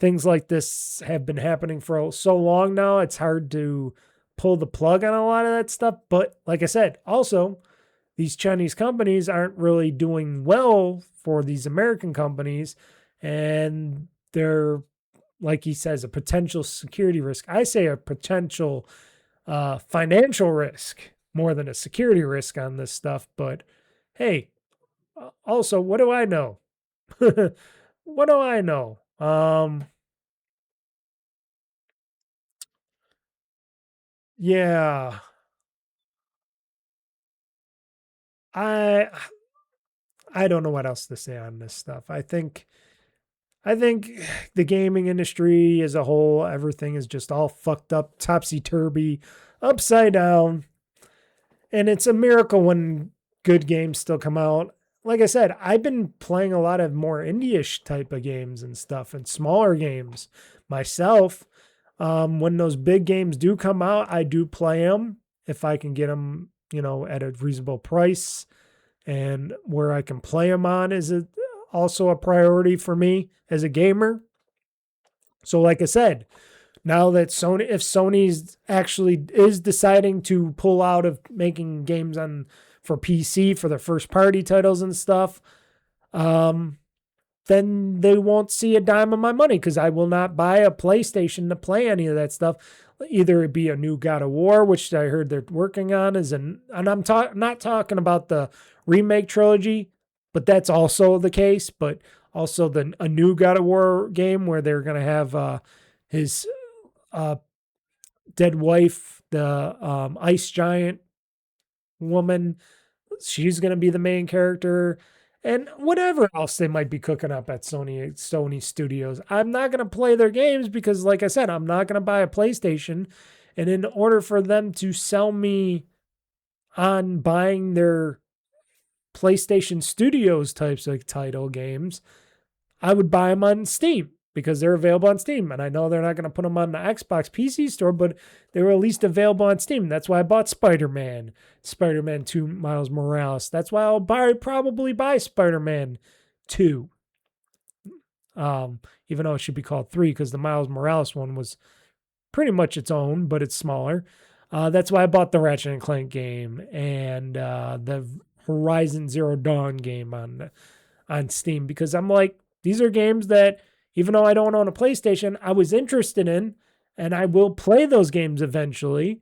things like this have been happening for so long now, it's hard to pull the plug on a lot of that stuff. But like I said, also, these Chinese companies aren't really doing well for these American companies. And they're, like he says, a potential security risk. I say a potential financial risk more than a security risk on this stuff. But hey, also, what do I know? What do I know? Yeah, I I don't know what else to say on this stuff. I think the gaming industry as a whole, everything is just all fucked up, topsy-turvy, upside down. And it's a miracle when good games still come out. Like I said, I've been playing a lot of more indie-ish type of games and stuff and smaller games myself. When those big games do come out, I do play them if I can get them, at a reasonable price, and where I can play them on is also a priority for me as a gamer. So like I said, now that if Sony's actually is deciding to pull out of making games for PC for their first party titles and stuff, then they won't see a dime of my money because I will not buy a PlayStation to play any of that stuff. Either it be a new God of War, which I heard they're working on, and I'm not talking about the remake trilogy, but that's also the case. But also a new God of War game where they're going to have his dead wife, the ice giant woman. She's going to be the main character. And whatever else they might be cooking up at Sony Studios. I'm not going to play their games because, like I said, I'm not going to buy a PlayStation. And in order for them to sell me on buying their PlayStation Studios types of title games, I would buy them on Steam because they're available on Steam. And I know they're not going to put them on the Xbox PC store, but they were at least available on Steam. That's why I bought Spider-Man 2 Miles Morales. That's why I'll probably buy Spider-Man 2. Even though it should be called 3 because the Miles Morales one was pretty much its own, but it's smaller. That's why I bought the Ratchet & Clank game and the Horizon Zero Dawn game on Steam because I'm like, these are games that, even though I don't own a PlayStation, I was interested in, and I will play those games eventually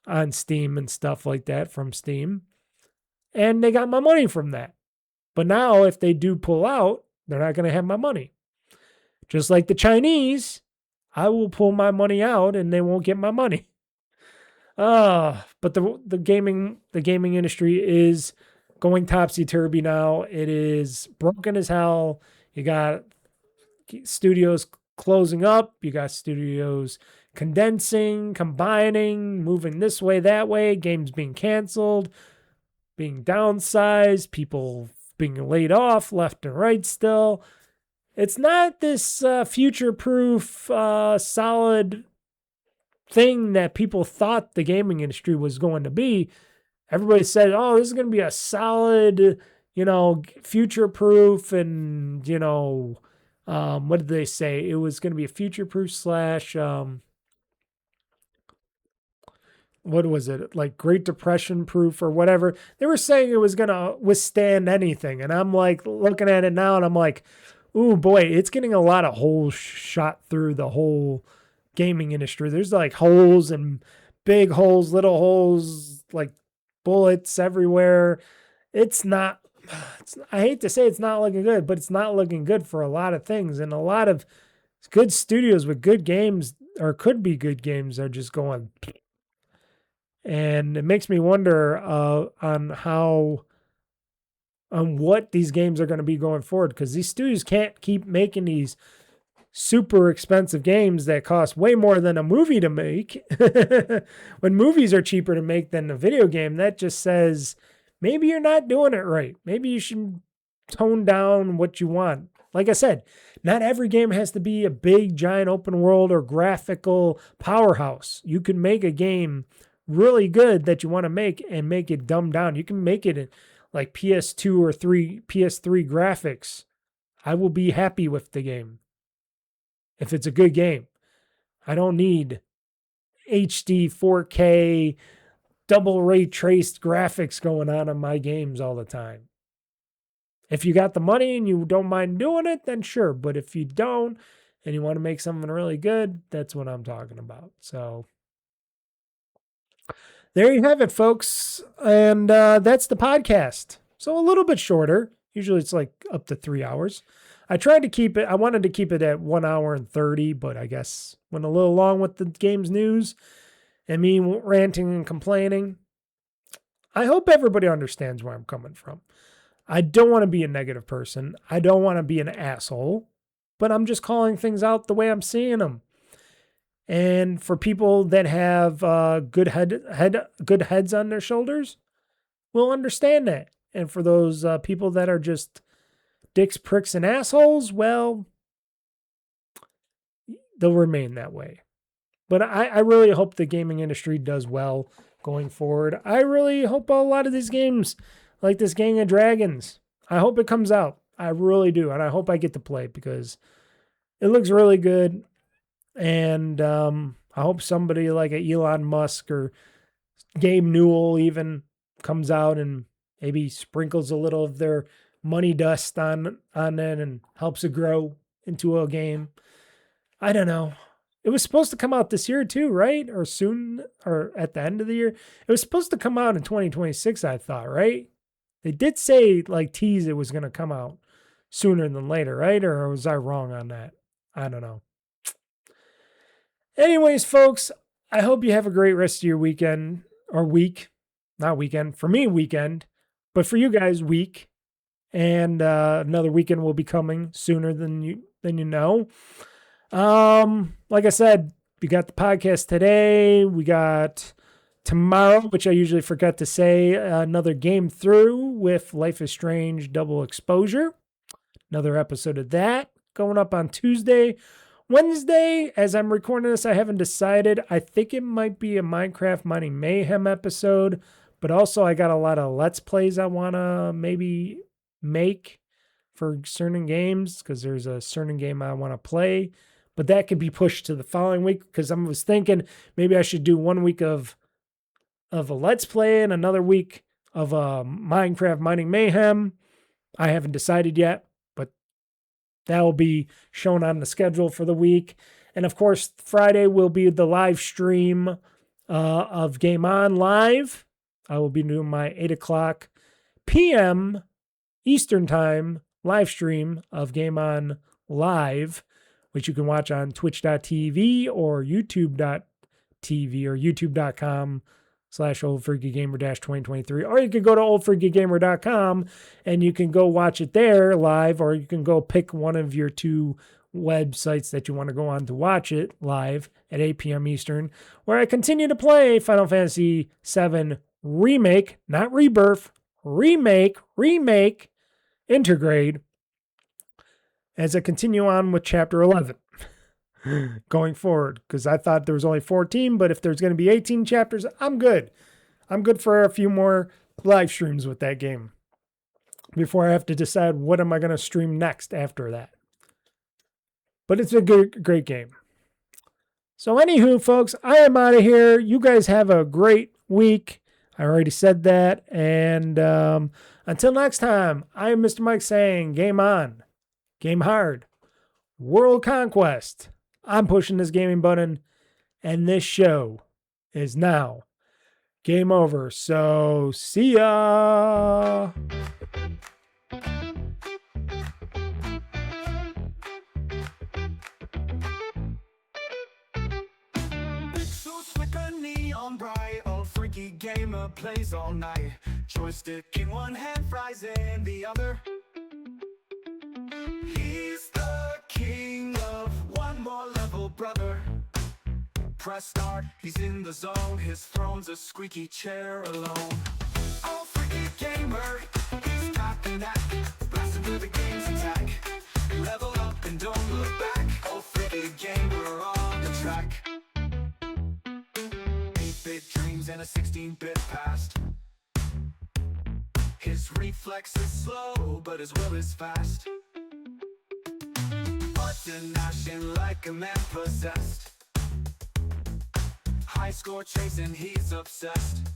on Steam and stuff like that from Steam. And they got my money from that. But now, if they do pull out, they're not going to have my money. Just like the Chinese, I will pull my money out and they won't get my money. But the gaming industry is going topsy-turvy now. It is broken as hell. You got studios closing up. You got studios condensing, combining, moving this way, that way, games being canceled, being downsized, people being laid off left and right still. It's not this future-proof, solid thing that people thought the gaming industry was going to be. Everybody said, oh, this is going to be a solid, future-proof and, what did they say? It was going to be a future-proof slash, what was it? Like Great Depression proof or whatever. They were saying it was going to withstand anything. And I'm like looking at it now and I'm like, ooh, boy, it's getting a lot of holes shot through the whole gaming industry. There's like holes and big holes, little holes, like bullets everywhere. I hate to say it's not looking good, but it's not looking good for a lot of things. And a lot of good studios with good games, or could be good games, are just going. And it makes me wonder on what these games are going to be going forward, because these studios can't keep making these super expensive games that cost way more than a movie to make, when movies are cheaper to make than a video game, that just says maybe you're not doing it right. Maybe you should tone down what you want. Like I said, not every game has to be a big, giant open world or graphical powerhouse. You can make a game really good that you want to make and make it dumbed down. You can make it in like PS2 or PS3 graphics. I will be happy with the game if it's a good game. I don't need HD 4K double ray traced graphics going on my games all the time. If you got the money and you don't mind doing it, then sure. But if you don't and you want to make something really good, that's what I'm talking about. So there you have it, folks. And that's the podcast. So a little bit shorter. Usually it's like up to 3 hours. I tried to keep it. I wanted to keep it at 1 hour and 30, but I guess went a little long with the games news and me ranting and complaining. I hope everybody understands where I'm coming from. I don't want to be a negative person. I don't want to be an asshole, but I'm just calling things out the way I'm seeing them. And for people that have good heads on their shoulders, will understand that. And for those people that are just dicks, pricks, and assholes, well, they'll remain that way. But I really hope the gaming industry does well going forward. I really hope a lot of these games, like this Gang of Dragons, I hope it comes out. I really do. And I hope I get to play it because it looks really good. And I hope somebody like a Elon Musk or Gabe Newell even comes out and maybe sprinkles a little of their money dust on it and helps it grow into a game. I don't know. It was supposed to come out this year too, right? Or soon, or at the end of the year. It was supposed to come out in 2026, I thought, right? They did say, like, tease it was going to come out sooner than later, right? Or was I wrong on that? I don't know. Anyways, folks, I hope you have a great rest of your weekend or week. Not weekend. For me, weekend. But for you guys, week. And another weekend will be coming sooner than you know. Like I said, we got the podcast today. We got tomorrow, which I usually forget to say, another game through with Life is Strange Double Exposure. Another episode of that going up on Tuesday. Wednesday, as I'm recording this, I haven't decided. I think it might be a Minecraft Mining Mayhem episode, but also I got a lot of Let's Plays I want to maybe make for certain games because there's a certain game I want to play, but that could be pushed to the following week because I was thinking maybe I should do 1 week of a Let's Play and another week of a Minecraft Mining Mayhem. I haven't decided yet, but that will be shown on the schedule for the week. And of course, Friday will be the live stream of GameOn Live. I will be doing my 8:00 p.m. Eastern Time live stream of GameOn Live, which you can watch on twitch.tv or youtube.tv or youtube.com/OldFreakyGamer-2023. Or you can go to OldFreakyGamer.com and you can go watch it there live, or you can go pick one of your two websites that you want to go on to watch it live at 8 p.m. Eastern, where I continue to play Final Fantasy VII Remake, not Rebirth, Remake, Intergrade, as I continue on with Chapter 11 going forward, because I thought there was only 14, but if there's going to be 18 chapters, I'm good. I'm good for a few more live streams with that game before I have to decide what am I going to stream next after that. But it's a great game. So anywho, folks, I am out of here. You guys have a great week. I already said that. And until next time, I am Mr. Mike saying game on, game hard, world conquest. I'm pushing this gaming button, and this show is now game over. So see ya. Neon bright, old freaky gamer plays all night. Joystick in one hand, fries in the other. He's the king of brother. Press start, he's in the zone. His throne's a squeaky chair alone. OldFreakyGamer, he's tapping that, blasting through the game's attack. Level up and don't look back. OldFreakyGamer on the track. 8-bit dreams and a 16-bit past. His reflex is slow, but his will is fast. Button mashing like a man possessed. High score chasing, he's obsessed.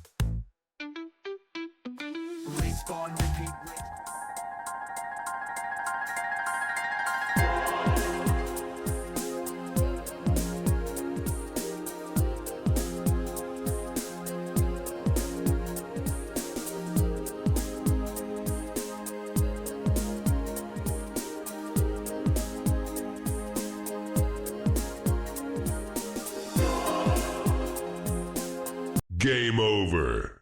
Respawn, repeat. Game over.